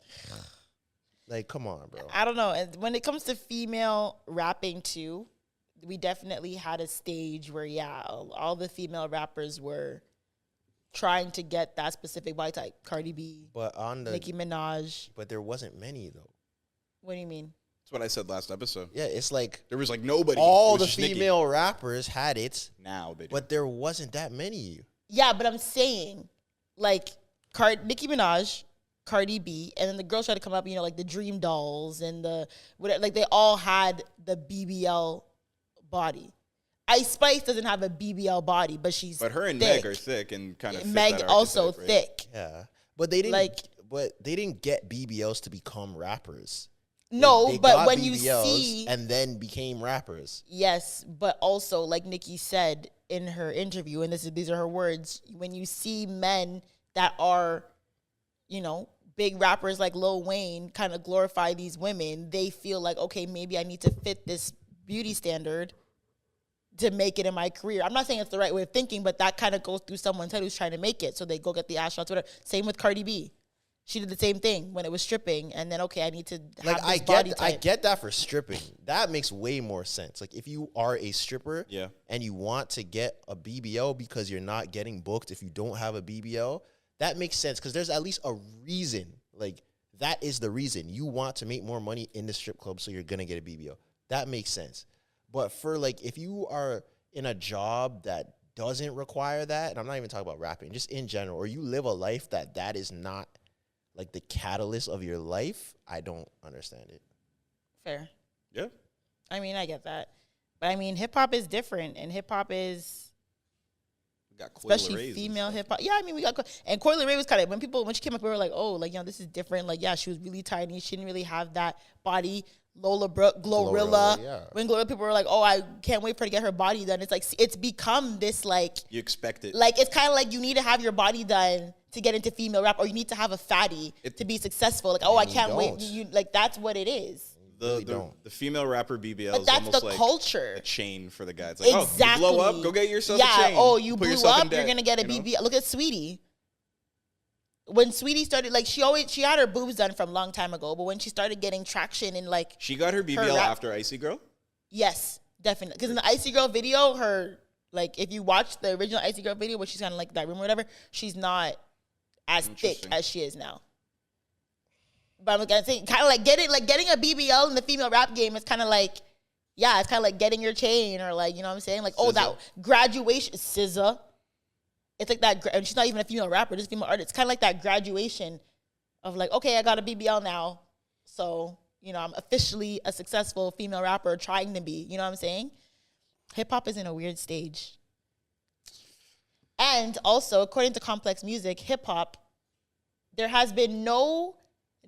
like, come on, bro.
I don't know. And when it comes to female rapping too, we definitely had a stage where, yeah, all the female rappers were trying to get that specific body type. Cardi B,
but
Nicki Minaj.
But there wasn't many, though.
What do you mean?
That's what I said last episode.
Yeah, it's like
there was like nobody.
All the female rappers had it.
Now they do.
But there wasn't that many.
Yeah, but I'm saying, like, Nicki Minaj, Cardi B, and then the girls tried to come up, like the Dream Dolls and like they all had the BBL body. Ice Spice doesn't have a BBL body, but
But her and
thick.
Meg are thick and kind of fit
Meg
that
also
archetype, right?
thick.
Yeah, but they didn't.
Like-
but they didn't get BBLs to become rappers.
No,
They
but
got
when you
BBLs
see
and then became rappers.
yes, but also like Nikki said in her interview, and these are her words, when you see men that are, big rappers like Lil Wayne kind of glorify these women, they feel like, okay, maybe I need to fit this beauty standard to make it in my career. I'm not saying it's the right way of thinking, but that kind of goes through someone's head who's trying to make it. So they go get the astronauts, whatever. Same with Cardi B. She did the same thing when it was stripping, and then okay, I need to have this body type.
I get that for stripping. That makes way more sense. Like if you are a stripper,
Yeah.
and you want to get a BBL because you're not getting booked if you don't have a BBL, that makes sense because there's at least a reason. Like that is the reason you want to make more money in the strip club, so you're gonna get a BBL. That makes sense. But for like if you are in a job that doesn't require that, and I'm not even talking about rapping, just in general, or you live a life that is not like the catalyst of your life, I don't understand it.
Fair.
Yeah.
I mean, I get that. But I mean, hip hop is different, and hip hop is
We got Coi
especially
Leray and
female
stuff.
hip hop. Yeah, I mean, we got and Coi Leray was kind of when she came up, we were like, oh, like this is different. Like, yeah, she was really tiny. She didn't really have that body. Lola Brooke, Glorilla.
Yeah.
When Glorilla, people were like, oh, I can't wait for her to get her body done. It's like it's become this like
You expect it.
it's kind of like you need to have your body done to get into female rap, or you need to have a fatty to be successful. Like, oh, I
And you
can't wait.
don't.
You like that's what it is.
don't.
The female rapper BBL
But
is
that's
almost
the
like
culture.
a chain for the guy. It's like,
Exactly.
oh, you blow up, go get yourself a chain.
Oh, you
Put
blew
yourself in
up, you're
debt,
gonna get a
you know?
BBL. Look at Sweetie. When Sweetie started, like she had her boobs done from a long time ago, but when she started getting traction in like
She got her BBL
rap-
after Icy Girl.
yes, definitely. Because in the Icy Girl video, her like if you watch the original Icy Girl video where she's kind of like that room or whatever, she's not as thick
Interesting.
as she is now. But I'm gonna say kind of like getting a BBL in the female rap game is kind of like, yeah, it's kind of like getting your chain or like, you know what I'm saying? Like, oh, that graduation, SZA. It's like that, and she's not even a female rapper, just a female artist. It's kind of like that graduation of like, okay, I got a BBL now. So, I'm officially a successful female rapper trying to be, you know what I'm saying? Hip hop is in a weird stage. And also, according to Complex Music, hip hop, there has been no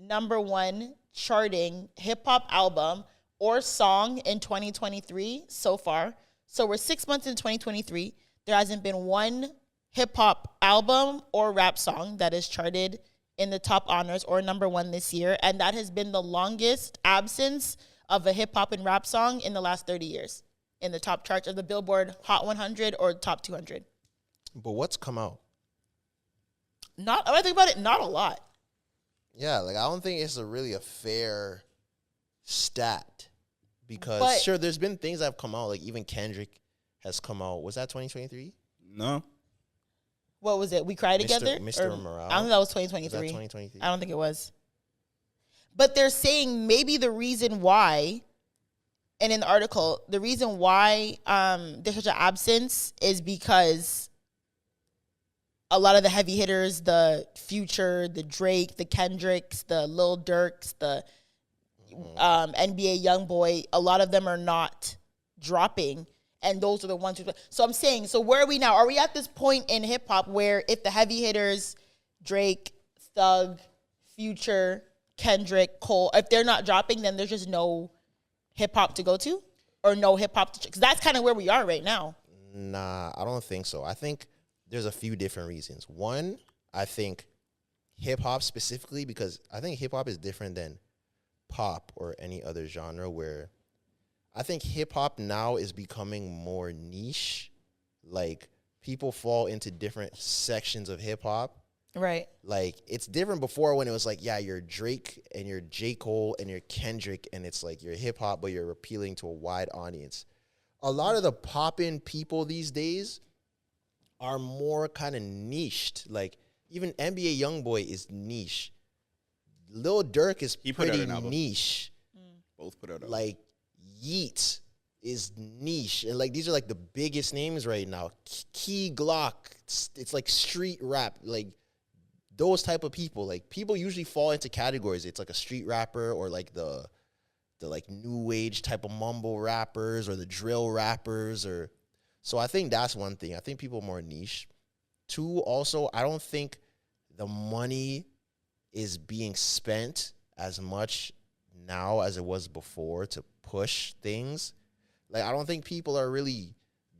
#1 charting hip hop album or song in 2023 so far. So we're 6 months in 2023. There hasn't been one hip hop album or rap song that is charted in the top honors or #1 this year. And that has been the longest absence of a hip hop and rap song in the last 30 years in the top charts of the Billboard Hot 100 or top 200.
But what's come out?
When I think about it, not a lot.
Yeah, like I don't think it's really a fair stat because
But-
sure, there's been things that have come out. Like even Kendrick has come out. Was that 2023?
No.
What was it? We Cry Together?
Mr.
Or-
Morale?
I don't think that was
Was that
2023.
2023?
I don't think it was. But they're saying maybe the reason why, and in the article, the reason why there's such an absence is because a lot of the heavy hitters, the Future, the Drake, the Kendricks, the Lil Durks, the NBA Youngboy, a lot of them are not dropping. And those are the ones who. So I'm saying, so where are we now? Are we at this point in hip hop where if the heavy hitters, Drake, Thug, Future, Kendrick, Cole, if they're not dropping, then there's just no hip hop to go to, or no hip hop to? Because that's kind of where we are right now.
Nah, I don't think so. I think there's a few different reasons. One, I think hip hop specifically, because I think hip hop is different than pop or any other genre, where I think hip hop now is becoming more niche. Like people fall into different sections of hip hop.
Right.
Like it's different before when it was like, yeah, you're Drake and you're J. Cole and you're Kendrick and it's like you're hip hop, but you're appealing to a wide audience. A lot of the poppin' people these days are more kind of niched. Like even NBA Youngboy is niche. Lil Durk is
He put out
pretty
an album.
niche.
Both put out.
Like Yeats is niche, and like these are like the biggest names right now. Key Glock, it's like street rap. Like those type of people. Like, people usually fall into categories. It's like a street rapper, or like the like new age type of mumble rappers, or the drill rappers, or so I think that's one thing. I think people are more niche. Two, also, I don't think the money is being spent as much now as it was before to push things. Like, I don't think people are really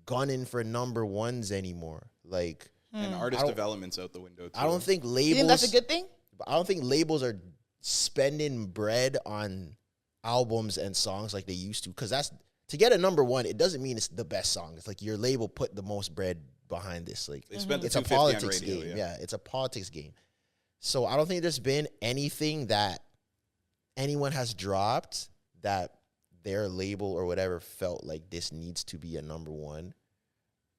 gunning for number ones anymore. Like,
And artist development's out the window too.
I don't think labels.
You think that's a good thing?
I don't think labels are spending bread on albums and songs like they used to. Because that's, to get a number one, it doesn't mean it's the best song. It's like your label put the most bread behind this. Like,
They spent the
it's a
$2.50 on
politics
radio,
game.
yeah.
Yeah, it's a politics game. So I don't think there's been anything that anyone has dropped that their label or whatever felt like this needs to be a number one.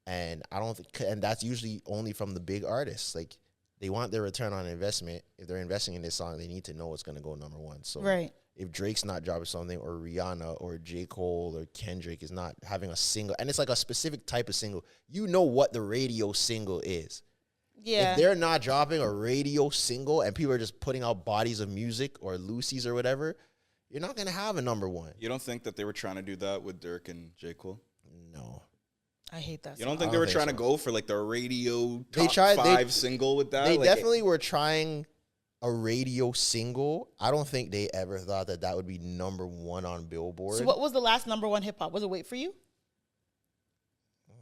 And I don't think, and that's usually only from the big artists. Like, they want their return on investment. If they're investing in this song, they need to know it's going to go number one. So
Right.
if Drake's not dropping something, or Rihanna or J. Cole or Kendrick is not having a single, and it's like a specific type of single, you know what the radio single is.
Yeah.
If they're not dropping a radio single and people are just putting out bodies of music or Lucy's or whatever, you're not going to have a number one.
You don't think that they were trying to do that with Dirk and J. Cole?
No.
I hate that.
You don't
song.
think
I
they
don't
were
think
trying
so.
to go for like the radio
They
top
tried- they-
5 single with that?
They
Like,
definitely were trying a radio single. I don't think they ever thought that that would be number one on Billboard.
So what was the last number one hip hop? Was it Wait For You?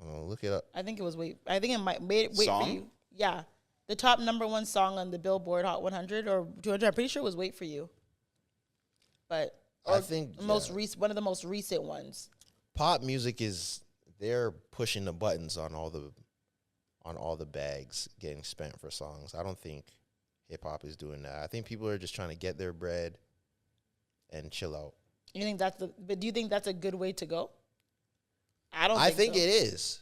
Oh, look it up.
I think it was Wait. I think it might Wait For
Song?
You. Yeah. The top number one song on the Billboard Hot 100 or 200. I'm pretty sure it was Wait For You. But
I think
one of the most recent ones.
pop music is, they're pushing the buttons on all the bags getting spent for songs. I don't think hip hop is doing that. I think people are just trying to get their bread and chill out.
You think but do you think that's a good way to go? I don't
I
think
think
so.
it is.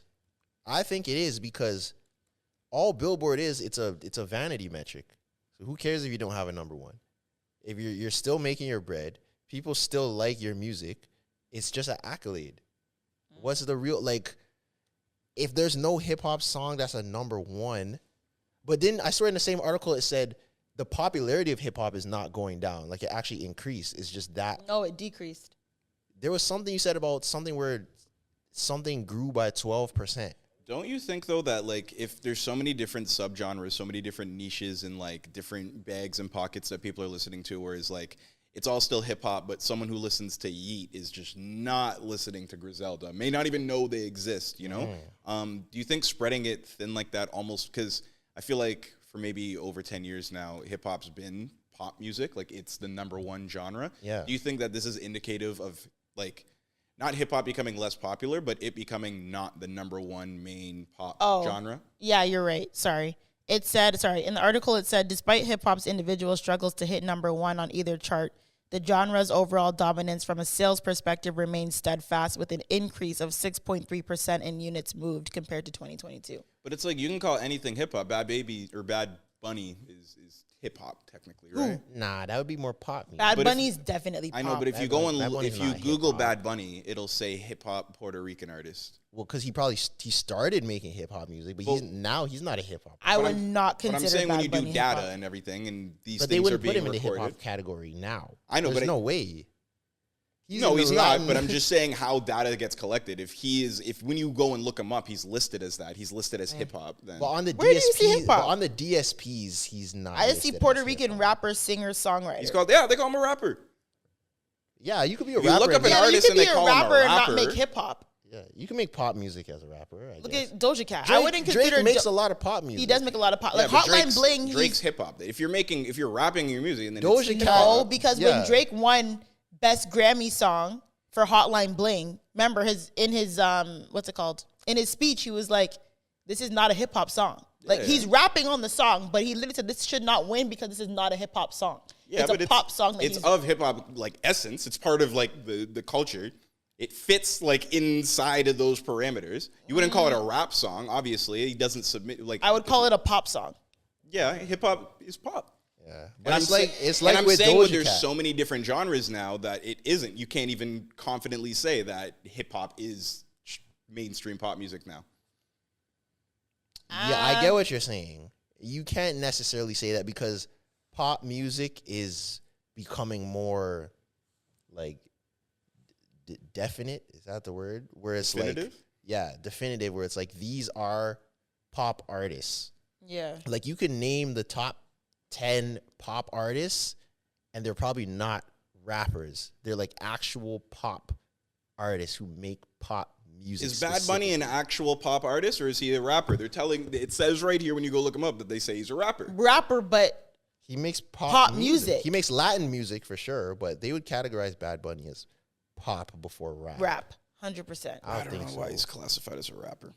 I think it is, because all Billboard is, it's a vanity metric. So who cares if you don't have a number one? If you're still making your bread, people still like your music. It's just an accolade. What's the real, like, if there's no hip hop song that's a number one, but then I swear in the same article it said the popularity of hip hop is not going down. Like, it actually increased. It's just that
No, it decreased.
there was something you said about something where something grew by 12%.
Don't you think though that like if there's so many different subgenres, so many different niches and like different bags and pockets that people are listening to, whereas like it's all still hip hop, but someone who listens to Yeet is just not listening to Griselda, may not even know they exist, you know? Do you think spreading it thin like that almost, because I feel like for maybe over 10 years now, hip hop's been pop music, like it's the number one genre.
Yeah.
Do you think that this is indicative of like not hip hop becoming less popular, but it becoming not the number one main pop genre?
Yeah, you're right. Sorry. In the article it said, despite hip hop's individual struggles to hit number one on either chart, the genre's overall dominance from a sales perspective remains steadfast, with an increase of 6.3% in units moved compared to 2022.
But it's like you can call anything hip hop. Bad Baby or Bad Bunny is hip hop technically, right?
Nah, that would be more pop music.
Bad
But if-
Bunny's definitely pop.
I know, but if
Bad
you go
Bunny- Bad
and
Bunny's
if you
not
Google
hip-hop.
Bad Bunny, it'll say hip hop Puerto Rican artist.
Well, because he started making hip hop music, but
Well-
he's not a hip hop.
I
But
would
I'm-
not
But
consider
I'm saying when
Bad
you do
Bunny
data
hip-hop.
and everything, and these
But they
things are
wouldn't put
being
him in the hip
recorded.
hop category now.
I know,
There's
but
no way.
No,
in
he's
the
not.
Latin-
But I'm just saying how data gets collected. If when you go and look him up, he's listed as that. He's listed as hip hop. Then
But on the
Where do you see
DSPs,
hip-hop?
but on the DSPs, he's not.
I just see
listed
Puerto
as
Rican
hip-hop.
rapper, singer, songwriter.
he's called they call him a rapper.
Yeah, you could be a
If you
rapper.
look up
and
an
yeah,
make-
you
artist
could
and
be
they
a
call him a
rapper and not
rapper.
make hip hop.
yeah, you can make pop music as a rapper. I
Look
guess.
at Doja Cat. I
Drake,
wouldn't consider
Drake makes a lot of pop music.
He does make a lot of pop.
Yeah,
Like
but
Hotline Bling.
Drake's hip hop. If you're rapping your music, and then
Doja
it's
Cat-
No, because
Yeah.
when Drake won Best Grammy Song for Hotline Bling, remember in his what's it called? In his speech, he was like, "This is not a hip hop song." Like
Yeah.
he's rapping on the song, but he literally said, "This should not win because this is not a hip hop song. It's a pop song." That
It's
he's,
of hip hop like essence. It's part of like the culture. It fits like inside of those parameters. You wouldn't call it a rap song, obviously. He doesn't submit like
I would call it a pop song.
yeah, hip hop is pop.
Yeah,
And I'm saying
like with
saying
Doja
there's
Cat.
so many different genres now that it isn't. You can't even confidently say that hip hop is mainstream pop music now.
Yeah, I get what you're saying. you can't necessarily say that because pop music is becoming more like definite. Is that the word? Where it's
Definitive?
definitive. Where it's like these are pop artists.
Yeah.
Like you can name the top 10 pop artists, and they're probably not rappers. They're like actual pop artists who make pop music.
Is Bad Bunny an actual pop artist or is he a rapper? They're telling, it says right here when you go look him up that they say he's a rapper.
Rapper, but
He makes
Pop music.
He makes Latin music for sure, but they would categorize Bad Bunny as pop before rap.
rap, 100%.
I
I
don't
don't
think
know why
so.
he's classified as a rapper.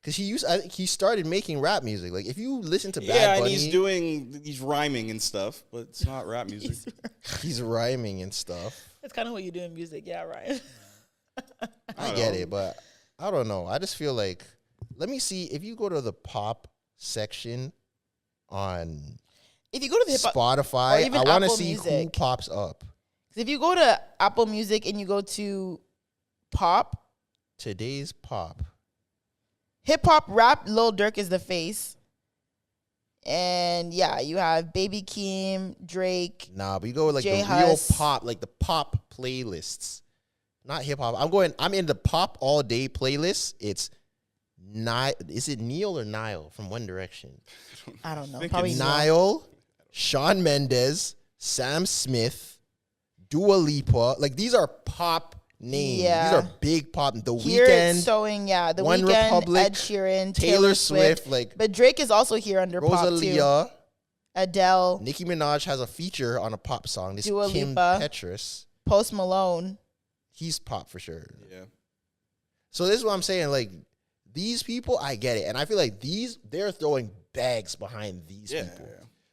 Because he started making rap music. Like if you listen to Bad
Yeah, and
Bunny,
he's rhyming and stuff, but it's not rap music.
he's rhyming and stuff.
That's kind of what you do in music. Yeah, right.
I get it, but I don't know. I just feel like, let me see if you go to the pop section on
If you go to the hip hop, or
Spotify,
even
I want to
Apple
see who
Music.
pops up.
if you go to Apple Music and you go to pop,
Today's pop.
hip hop, rap, Lil Durk is the face. And yeah, you have Baby Keem, Drake.
Nah, but you go with like
J
the
Hus.
real pop, like the pop playlists, not hip hop. I'm in the pop all day playlist. It's is it Neil or Niall from One Direction?
I don't know.
think
Probably
it's
not.
Niall, Shawn Mendes, Sam Smith, Dua Lipa. Like these are pop names.
Yeah.
These are big pop. The
Here it's
Weeknd,
showing, The
One
Weeknd,
Republic,
Ed Sheeran,
Taylor Swift, like
But Drake is also here under pop too.
Rosalia.
Adele,
Nicki Minaj has a feature on a pop song. This
Dua
Kim
Lipa.
Petras.
Post Malone.
He's pop for sure.
Yeah.
So this is what I'm saying. Like these people, I get it, and I feel like they're throwing bags behind these
Yeah.
people.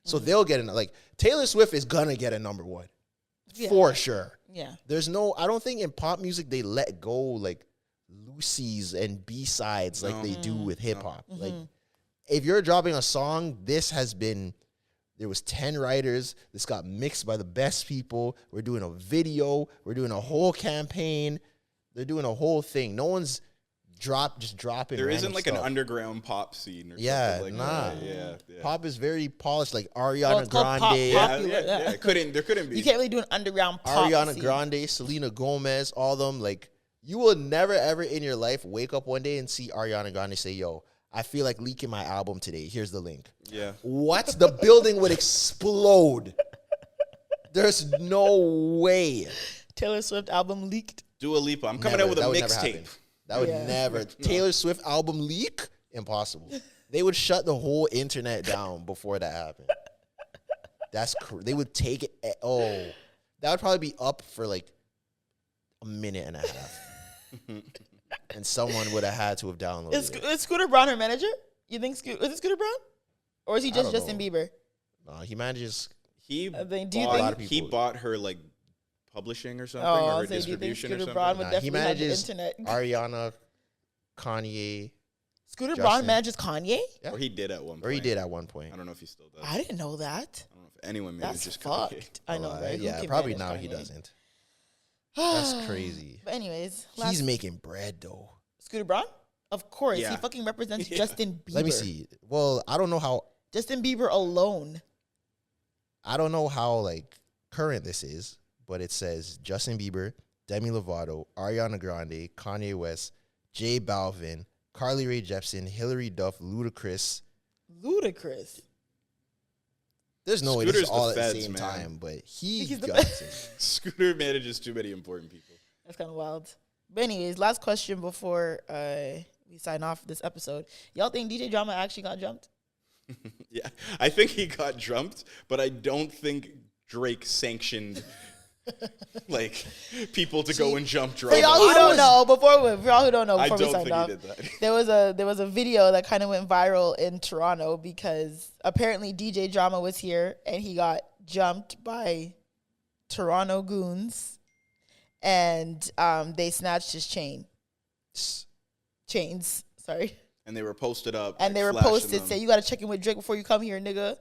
So they'll get like Taylor Swift is gonna get a number one
Yeah.
for sure.
Yeah.
I don't think in pop music they let go like Lucy's and B-sides like they do with hip hop. Like if you're dropping a song, there was 10 writers. This got mixed by the best people. We're doing a video. We're doing a whole campaign. They're doing a whole thing. No one's just dropping.
There
random
isn't like
stuff.
an underground pop scene or
Yeah,
something like
nah.
that. Yeah.
Pop is very polished, like
Well,
Ariana
it's called pop-
Grande.
pop-
Yeah. There couldn't be.
You can't really do an underground pop
Ariana
scene.
Grande, Selena Gomez, all of them. Like you will never ever in your life wake up one day and see Ariana Grande say, "Yo, I feel like leaking my album today. Here's the link."
Yeah.
What? The building would explode. There's no way.
Taylor Swift album leaked.
Dua Lipa. I'm coming
Never.
out with a
That would never
mixtape.
happen. That would
Yeah.
never. Taylor Swift album leak? Impossible. They would shut the whole internet down before that happened. They would take it. That would probably be up for like a minute and a half. And someone would have had to have downloaded it.
Is Scooter Braun her manager? You think is it Scooter Braun? Or is he
I
just
don't
Justin
know.
Bieber?
No, he manages.
He
I think- do you
bought,
think-
A lot of
he
people-
bought her like publishing or something
Oh,
or
I'll
her
say, do you think
distribution or
Scooter
something.
Braun would
Nah, he
definitely have the
manages
internet?
Ariana, Kanye,
Scooter
Justin.
Braun manages Kanye?
Yeah.
Or he did at one point.
or he did at one point.
I don't know if he still does.
I didn't know that.
I don't know if anyone
That's
manages Kanye.
fucked. I know, right? Who
Yeah,
can
probably
manage
now he
Kanye?
doesn't. That's crazy.
But anyways,
He's making bread though.
Scooter Braun? Of course.
Yeah.
He fucking represents
Yeah.
Justin Bieber.
Let me see. Well, I don't know how
Justin Bieber alone.
like current this is, but it says Justin Bieber, Demi Lovato, Ariana Grande, Kanye West, J Balvin, Carly Rae Jepsen, Hilary Duff, Ludacris.
Ludicrous.
There's no way this is
Scooter's the
all at the
feds,
same
man.
time, but he
He's the
got
best.
it.
Scooter manages too many important people.
That's kind of wild. But anyways, last question before we sign off this episode. Y'all think DJ Drama actually got jumped?
Yeah, I think he got jumped, but I don't think Drake sanctioned like people to go and jump
For
Drake.
y'all who
I
don't
was-
know, for y'all who don't know,
I
before we
don't
sign
think
off,
he did that.
there was a video that kind of went viral in Toronto because apparently DJ Drama was here and he got jumped by Toronto goons, and they snatched his chains. Sorry.
And they were posted up.
And
like,
they were
flashing
posted
them.
say you got to check in with Drake before you come here, nigga.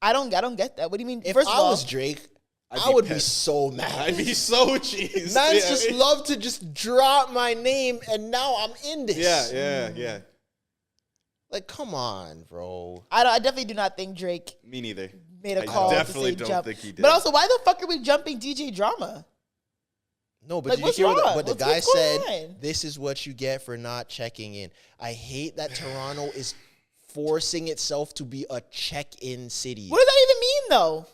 I don't get that. What do you mean?
If
First of
I
all,
was Drake,
I'd
I
be
would be
pissed.
so mad.
I'd be so cheesed.
Man's
Yeah,
just love to just drop my name, and now I'm in this.
Yeah.
Like, come on, bro.
I definitely do not think Drake
Me neither.
made a
I
call
definitely
to say
don't
jump.
think he did.
But also, why the fuck are we jumping DJ Drama?
No, but
Like,
did you
what's
hear
wrong?
what the
What's
guy said?
going on?
This is what you get for not checking in. I hate that Toronto is forcing itself to be a check-in city.
What does that even mean, though?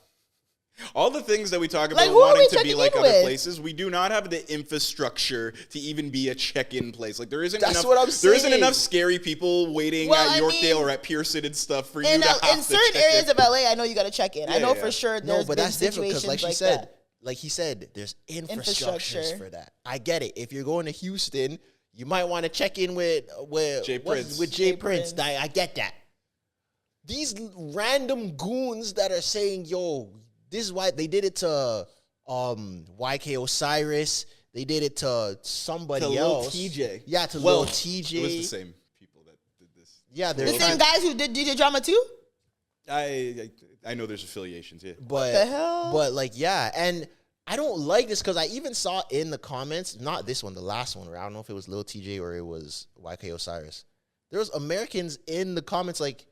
All the things that we talk
Like,
about
who are we
wanting to be
checking
like
in
other
with?
places, we do not have the infrastructure to even be a check-in place. Like there isn't
That's
enough.
what I'm
There isn't
saying.
enough scary people waiting
Well,
at
I
Yorkdale
mean,
or at Pearson and stuff for you
In,
to have
in
to
certain
check
areas
in.
of LA, I know you got to check in. I
Yeah,
know
yeah.
for sure there's
No, but
been
that's different because,
situations
like
like
she said,
that.
like he said, there's infrastructures
Infrastructure.
for that. I get it. If you're going to Houston, you might want to check in with
Jay Prince.
With Jay
Jay
Prince.
Prince.
I get that. These random goons that are saying, "Yo, this is why they did it to YK Osiris. They did it to somebody
To Lil
else.
TJ.
Yeah, to
Well,
Lil TJ.
It was the same people that did this.
Yeah,
The
there's
same guys who did DJ Drama too?
I know there's affiliations. Yeah.
But
the hell?
but like yeah, and I don't like this because I even saw in the comments, not this one, the last one, where I don't know if it was Lil TJ or it was YK Osiris. There was Americans in the comments like,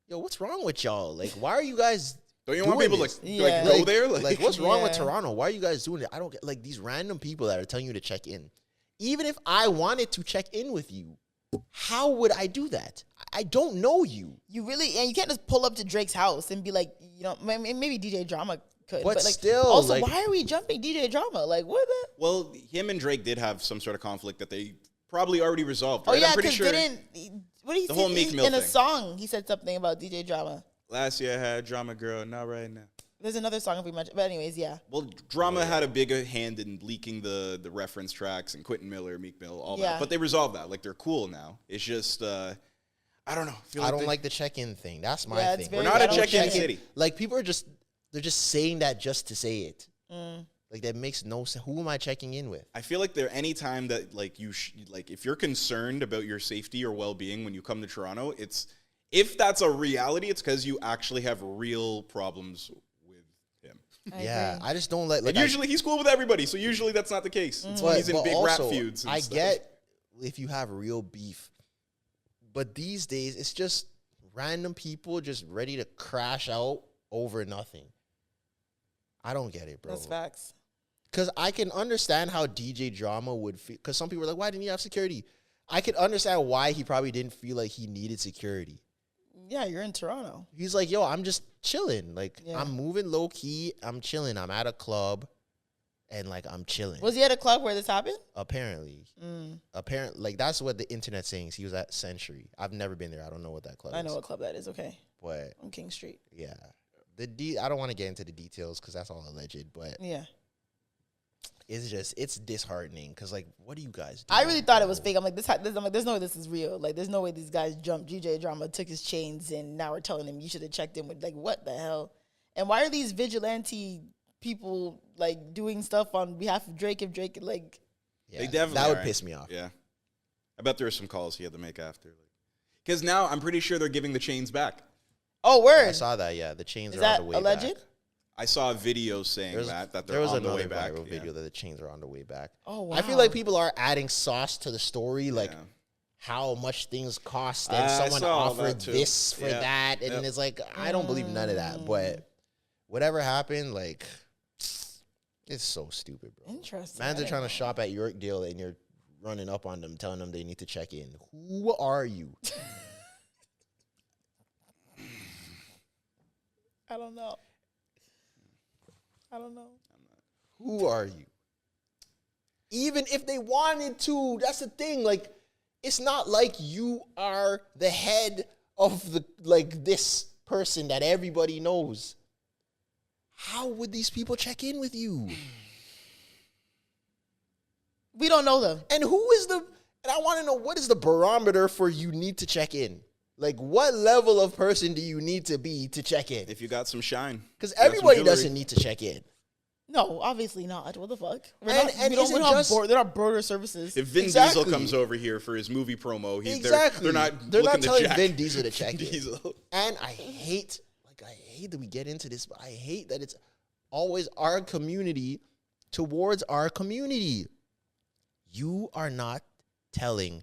"Yo, what's wrong with y'all? Like, why are you guys?
Don't you want
doing
people
this?
like
Yeah.
go there?
Like, what's wrong with
Yeah.
Toronto? Why are you guys doing it? I don't get like these random people that are telling you to check in. Even if I wanted to check in with you, how would I do that? I don't know you.
You really, and you can't just pull up to Drake's house and be like, you know, maybe DJ Drama could.
But
like,
still,
also,
like-
why are we jumping DJ Drama? Like, what the?
Well, him and Drake did have some sort of conflict that they probably already resolved.
Oh
Right?
yeah,
I'm pretty
because
sure
what did he
the
say?
whole Meek Mill
in a
thing.
song, he said something about DJ Drama.
last year I had Drama Girl, not right now.
There's another song if we mentioned, but anyways, yeah.
Well, Drama had a bigger hand in leaking the reference tracks and Quentin Miller, Meek Mill, all
Yeah.
that. But they resolved that. Like they're cool now. It's just I don't know.
I don't like the check-in thing. That's my
Yeah, it's
thing.
very-
We're not
I
a
don't
check-in
check in.
city.
Like people are they're just saying that just to say it.
Mm.
Like that makes no sense. Who am I checking in with?
I feel like there any time that like like if you're concerned about your safety or well-being when you come to Toronto, if that's a reality, it's because you actually have real problems with him.
I
Yeah,
agree.
I just don't like.
And usually he's cool with everybody, so usually that's not the case. It's when he's in big rap
also,
feuds. And
I
stuff.
get if you have real beef, but these days it's just random people just ready to crash out over nothing. I don't get it, bro.
That's facts.
Because I can understand how DJ Drama would feel. Because some people are like, why didn't he have security? I can understand why he probably didn't feel like he needed security.
Yeah, you're in Toronto.
He's like, yo, I'm just chilling. Like,
Yeah.
I'm moving low key. I'm chilling. I'm at a club. And, like, I'm chilling.
Was he at a club where this happened?
Apparently. Apparently. Like, that's what the internet's saying. He was at Century. I've never been there. I don't know what that club
I
is.
know what club that is. Okay,
But,
on King Street.
yeah. I don't want to get into the details because that's all alleged. But
Yeah,
it's disheartening because, like, what do you guys do?
I really thought it was fake. I'm like, I'm like, there's no way this is real. Like, there's no way these guys jumped. DJ Drama took his chains, and now we're telling him you should have checked in with. Like, what the hell? And why are these vigilante people like doing stuff on behalf of Drake? If Drake like,
Yeah,
They definitely
that would
are.
piss me off.
Yeah. I bet there were some calls he had to make after. Because now I'm pretty sure they're giving the chains back.
oh word,
I saw that. Yeah, the chains
is
are on
that
the way
alleged?
back.
I saw a video saying that they're
there was
on the
another
way back.
viral
Yeah.
video that the chains are on the way back.
Oh wow.
I feel like people are adding sauce to the story, like
Yeah.
how much things cost, and
I
someone
saw all
offered
that too.
this for
Yeah.
that, and
Yep.
it's like I don't believe none of that. But whatever happened, like it's so stupid, bro.
Interesting.
Mans
I
are trying to
didn't
shop at Yorkdale, and you're running up on them, telling them they need to check in. Who are you?
I don't know. I don't know.
Who are you? Even if they wanted to, that's the thing. Like, it's not like you are the head of the this person that everybody knows. How would these people check in with you?
We don't know them.
And and I want to know, what is the barometer for you need to check in? Like, what level of person do you need to be to check in?
If you got some shine.
Because
You got some
everybody
jewelry.
doesn't need to check in.
No, obviously not. What the fuck? We're
And-
not,
and
we don't,
is it
we're not
just-
they're not border services.
If Vin
Exactly.
Diesel comes over here for his movie promo,
Exactly.
they're not
They're not
looking
telling
to jack
Vin Diesel to check in.
Diesel.
And I hate that we get into this, but I hate that it's always our community towards our community. You are not telling,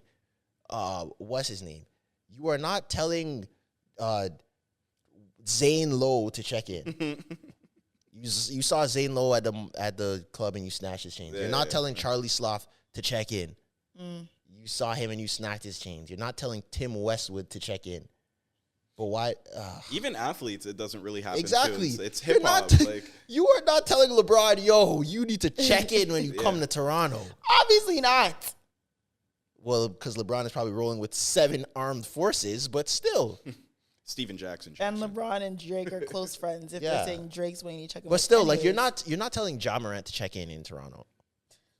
what's his name? You are not telling Zane Lowe to check in. You saw Zane Lowe at the club and you snatched his chains. You're not telling Charlie Sloth to check in. You saw him and you snatched his chains. You're not telling Tim Westwood to check in. But why?
Even athletes, it doesn't really happen.
Exactly.
Too. It's hip hop.
You are not telling LeBron, yo, you need to check in when you come to Toronto.
Obviously not.
Well, because LeBron is probably rolling with 7 armed forces, but still.
Steven Jackson.
And LeBron and Drake are close friends. If they're saying Drake's when you check in.
But still, like you're not telling Ja Morant to check in Toronto.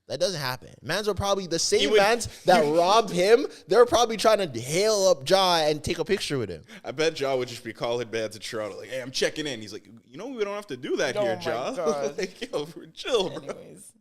That doesn't happen. Mans are probably the same mans that robbed him. They're probably trying to hail up Ja and take a picture with him.
I bet Ja would just be calling bad to Toronto, like, "Hey, I'm checking in." He's like, "You know, we don't have to do that here, Ja." Like, yo, chill, bro.
Anyways.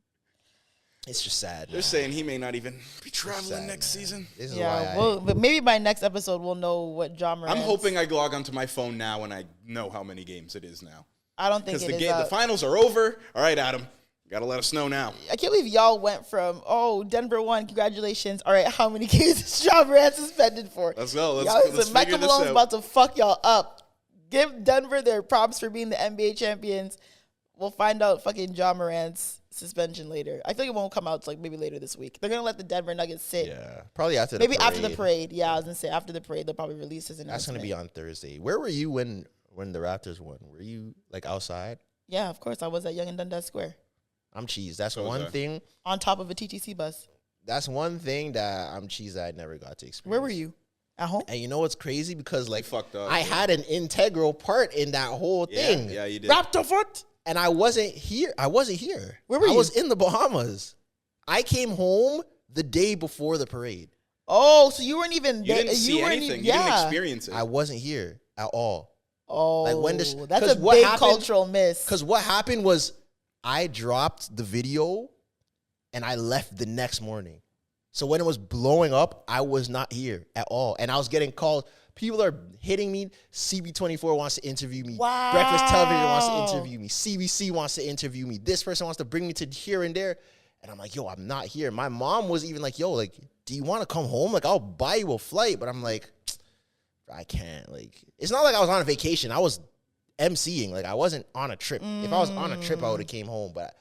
It's just sad.
They're saying he may not even be traveling next season.
This is
but maybe by next episode we'll know what Ja Morant.
I'm hoping I log onto my phone now and I know how many games it is now.
I don't think it is.
The finals are over. All right, Adam. Gotta let us know now.
I can't believe y'all went from, Denver won, congratulations. All right, how many games is Ja Morant suspended for?
Let's go.
Let's Michael Malone's about to fuck y'all up. Give Denver their props for being the NBA champions. We'll find out fucking Ja Morant's suspension later. I feel like it won't come out till like maybe later this week. They're gonna let the Denver Nuggets sit.
Yeah, probably after the parade.
After the parade. Yeah, I was gonna say after the parade they'll probably release his announcement.
That's gonna be on Thursday. Where were you when the Raptors won? Were you like outside?
Yeah, of course. I was at Yonge and Dundas Square.
I'm cheese. That's one thing.
On top of a TTC bus.
That's one thing that I'm cheese that I never got to experience.
Where were you? At home?
And you know what's crazy? Because like
fucked up,
I had an integral part in that whole thing.
Yeah, you did.
Raptor foot.
And I wasn't here.
Where were you?
I was in the Bahamas. I came home the day before the parade.
Oh, so you weren't even
You
there.
didn't see anything. You didn't experience it.
I wasn't here at all.
Oh,
like when
that's a big cultural miss.
Because what happened was I dropped the video and I left the next morning. So when it was blowing up, I was not here at all. And I was getting called. People are hitting me. CB24 wants to interview me.
Wow.
Breakfast Television wants to interview me. CBC wants to interview me. This person wants to bring me to here and there. And I'm like, yo, I'm not here. My mom was even like, yo, like, do you want to come home? Like, I'll buy you a flight. But I'm like, I can't. Like, it's not like I was on a vacation. I was emceeing. Like, I wasn't on a trip. If I was on a trip, I would have came home. But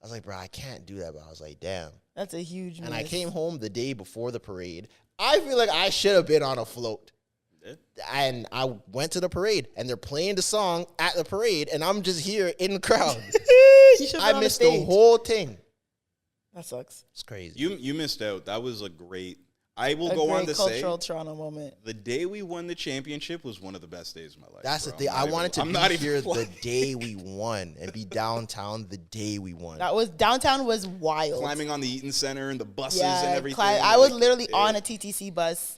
I was like, bro, I can't do that. But I was like, damn.
That's a huge miss.
And I came home the day before the parade. I feel like I should have been on a float. And I went to the parade, and they're playing the song at the parade, and I'm just here in the crowd. I missed the whole thing.
That sucks.
It's crazy.
You missed out. That was a great. I will go on to say,
cultural Toronto moment.
The day we won the championship was one of the best days of my life.
That's
bro.
the thing. I wanted to be here the
playing.
day we won and be downtown the day we won.
Downtown was wild.
Climbing on the Eaton Center and the buses
yeah,
and everything.
I was literally on a TTC bus.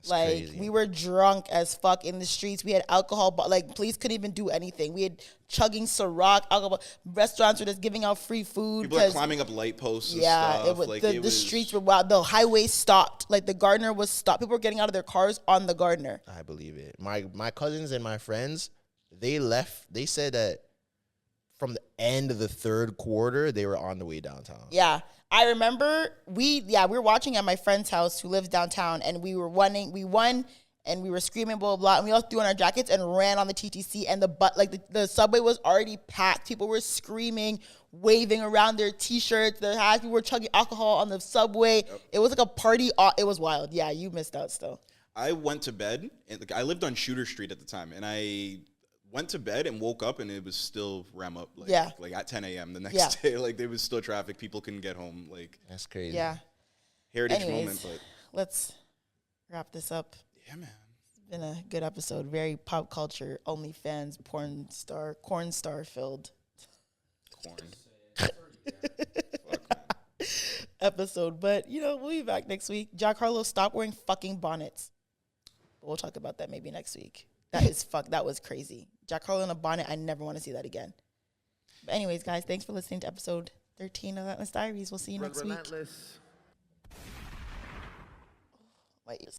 Like,
crazy.
we were drunk as fuck in the streets. We had alcohol, but like, police couldn't even do anything. We had chugging Ciroc, alcohol. Restaurants were just giving out free food.
People are climbing up light posts and stuff.
It was, the streets were wild. The highway stopped. Like, the Gardner was stopped. People were getting out of their cars on the Gardner.
I believe it. My cousins and my friends, they left. They said that from the end of the third quarter, they were on the way downtown.
Yeah. I remember we were watching at my friend's house who lives downtown, and we won, and we were screaming, blah, blah, blah, and we all threw on our jackets and ran on the TTC, and the subway was already packed. People were screaming, waving around their T-shirts, their hats. People were chugging alcohol on the subway. Yep. It was like a party. It was wild. Yeah, you missed out still.
I went to bed, and I lived on Shooter Street at the time, and I went to bed and woke up and it was still ram up like at 10 a.m. the next day. Like, there was still traffic. People couldn't get home. Like,
that's crazy.
Yeah.
Heritage moment, but
let's wrap this up.
Yeah, man.
It's been a good episode. Very pop culture, OnlyFans, porn star filled.
Corn.
Episode. But we'll be back next week. Jack Harlow, stop wearing fucking bonnets. But we'll talk about that maybe next week. That was crazy. Jack Harlow in a bonnet. I never want to see that again. But anyways, guys, thanks for listening to episode 13 of Relentless Diaries. We'll see you next week. Wait.